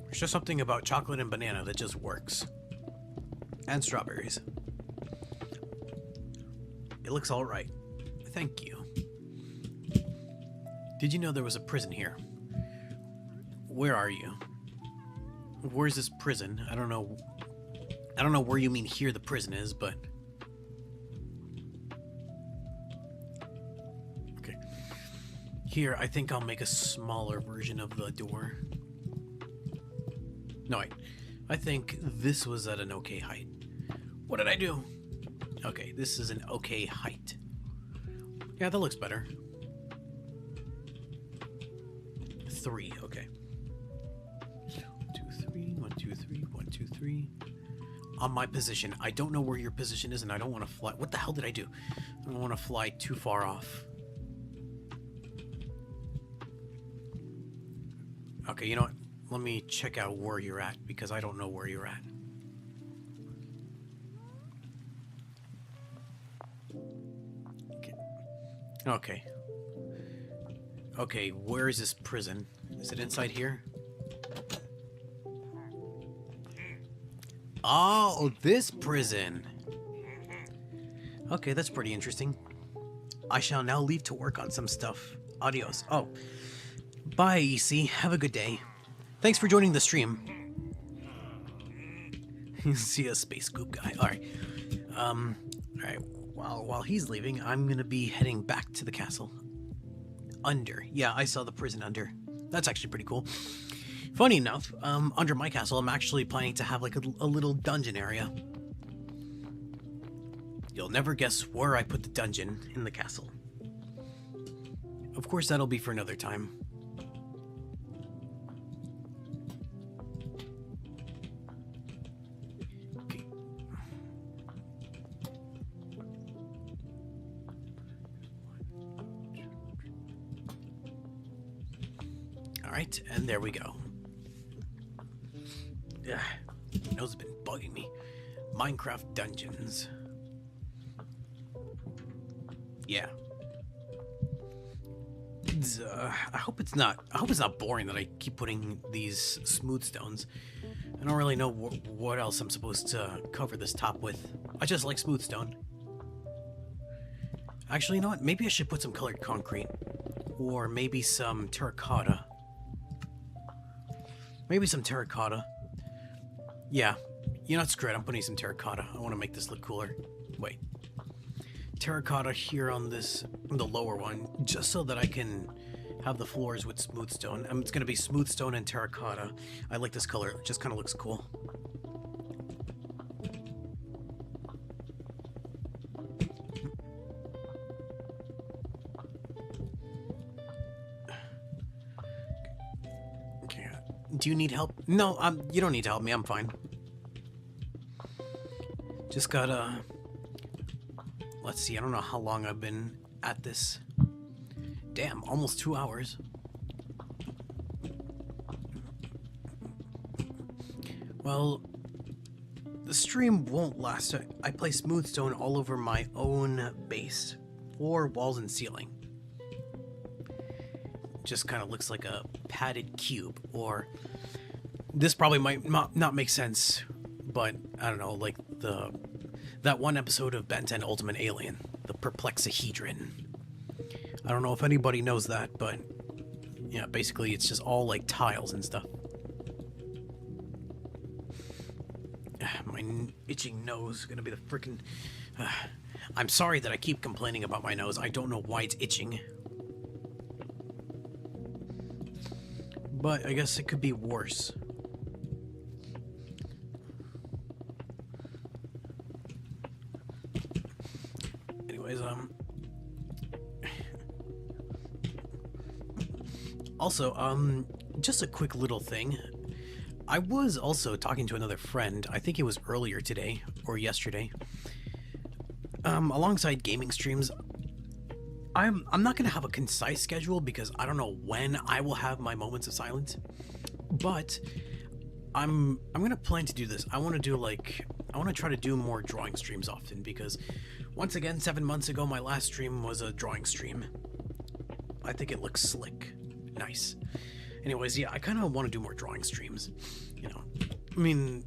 there's just something about chocolate and banana that just works. And strawberries. It looks all right. Thank you. Did you know there was a prison here? Where are you? Where's this prison? I don't know where you mean here the prison is, but... Okay. Here, I think I'll make a smaller version of the door. No, wait. I think this was at an okay height. What did I do? Okay, this is an okay height. Yeah, that looks better. 3, okay. 1, 2, 3, 1, 2, 3, 1, 2, 3. On my position. I don't know where your position is, and I don't want to fly. What the hell did I do? I don't want to fly too far off. Okay, you know what? Let me check out where you're at, because I don't know where you're at. Okay. Okay, where is this prison? Is it inside here? Oh, this prison! Okay, that's pretty interesting. I shall now leave to work on some stuff. Adios. Oh. Bye, EC. Have a good day. Thanks for joining the stream. See a space goop guy. Alright. Alright. While he's leaving, I'm gonna be heading back to the castle. Under. Yeah, I saw the prison under. That's actually pretty cool. Funny enough, under my castle, I'm actually planning to have like a little dungeon area. You'll never guess where I put the dungeon in the castle. Of course, that'll be for another time. Okay. Alright, and there we go. Ugh, my nose has been bugging me. Minecraft dungeons. Yeah. I hope it's not. I hope it's not boring that I keep putting these smooth stones. I don't really know what else I'm supposed to cover this top with. I just like smooth stone. Actually, you know what? Maybe I should put some colored concrete, or maybe some terracotta. Maybe some terracotta. Yeah. You know what? Screw it. I'm putting some terracotta. I want to make this look cooler. Wait. Terracotta here on the lower one, just so that I can have the floors with smooth stone. It's going to be smooth stone and terracotta. I like this color. It just kind of looks cool. Okay. Do you need help? No, you don't need to help me. I'm fine. Just gotta... Let's see, I don't know how long I've been at this. Damn, almost 2 hours. Well, the stream won't last. I play smooth stone all over my own base, floor, walls, and ceiling. Just kind of looks like a padded cube, or this probably might not make sense, but I don't know, like that one episode of Ben 10 Ultimate Alien, the Perplexahedron. I don't know if anybody knows that, but yeah, basically it's just all like tiles and stuff. My itching nose is gonna be the freaking... I'm sorry that I keep complaining about my nose. I don't know why it's itching. But I guess it could be worse. Anyways, also, just a quick little thing. I was also talking to another friend, I think it was earlier today, or yesterday, alongside gaming streams. I'm not gonna have a concise schedule because I don't know when I will have my moments of silence, but I'm gonna plan to do this. I want to try to do more drawing streams often, because once again, 7 months ago, my last stream was a drawing stream. I think it looks slick. Nice. Anyways, yeah, I kind of want to do more drawing streams. You know, I mean,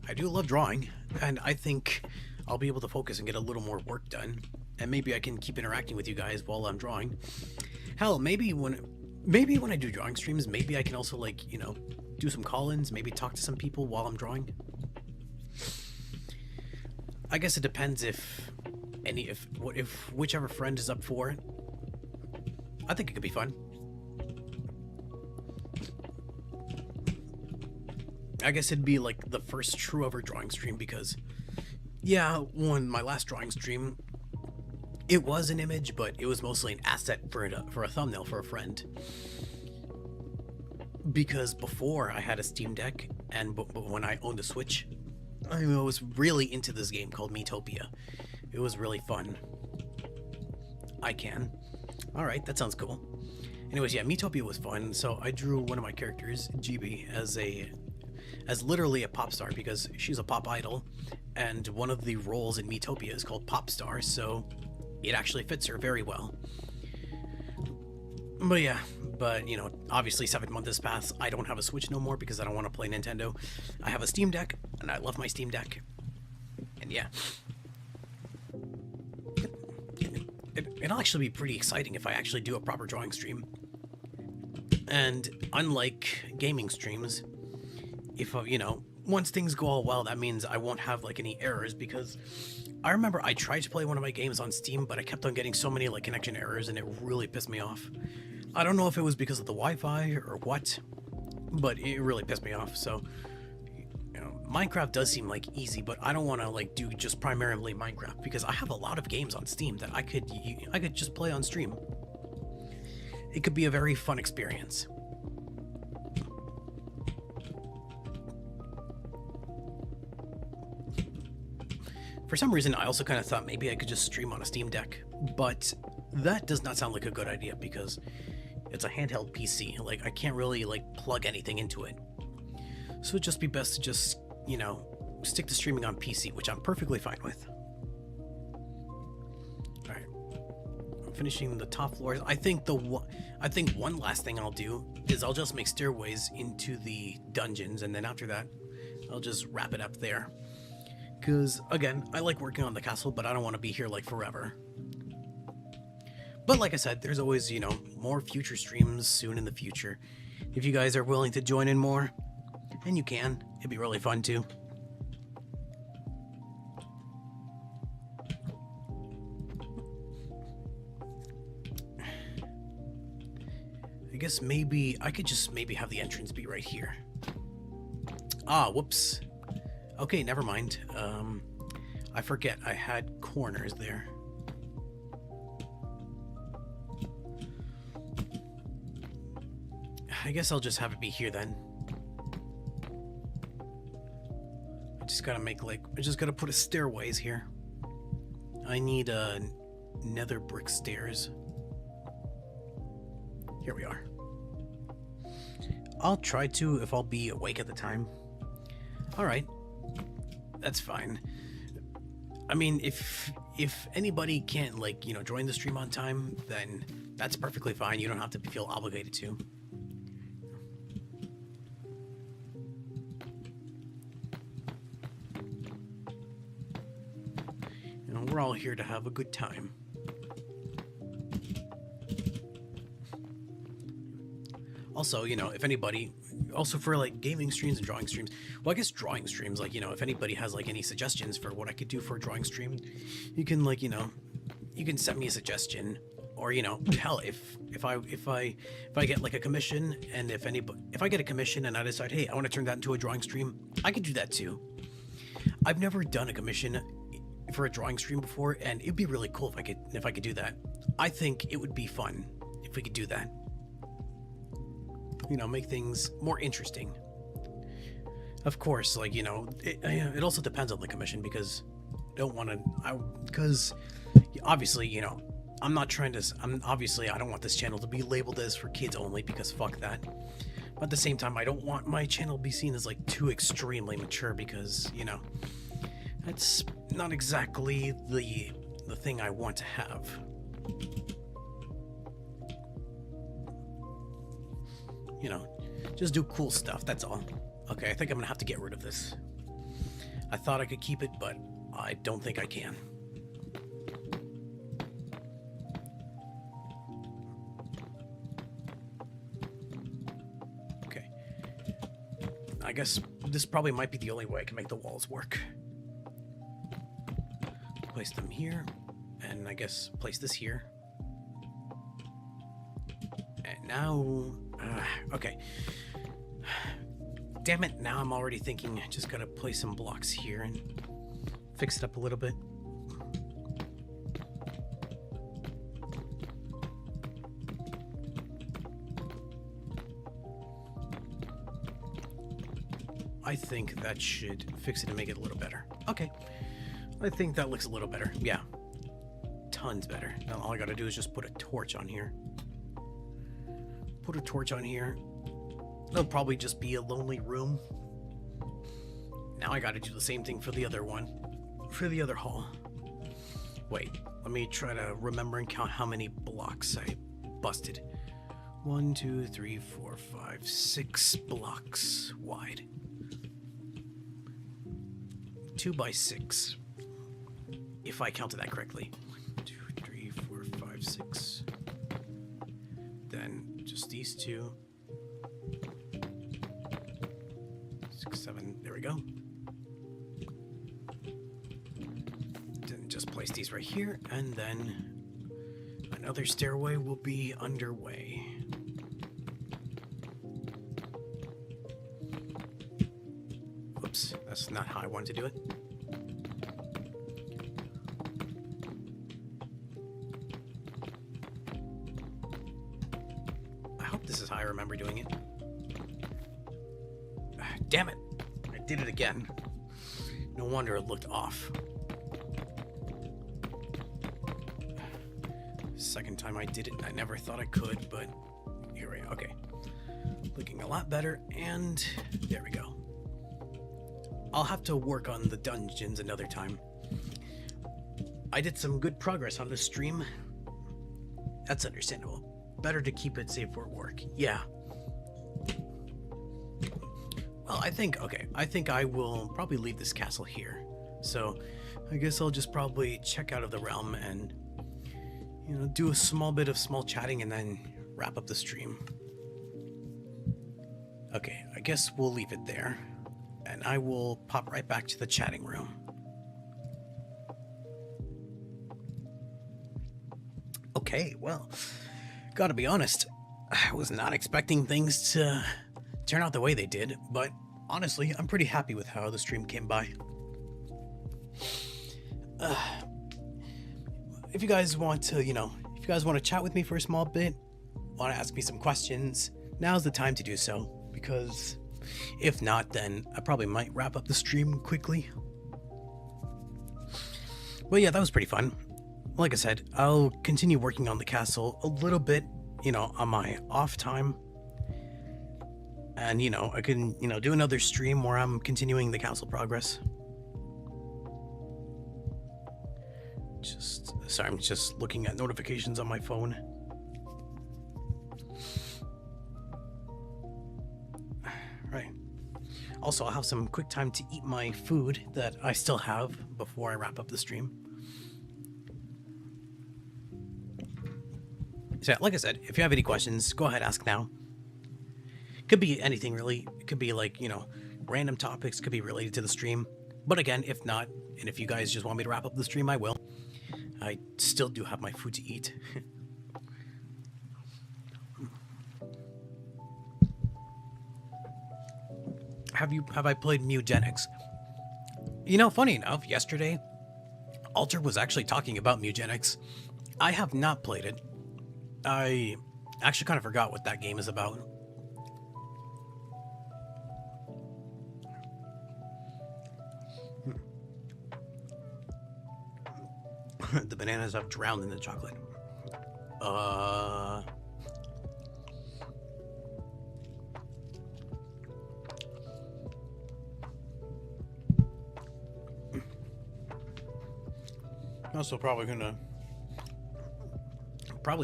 I do love drawing, and I think I'll be able to focus and get a little more work done, and maybe I can keep interacting with you guys while I'm drawing. Hell, maybe when I do drawing streams, maybe I can also, like, you know, do some call-ins, maybe talk to some people while I'm drawing. I guess it depends if whichever friend is up for it. I think it could be fun. I guess it'd be like the first true ever drawing stream, because yeah, when my last drawing stream, it was an image, but it was mostly an asset for a thumbnail for a friend. Because before I had a Steam Deck, and but when I owned a Switch, I was really into this game called Miitopia. It was really fun. Alright, that sounds cool. Anyways, yeah, Miitopia was fun, so I drew one of my characters, GB, as literally a pop star, because she's a pop idol, and one of the roles in Miitopia is called pop star, so it actually fits her very well. But yeah, you know, obviously 7 months has passed. I don't have a Switch no more because I don't want to play Nintendo. I have a Steam Deck, and I love my Steam Deck. And yeah. It'll actually be pretty exciting if I actually do a proper drawing stream. And unlike gaming streams, if, you know, once things go all well, that means I won't have, like, any errors, because I remember I tried to play one of my games on Steam, but I kept on getting so many, like, connection errors, and it really pissed me off. I don't know if it was because of the Wi-Fi or what, but it really pissed me off. So, you know, Minecraft does seem like easy, but I don't want to, like, do just primarily Minecraft, because I have a lot of games on Steam that I could just play on stream. It could be a very fun experience. For some reason, I also kind of thought maybe I could just stream on a Steam Deck, but that does not sound like a good idea, because it's a handheld PC. Like, I can't really, like, plug anything into it. So it'd just be best to just, you know, stick to streaming on PC, which I'm perfectly fine with. Alright. finishing the top floors. I think one last thing I'll do is I'll just make stairways into the dungeons, and then after that, I'll just wrap it up there. Because again, I like working on the castle, but I don't want to be here like forever. But like I said, there's always, you know, more future streams soon in the future. If you guys are willing to join in more, and you can, it'd be really fun too. I guess maybe I could just maybe have the entrance be right here. Ah, whoops. Okay, never mind. I forget I had corners there. I guess I'll just have it be here then. I just gotta make I just gotta put a stairways here. I need nether brick stairs. Here we are. I'll try to if I'll be awake at the time. Alright. That's fine. I mean, if anybody can't, like, you know, join the stream on time, then that's perfectly fine. You don't have to feel obligated to. You know, we're all here to have a good time. Also, you know, if anybody, also for like gaming streams and drawing streams, well, I guess drawing streams, like, you know, if anybody has like any suggestions for what I could do for a drawing stream, you can, like, you know, you can send me a suggestion, or, you know, hell, if I get like a commission, and if I get a commission and I decide, hey, I want to turn that into a drawing stream, I could do that too. I've never done a commission for a drawing stream before, and it'd be really cool if I could do that. I think it would be fun if we could do that. You know, make things more interesting. Of course, like, you know, it also depends on the commission, because because obviously, you know, I don't want this channel to be labeled as for kids only, because fuck that. But at the same time, I don't want my channel to be seen as like too extremely mature, because, you know, that's not exactly the thing I want to have. You know, just do cool stuff, that's all. Okay, I think I'm gonna have to get rid of this. I thought I could keep it, but I don't think I can. Okay. I guess this probably might be the only way I can make the walls work. Place them here, and I guess place this here. And now... okay. Damn it, now I'm already thinking I just gotta place some blocks here and fix it up a little bit. I think that should fix it and make it a little better. Okay. I think that looks a little better. Yeah. Tons better. Now all I gotta do is just put a torch on here. Put a torch on here. It'll probably just be a lonely room. Now I gotta do the same thing for the other one. For the other hall. Wait, let me try to remember and count how many blocks I busted. 1, 2, 3, 4, 5, 6 blocks wide. 2 by 6. If I counted that correctly. 2, 3, 4, 5, 6. Then just these two. 6, 7, there we go. Then just place these right here, and then another stairway will be underway. Whoops, that's not how I wanted to do it. I hope this is how I remember doing it. Damn it! I did it again. No wonder it looked off. Second time I did it, I never thought I could, but here we are. Okay. Looking a lot better, and there we go. I'll have to work on the dungeons another time. I did some good progress on this stream. That's understandable. Better to keep it safe for work. Yeah. Well, I think I will probably leave this castle here. So, I guess I'll just probably check out of the realm and, do a small bit of small chatting and then wrap up the stream. Okay, I guess we'll leave it there. And I will pop right back to the chatting room. Okay, well, gotta be honest, I was not expecting things to turn out the way they did, but honestly, I'm pretty happy with how the stream came by. If you guys want to, chat with me for a small bit, want to ask me some questions, now's the time to do so, because if not, then I probably might wrap up the stream quickly. Well, yeah, that was pretty fun. Like I said, I'll continue working on the castle a little bit, on my off time. And, I can, do another stream where I'm continuing the castle progress. Sorry, I'm just looking at notifications on my phone. Right. Also, I'll have some quick time to eat my food that I still have before I wrap up the stream. So, like I said, if you have any questions, go ahead, ask now. Could be anything, really. It could be like, random topics, could be related to the stream. But again, if not, and if you guys just want me to wrap up the stream, I will. I still do have my food to eat. Have I played Mugenics? Funny enough, yesterday, Alter was actually talking about Mugenics. I have not played it. I actually kind of forgot what that game is about. The bananas have drowned in the chocolate. Also probably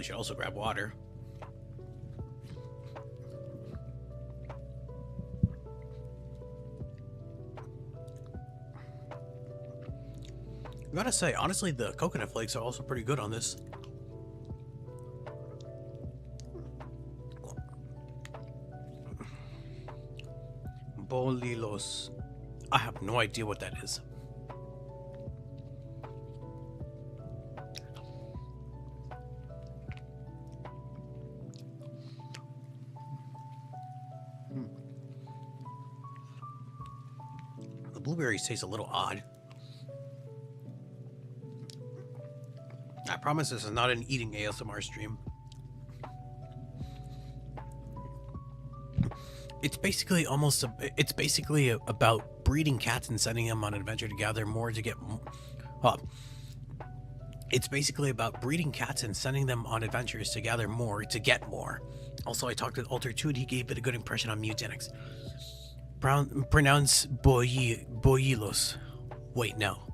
should also grab water. I gotta say, honestly, the coconut flakes are also pretty good on this. Bolilos. I have no idea what that is. The blueberries taste a little odd. I promise this is not an eating ASMR stream. It's basically about breeding cats and sending them on an adventure to gather more to get. It's basically about breeding cats and sending them on adventures to gather more to get more. Also, I talked with Alter too, and he gave it a good impression on Mugenics. Pronounce Boyilos. Wait, no.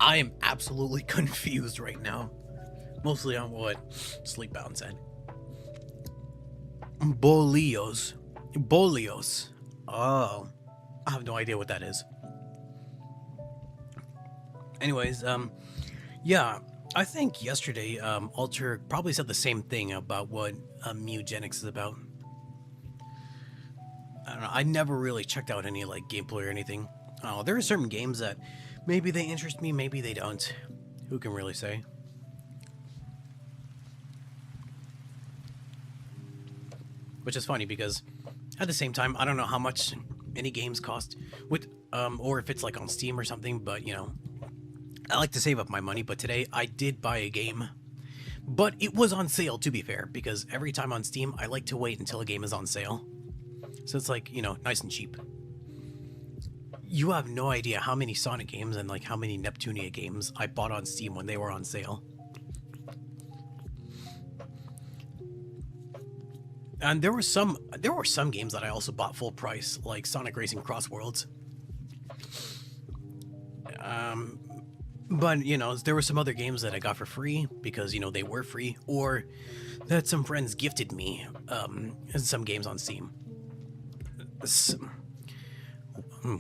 I am absolutely confused right now. Mostly on what Sleepbound said. Bolios. Oh. I have no idea what that is. Anyways, yeah, I think yesterday, Alter probably said the same thing about what Mugenics is about. I don't know, I never really checked out any, gameplay or anything. There are certain games that maybe they interest me, maybe they don't. Who can really say? Which is funny because at the same time, I don't know how much any games cost or if it's on Steam or something, but I like to save up my money, but today I did buy a game. But it was on sale, to be fair, because every time on Steam, I like to wait until a game is on sale. So it's nice and cheap. You have no idea how many Sonic games and how many Neptunia games I bought on Steam when they were on sale. And there were some games that I also bought full price, like Sonic Racing Cross Worlds. But, you know, there were some other games that I got for free because, you know, they were free, or that some friends gifted me some games on Steam.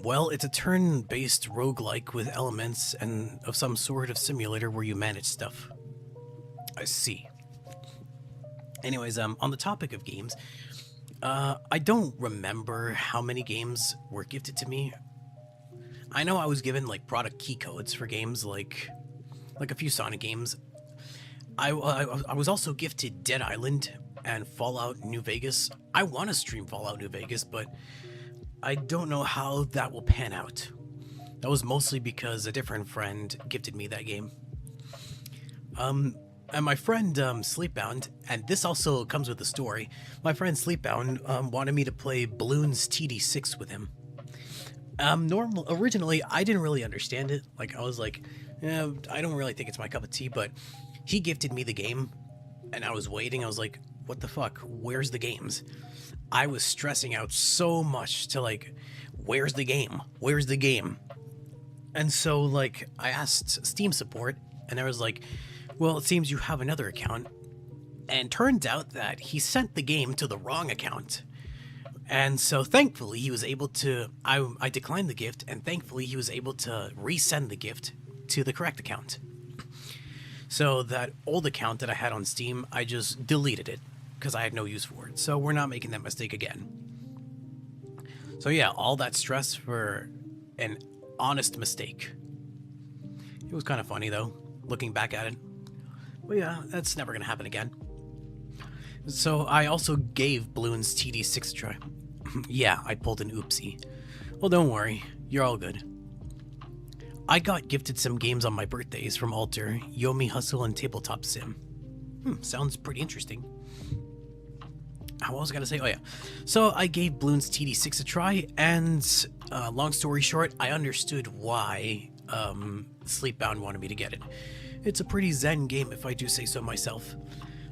Well, it's a turn-based roguelike with elements and of some sort of simulator where you manage stuff. I see. Anyways, on the topic of games, I don't remember how many games were gifted to me. I know I was given like product key codes for games like a few Sonic games. I was also gifted Dead Island and Fallout New Vegas. I want to stream Fallout New Vegas, but I don't know how that will pan out. That was mostly because a different friend gifted me that game. And my friend Sleepbound, and this also comes with a story. My friend Sleepbound wanted me to play Bloons TD6 with him. Originally, I didn't really understand it. Like, I was like, yeah, I don't really think it's my cup of tea, but he gifted me the game, and I was waiting. I was like, what the fuck? Where's the games? I was stressing out so much to, like, where's the game? Where's the game? And so, like, I asked Steam support, and they was like, well, it seems you have another account. And turns out that he sent the game to the wrong account. And so thankfully he was able to, I declined the gift, and thankfully he was able to resend the gift to the correct account. So that old account that I had on Steam, I just deleted it because I had no use for it. So we're not making that mistake again. So yeah, all that stress for an honest mistake. It was kind of funny though, looking back at it. But yeah, that's never going to happen again. So I also gave Bloons TD6 a try. Yeah, I pulled an oopsie. Well, don't worry, you're all good. I got gifted some games on my birthdays from Alter, Yomi Hustle, and Tabletop Sim. Sounds pretty interesting. What was I gonna say? Oh yeah. So I gave Bloons TD6 a try, and long story short, I understood why Sleepbound wanted me to get it. It's a pretty zen game if I do say so myself.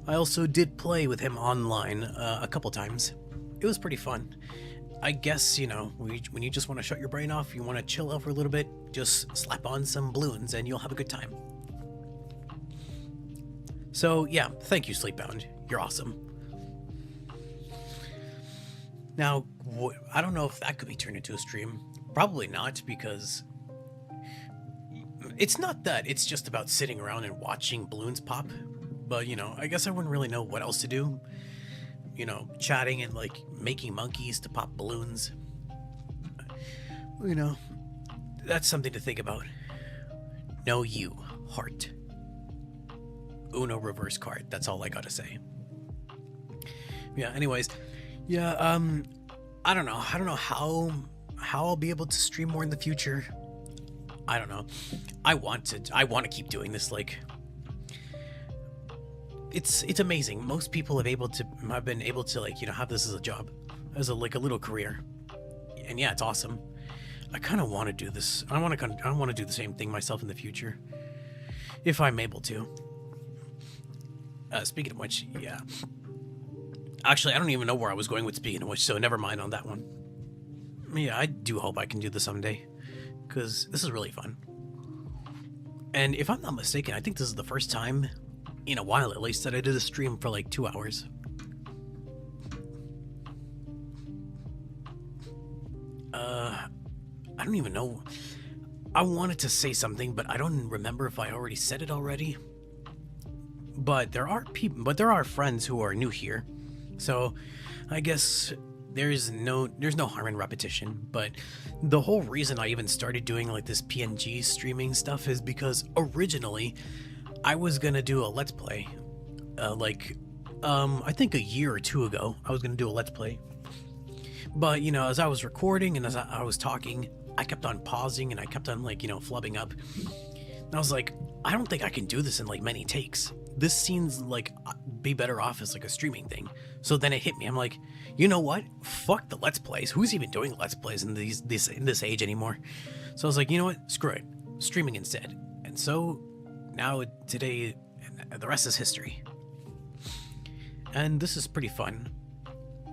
I also did play with him online a couple times. It was pretty fun. I guess, you know, when you just want to shut your brain off, you want to chill out for a little bit, just slap on some Bloons and you'll have a good time. So yeah, thank you, Sleepbound. You're awesome. Now, I don't know if that could be turned into a stream. Probably not, because it's not that. It's just about sitting around and watching Bloons pop. But, you know, I guess I wouldn't really know what else to do. You know, chatting and, like, making monkeys to pop balloons. You know, that's something to think about. Know you, heart. Uno reverse card. That's all I gotta say. Yeah, anyways. Yeah, I don't know. I don't know how I'll be able to stream more in the future. I don't know. I want to keep doing this, like... It's amazing. Most people have been able to like, you know, have this as a job, as a little career, and yeah, it's awesome. I kind of want to do this. I want to do the same thing myself in the future, if I'm able to. Speaking of which, yeah. Actually, I don't even know where I was going with speaking of which, so never mind on that one. Yeah, I do hope I can do this someday, because this is really fun. And if I'm not mistaken, I think this is the first time in a while at least that I did a stream for like 2 hours. I don't even know. I wanted to say something, but I don't remember if I already said it already. But there are friends who are new here. So I guess there's no harm in repetition, but the whole reason I even started doing like this PNG streaming stuff is because originally I was gonna do a Let's Play, I think a year or two ago, I was gonna do a Let's Play. But, you know, as I was recording and as I was talking, I kept on pausing and I kept on, like, you know, flubbing up. And I was like, I don't think I can do this in, like, many takes. This seems like be better off as, like, a streaming thing. So then it hit me. I'm like, you know what? Fuck the Let's Plays. Who's even doing Let's Plays in this age anymore? So I was like, you know what? Screw it. Streaming instead. And so... now, today, the rest is history. And this is pretty fun.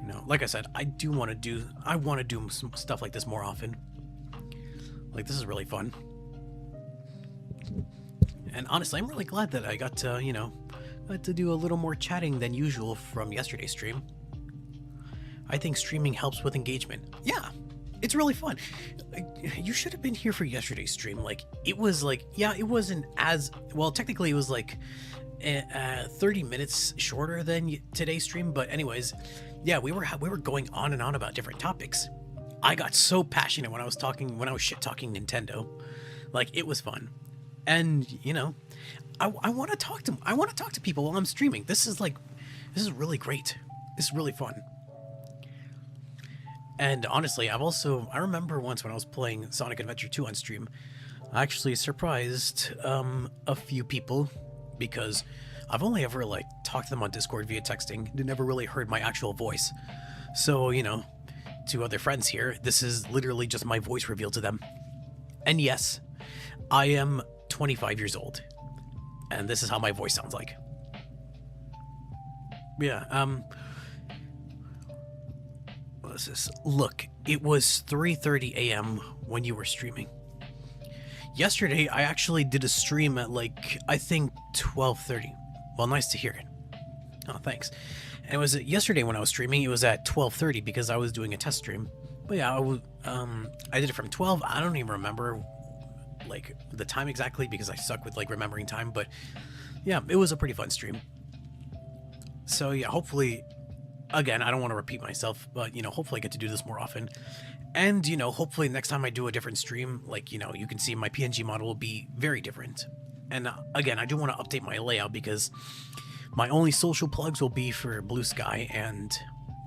You know, like I said, I want to do some stuff like this more often. Like, this is really fun. And honestly, I'm really glad that I got to, got to do a little more chatting than usual from yesterday's stream. I think streaming helps with engagement. Yeah, it's really fun. You should have been here for yesterday's stream. Like, it was like, yeah, it wasn't as, well, technically it was like 30 minutes shorter than today's stream. But anyways, yeah, we were going on and on about different topics. I got so passionate when I was shit talking Nintendo. Like, it was fun. And, I want to talk to people while I'm streaming. This is really great. This is really fun. And honestly, I remember once when I was playing Sonic Adventure 2 on stream, I actually surprised a few people because I've only ever like talked to them on Discord via texting. They never really heard my actual voice. So, to other friends here, this is literally just my voice revealed to them. And yes, I am 25 years old. And this is how my voice sounds like. Yeah, what is this? Look, it was 3:30 a.m. when you were streaming. Yesterday, I actually did a stream at like, I think 12:30. Well, nice to hear it. Oh, thanks. And it was yesterday when I was streaming, it was at 12:30 because I was doing a test stream. But yeah, I did it from 12. I don't even remember like the time exactly because I suck with like remembering time, but yeah, it was a pretty fun stream. So yeah, hopefully, again, I don't want to repeat myself, but hopefully I get to do this more often. And hopefully next time I do a different stream, like you can see my PNG model will be very different. And again, I do want to update my layout because my only social plugs will be for Blue Sky and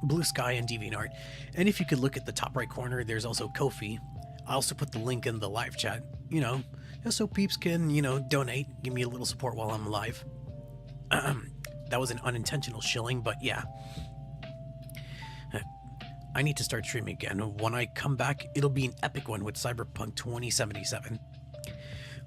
DeviantArt. And if you could look at the top right corner, there's also Ko-fi. I also put the link in the live chat, just so peeps can, donate, give me a little support while I'm live. That was an unintentional shilling, but yeah. I need to start streaming again. When I come back, it'll be an epic one with Cyberpunk 2077.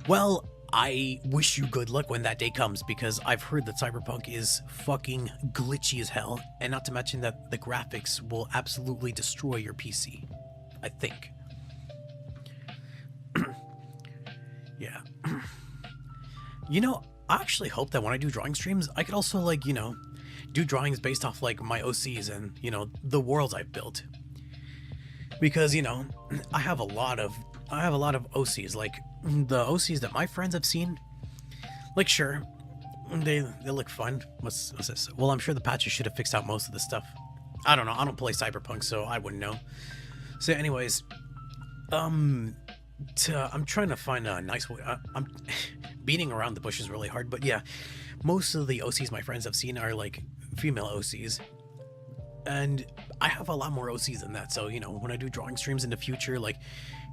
Well, I wish you good luck when that day comes, because I've heard that Cyberpunk is fucking glitchy as hell, and not to mention that the graphics will absolutely destroy your PC. I think. Yeah. I actually hope that when I do drawing streams, I could also like, do drawings based off like my OCs and, the worlds I've built. Because, I have a lot of OCs, like the OCs that my friends have seen. Like, sure, they look fun. What's this? Well, I'm sure the patches should have fixed out most of this stuff. I don't know. I don't play Cyberpunk, so I wouldn't know. So anyways, I'm trying to find a nice way. I'm beating around the bushes really hard, but yeah, most of the OCs my friends have seen are like female OCs, and I have a lot more OCs than that. So when I do drawing streams in the future, like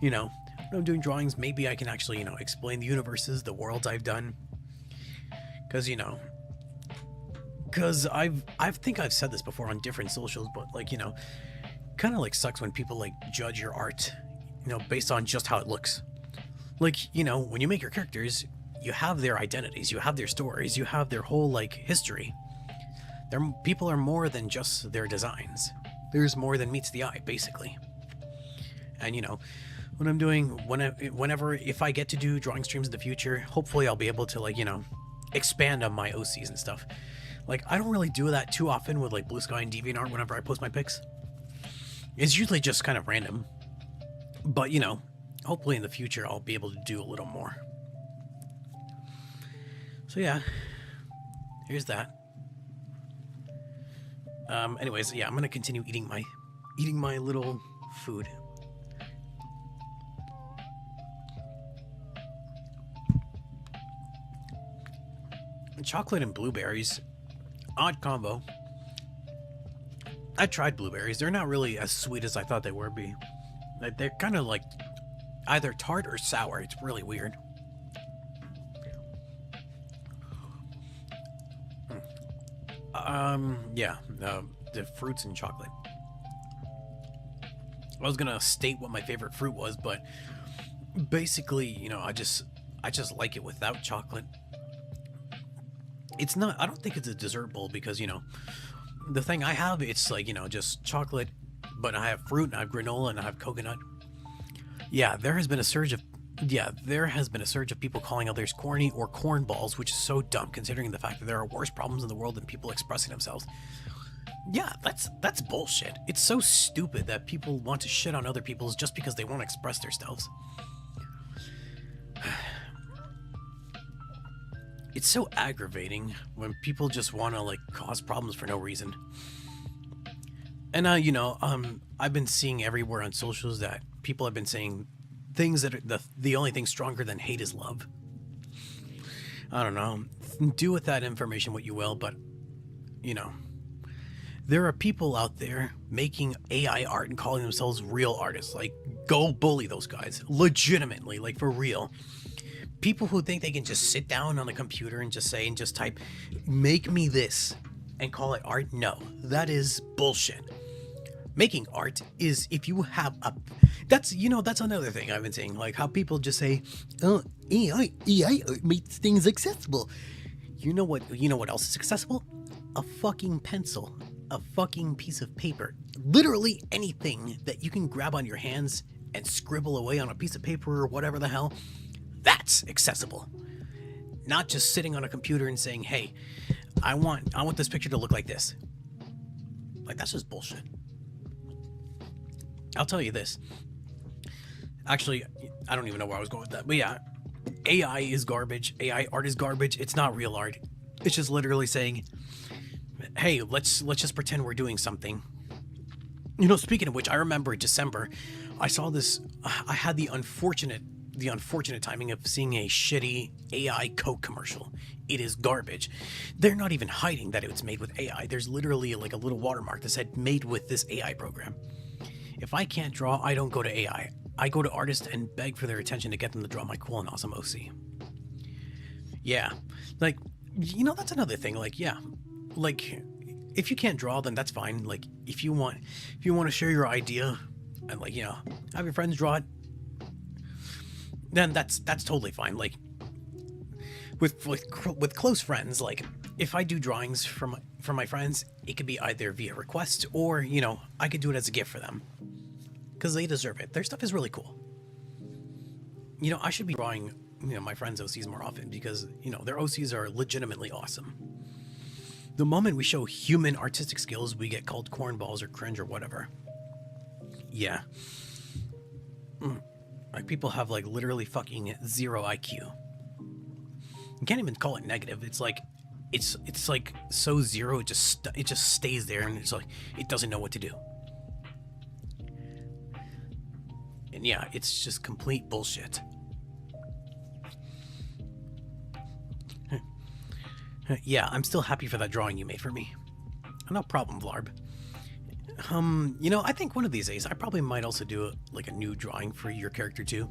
when I'm doing drawings, maybe I can actually explain the universes, the worlds I've done, because I think I've said this before on different socials, but like kind of like sucks when people like judge your art based on just how it looks. Like, when you make your characters, you have their identities, you have their stories, you have their whole like history. People are more than just their designs. There's more than meets the eye, basically. And when I'm doing, whenever, if I get to do drawing streams in the future, hopefully I'll be able to like, expand on my OCs and stuff. Like, I don't really do that too often with like Blue Sky and DeviantArt whenever I post my pics. It's usually just kind of random. But, hopefully in the future I'll be able to do a little more. So yeah, here's that. Anyways, yeah, I'm gonna continue eating my little food. Chocolate and blueberries, odd combo. I tried blueberries. They're not really as sweet as I thought they would be. They're kind of like either tart or sour. It's really weird. Yeah, the fruits and chocolate. I was gonna state what my favorite fruit was, but basically, I just like it without chocolate. It's not, I don't think it's a dessert bowl because, the thing I have, it's like, just chocolate, but I have fruit, and I have granola, and I have coconut. Yeah, there has been a surge of Yeah, there has been a surge of people calling others corny or cornballs, which is so dumb considering the fact that there are worse problems in the world than people expressing themselves. Yeah, that's bullshit. It's so stupid that people want to shit on other people's just because they won't express themselves. It's so aggravating when people just want to like cause problems for no reason. And I've been seeing everywhere on socials that people have been saying things that are the only thing stronger than hate is love. I don't know. Do with that information what you will, but there are people out there making AI art and calling themselves real artists. Like, go bully those guys. Legitimately, like for real. People who think they can just sit down on a computer and just type, make me this, and call it art. No, that is bullshit. Making art is if you have a... That's another thing I've been saying. Like how people just say, oh, AI art makes things accessible. You know what else is accessible? A fucking pencil. A fucking piece of paper. Literally anything that you can grab on your hands and scribble away on a piece of paper or whatever the hell. That's accessible. Not just sitting on a computer and saying, hey, I want this picture to look like this. Like, that's just bullshit. I'll tell you this. Actually, I don't even know where I was going with that. But yeah, AI is garbage. AI art is garbage. It's not real art. It's just literally saying, hey, let's just pretend we're doing something. Speaking of which, I remember December, I saw this. I had the unfortunate timing of seeing a shitty AI Coke commercial. It is garbage. They're not even hiding that it was made with AI. There's literally like a little watermark that said made with this AI program. If I can't draw, I don't go to AI. I go to artists and beg for their attention to get them to draw my cool and awesome OC. Yeah. Like, that's another thing. Like, yeah. Like, if you can't draw, then that's fine. Like, if you want to share your idea and like, have your friends draw it, then that's totally fine. Like, with close friends, like, if I do drawings from my friends, it could be either via request or, I could do it as a gift for them. Because they deserve it. Their stuff is really cool. I should be drawing, my friends' OCs more often because, their OCs are legitimately awesome. The moment we show human artistic skills, we get called cornballs or cringe or whatever. Yeah. Like, people have, like, literally fucking zero IQ. You can't even call it negative. It's like, it's like so zero, it just stays there and it's like, it doesn't know what to do. And yeah, it's just complete bullshit. Yeah, I'm still happy for that drawing you made for me. No problem, Vlarb. I think one of these days I probably might also do a new drawing for your character too.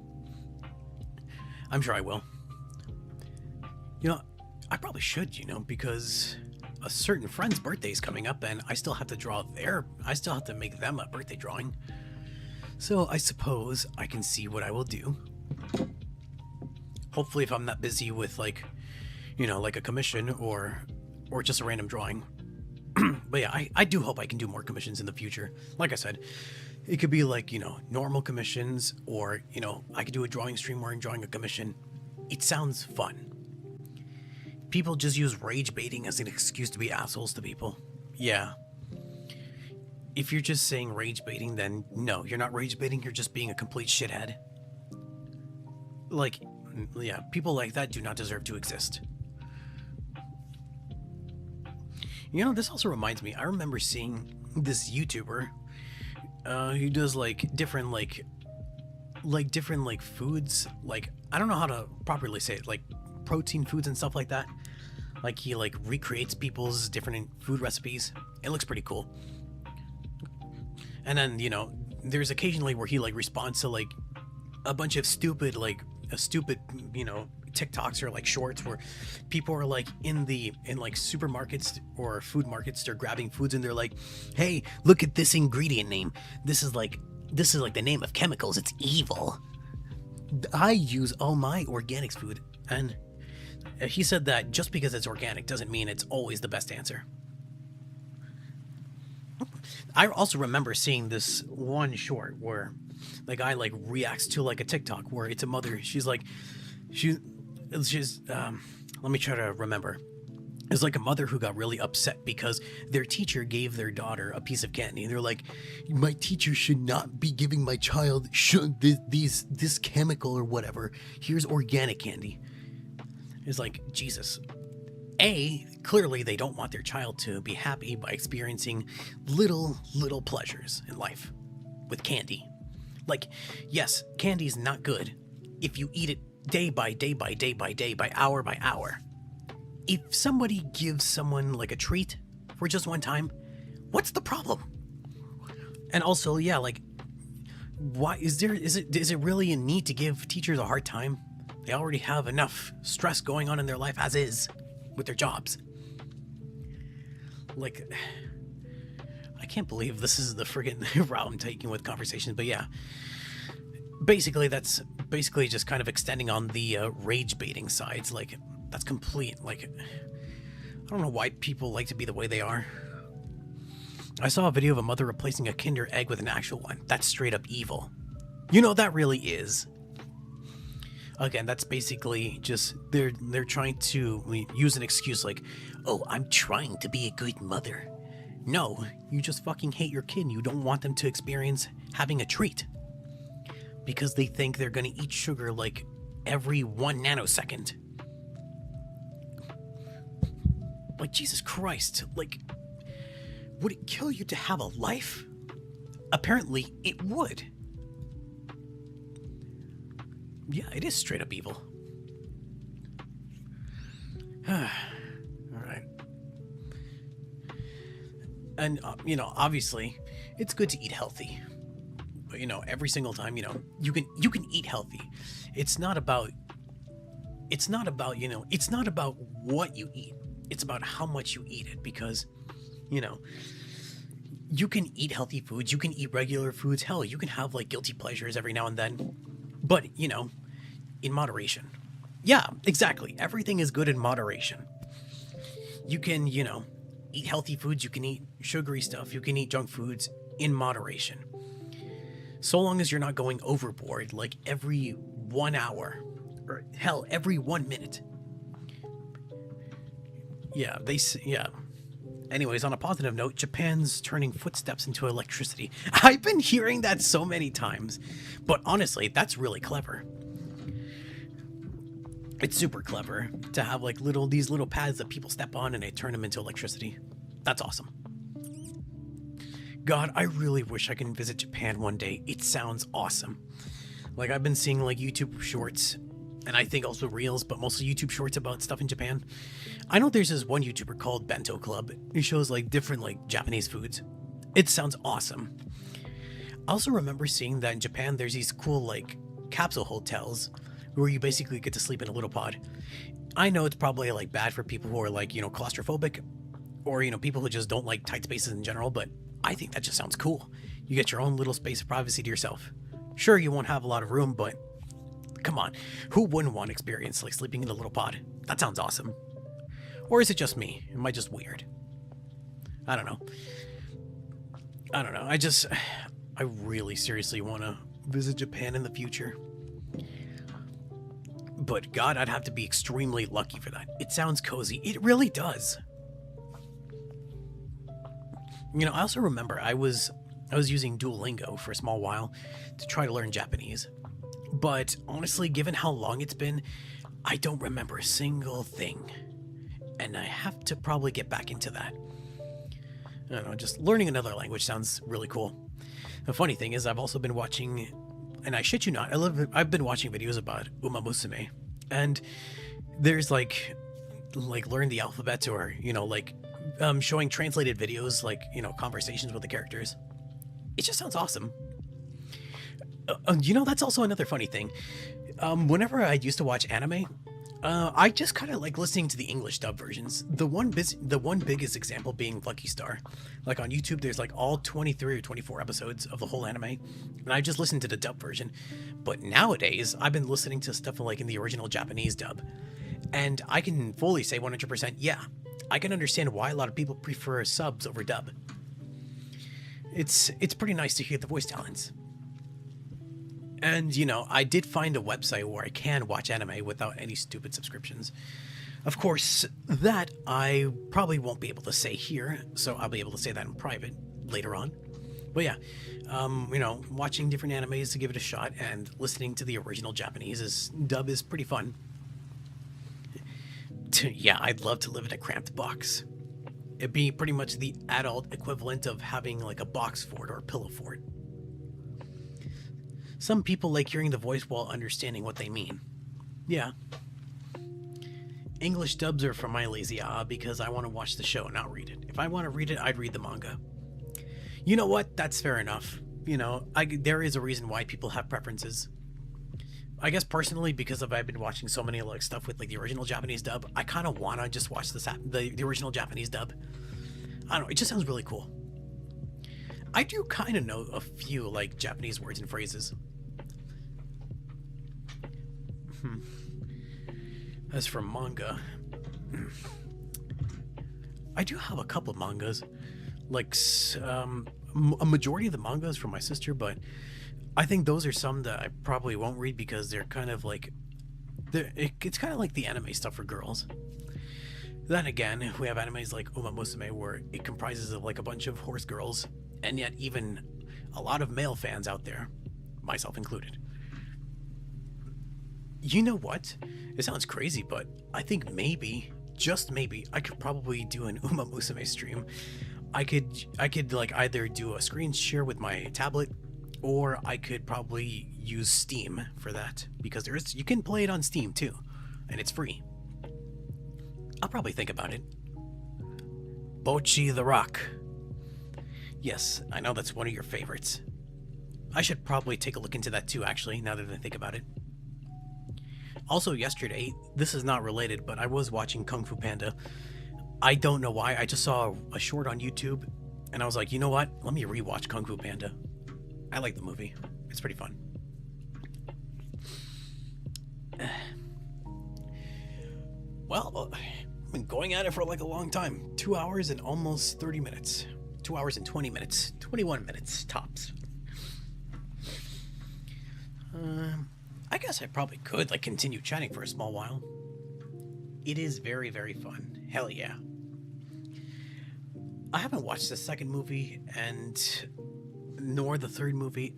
I'm sure I will. I probably should, because a certain friend's birthday is coming up and I still have to make them a birthday drawing. So I suppose I can see what I will do. Hopefully if I'm not busy with like a commission or just a random drawing. But yeah, I do hope I can do more commissions in the future. Like I said, it could be like, normal commissions or, I could do a drawing stream where I'm drawing a commission. It sounds fun. People just use rage baiting as an excuse to be assholes to people. Yeah. If you're just saying rage baiting, then no, you're not rage baiting, you're just being a complete shithead. Like, yeah, people like that do not deserve to exist. This also reminds me, I remember seeing this YouTuber who does different foods, I don't know how to properly say it, protein foods and stuff like that. He recreates people's different food recipes. It looks pretty cool. And then, there's occasionally where he responds to a bunch of stupid TikToks or shorts where people are in supermarkets or food markets, they're grabbing foods and they're like, hey, look at this ingredient name. This is the name of chemicals. It's evil. I use all my organics food. And he said that just because it's organic doesn't mean it's always the best answer. I also remember seeing this one short where the guy like reacts to like a TikTok where it's a mother. She's like, she's let me try to remember. It's like a mother who got really upset because their teacher gave their daughter a piece of candy. And they're like, my teacher should not be giving my child this chemical or whatever. Here's organic candy. It's like, Jesus. Clearly they don't want their child to be happy by experiencing little pleasures in life with candy. Like, yes, candy's not good if you eat it day by day by day by day, by hour by hour. If somebody gives someone like a treat for just one time, what's the problem? And also, yeah, like, why is it really a need to give teachers a hard time? They already have enough stress going on in their life as is with their jobs. Like, I can't believe this is the friggin' route I'm taking with conversations, but yeah. Basically, that's basically just kind of extending on the rage baiting sides. Like, that's complete. Like, I don't know why people like to be the way they are. I saw a video of a mother replacing a Kinder Egg with an actual one. That's straight up evil. You know, that really is. Again, that's basically just they're trying to use an excuse like, oh, I'm trying to be a good mother. No, you just fucking hate your kid. You don't want them to experience having a treat because they think they're gonna eat sugar like every 1 nanosecond. Like, Jesus Christ, like, would it kill you to have a life? Apparently, it would. Yeah, it is straight up evil. Alright. And, you know, obviously, it's good to eat healthy. But, you know, every single time, you know, you can eat healthy. It's not about, you know, it's not about what you eat. It's about how much you eat it because, you know, you can eat healthy foods. You can eat regular foods. Hell, you can have, like, guilty pleasures every now and then. But, you know, in moderation. Yeah, exactly. Everything is good in moderation. You can, you know, eat healthy foods. You can eat sugary stuff. You can eat junk foods in moderation. So long as you're not going overboard, like every 1 hour. Or, hell, every 1 minute. Yeah, yeah. Anyways, on a positive note, Japan's turning footsteps into electricity. I've been hearing that so many times, but honestly, that's really clever. It's super clever to have like these little pads that people step on and they turn them into electricity. That's awesome. God, I really wish I can visit Japan one day. It sounds awesome. Like, I've been seeing like YouTube shorts, and I think also reels, but mostly YouTube shorts about stuff in Japan. I know there's this one YouTuber called Bento Club. He shows like different like Japanese foods. It sounds awesome. I also remember seeing that in Japan there's these cool like capsule hotels where you basically get to sleep in a little pod. I know it's probably like bad for people who are like, you know, claustrophobic or, you know, people who just don't like tight spaces in general, but I think that just sounds cool. You get your own little space of privacy to yourself. Sure, you won't have a lot of room, but come on, who wouldn't want to experience like sleeping in a little pod? That sounds awesome. Or is it just me? Am I just weird? I don't know. I really seriously want to visit Japan in the future. But God, I'd have to be extremely lucky for that. It sounds cozy. It really does. You know, I also remember I was using Duolingo for a small while to try to learn Japanese. But honestly, given how long it's been, I don't remember a single thing. And I have to probably get back into that. I don't know, just learning another language sounds really cool. The funny thing is, I've also been watching, and I shit you not, I've been watching videos about Uma Musume. And there's like learn the alphabet or, you know, like showing translated videos, like, you know, conversations with the characters. It just sounds awesome. You know, that's also another funny thing. Whenever I used to watch anime, I just kind of like listening to the English dub versions. The one biggest example being Lucky Star. Like on YouTube, there's like all 23 or 24 episodes of the whole anime, and I just listened to the dub version. But nowadays, I've been listening to stuff like in the original Japanese dub, and I can fully say 100%, yeah, I can understand why a lot of people prefer subs over dub. it's pretty nice to hear the voice talents. And, you know, I did find a website where I can watch anime without any stupid subscriptions. Of course, that I probably won't be able to say here, so I'll be able to say that in private later on. But yeah, you know, watching different animes to give it a shot and listening to the original Japanese dub is pretty fun. Yeah, I'd love to live in a cramped box. It'd be pretty much the adult equivalent of having like a box fort or a pillow fort. Some people like hearing the voice while understanding what they mean. Yeah. English dubs are for my lazy because I want to watch the show, not read it. If I want to read it, I'd read the manga. You know what? That's fair enough. You know, there is a reason why people have preferences. I guess personally, because I've been watching so many like stuff with like the original Japanese dub, I kind of want to just watch the original Japanese dub. I don't know, it just sounds really cool. I do kind of know a few like Japanese words and phrases. As for manga, I do have a couple of mangas. Like a majority of the manga is from my sister, but I think those are some that I probably won't read because they're kind of like it's kind of like the anime stuff for girls. Then again, we have animes like Uma Musume where it comprises of like a bunch of horse girls, and yet even a lot of male fans out there, myself included. You know what? It sounds crazy, but I think maybe, just maybe, I could probably do an Uma Musume stream. I could like either do a screen share with my tablet, or I could probably use Steam for that because you can play it on Steam too, and it's free. I'll probably think about it. Bocchi the Rock. Yes, I know that's one of your favorites. I should probably take a look into that too, actually, now that I think about it. Also, yesterday, this is not related, but I was watching Kung Fu Panda. I don't know why, I just saw a short on YouTube, and I was like, you know what? Let me rewatch Kung Fu Panda. I like the movie. It's pretty fun. Well, I've been going at it for like a long time. 2 hours and almost 30 minutes. 2 hours and 20 minutes. 21 minutes, tops. I guess I probably could like continue chatting for a small while. It is very, very fun. Hell yeah. I haven't watched the second movie and nor the third movie.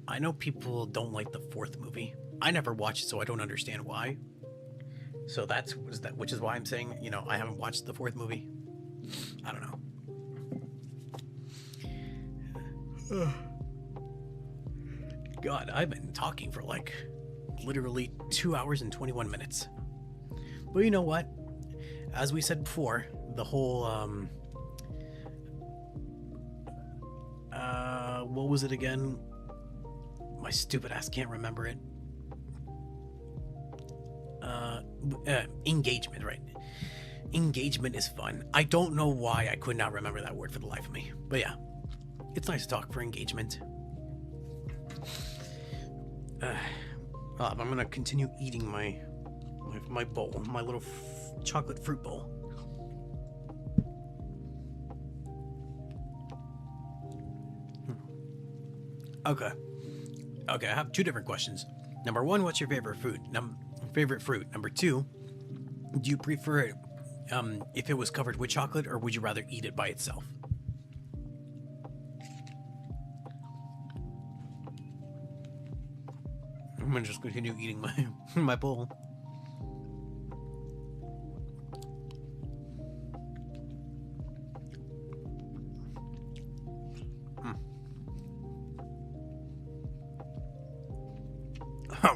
I know people don't like the fourth movie. I never watched it, so I don't understand why. So which is why I'm saying, you know, I haven't watched the fourth movie. I don't know. God, I've been talking for like literally 2 hours and 21 minutes. But you know what? As we said before, the whole what was it again? My stupid ass can't remember it. Engagement, right? Engagement is fun. I don't know why I could not remember that word for the life of me. But yeah, it's nice to talk for engagement. I'm gonna continue eating my bowl, my little chocolate fruit bowl. Okay, I have two different questions. Number one, what's your favorite food? Favorite fruit. Number two, do you prefer it if it was covered with chocolate, or would you rather eat it by itself? I'm gonna just continue eating my bowl.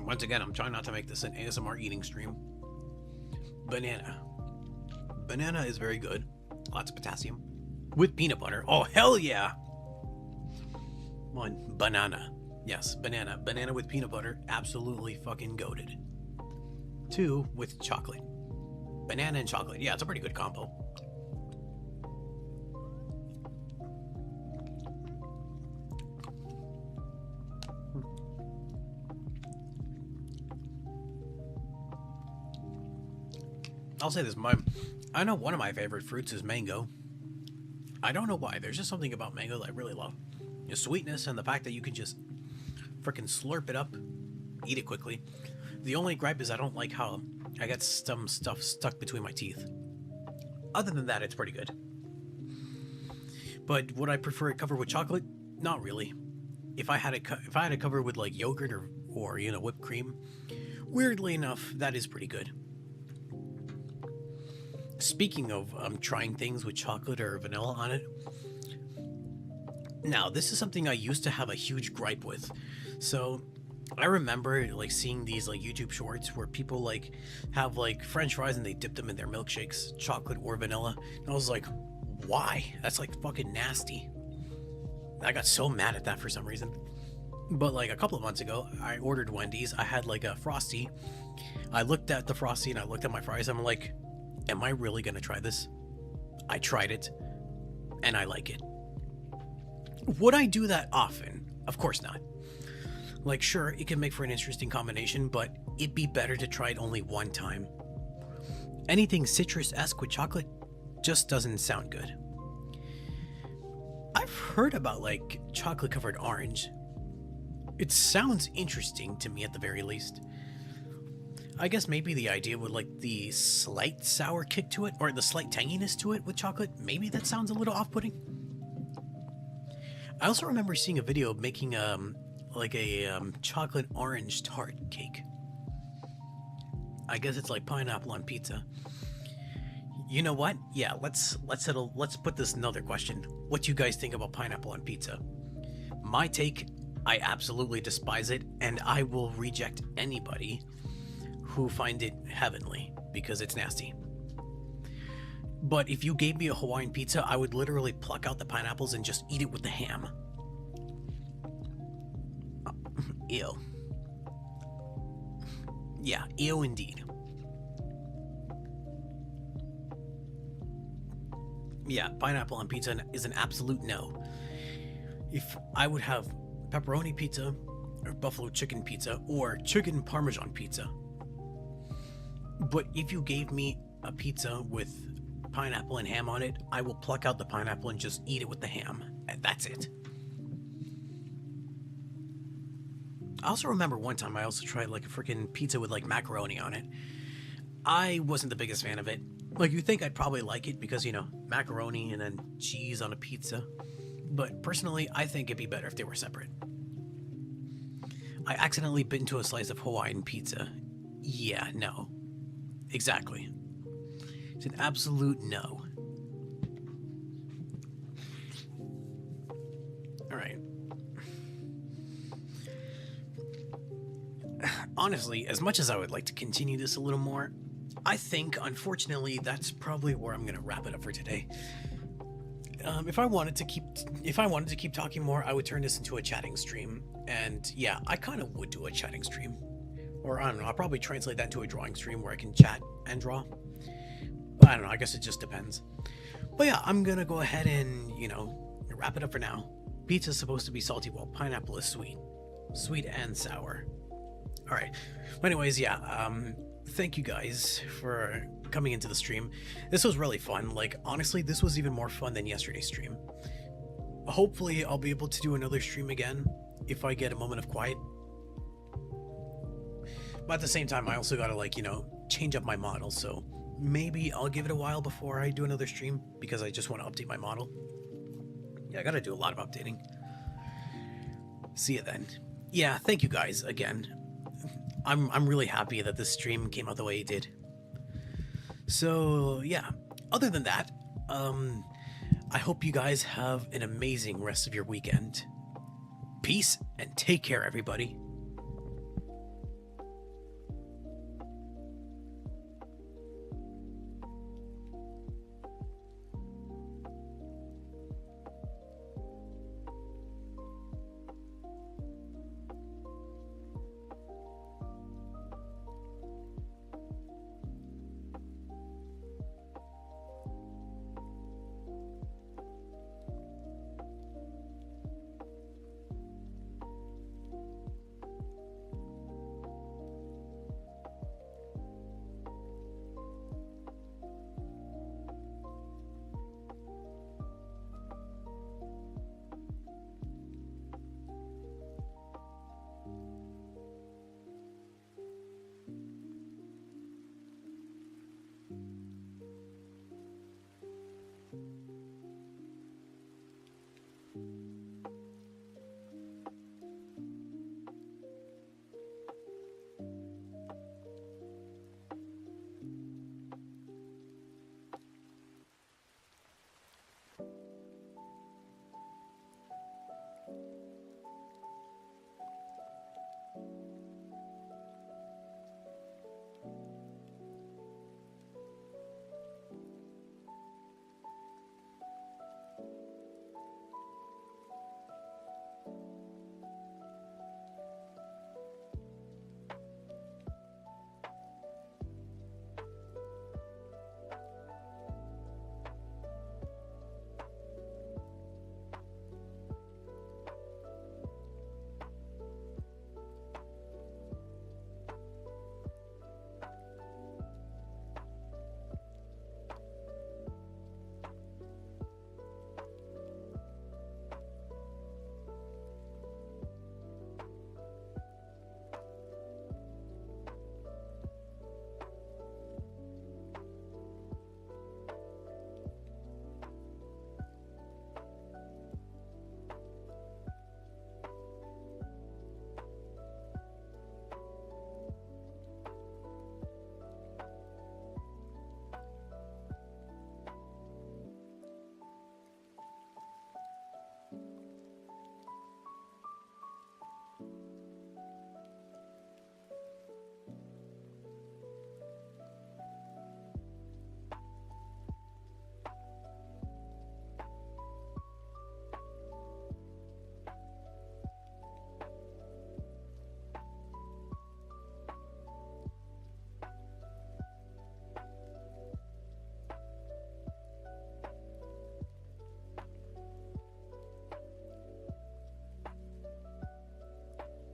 Once again, I'm trying not to make this an ASMR eating stream. Banana. Banana is very good. Lots of potassium. With peanut butter. Oh, hell yeah! One, banana. Yes, banana. Banana with peanut butter. Absolutely fucking goated. Two, with chocolate. Banana and chocolate. Yeah, it's a pretty good combo. I'll say this, I know one of my favorite fruits is mango. I don't know why, there's just something about mango that I really love. The sweetness and the fact that you can just freaking slurp it up, eat it quickly. The only gripe is I don't like how I got some stuff stuck between my teeth. Other than that, it's pretty good. But would I prefer it covered with chocolate? Not really. If I had it covered with like yogurt or whipped cream, weirdly enough, that is pretty good. Speaking of trying things with chocolate or vanilla on it, now this is something I used to have a huge gripe with. So I remember like seeing these like YouTube shorts where people like have like French fries and they dip them in their milkshakes, chocolate or vanilla. And I was like, why? That's like fucking nasty. I got so mad at that for some reason. But like a couple of months ago, I ordered Wendy's. I had like a Frosty. I looked at the Frosty and I looked at my fries. I'm like, am I really gonna try this? I tried it and I like it. Would I do that often? Of course not. Like, sure, it can make for an interesting combination, but it'd be better to try it only one time. Anything citrus-esque with chocolate just doesn't sound good. I've heard about like chocolate-covered orange. It sounds interesting to me at the very least. I guess maybe the idea with like the slight sour kick to it, or the slight tanginess to it with chocolate, maybe that sounds a little off-putting. I also remember seeing a video of making like a chocolate orange tart cake. I guess it's like pineapple on pizza. You know what? Yeah, let's put this another question. What do you guys think about pineapple on pizza? My take, I absolutely despise it, and I will reject anybody who find it heavenly because it's nasty. But if you gave me a Hawaiian pizza, I would literally pluck out the pineapples and just eat it with the ham. Ew. Yeah, ew indeed. Yeah, pineapple on pizza is an absolute no. If I would have pepperoni pizza, or buffalo chicken pizza, or chicken parmesan pizza. But if you gave me a pizza with pineapple and ham on it, I will pluck out the pineapple and just eat it with the ham. And that's it. I also remember one time I also tried like a freaking pizza with like macaroni on it. I wasn't the biggest fan of it. Like, you think I'd probably like it because, macaroni and then cheese on a pizza. But personally, I think it'd be better if they were separate. I accidentally bit into a slice of Hawaiian pizza. Yeah, no. Exactly. It's an absolute no. Alright. Honestly, as much as I would like to continue this a little more, I think, unfortunately, that's probably where I'm going to wrap it up for today. If I wanted to keep talking more, I would turn this into a chatting stream. And yeah, I kind of would do a chatting stream. Or I don't know, I'll probably translate that into a drawing stream where I can chat and draw. But I don't know, I guess it just depends. But yeah, I'm going to go ahead and, wrap it up for now. Pizza's supposed to be salty while pineapple is sweet. Sweet and sour. Alright. But anyways, yeah, thank you guys for coming into the stream. This was really fun. Like, honestly, this was even more fun than yesterday's stream. Hopefully, I'll be able to do another stream again if I get a moment of quiet. But at the same time, I also gotta, change up my model. So maybe I'll give it a while before I do another stream because I just want to update my model. Yeah, I gotta do a lot of updating. See you then. Yeah, thank you guys again. I'm really happy that this stream came out the way it did. So yeah, other than that, I hope you guys have an amazing rest of your weekend. Peace and take care, everybody.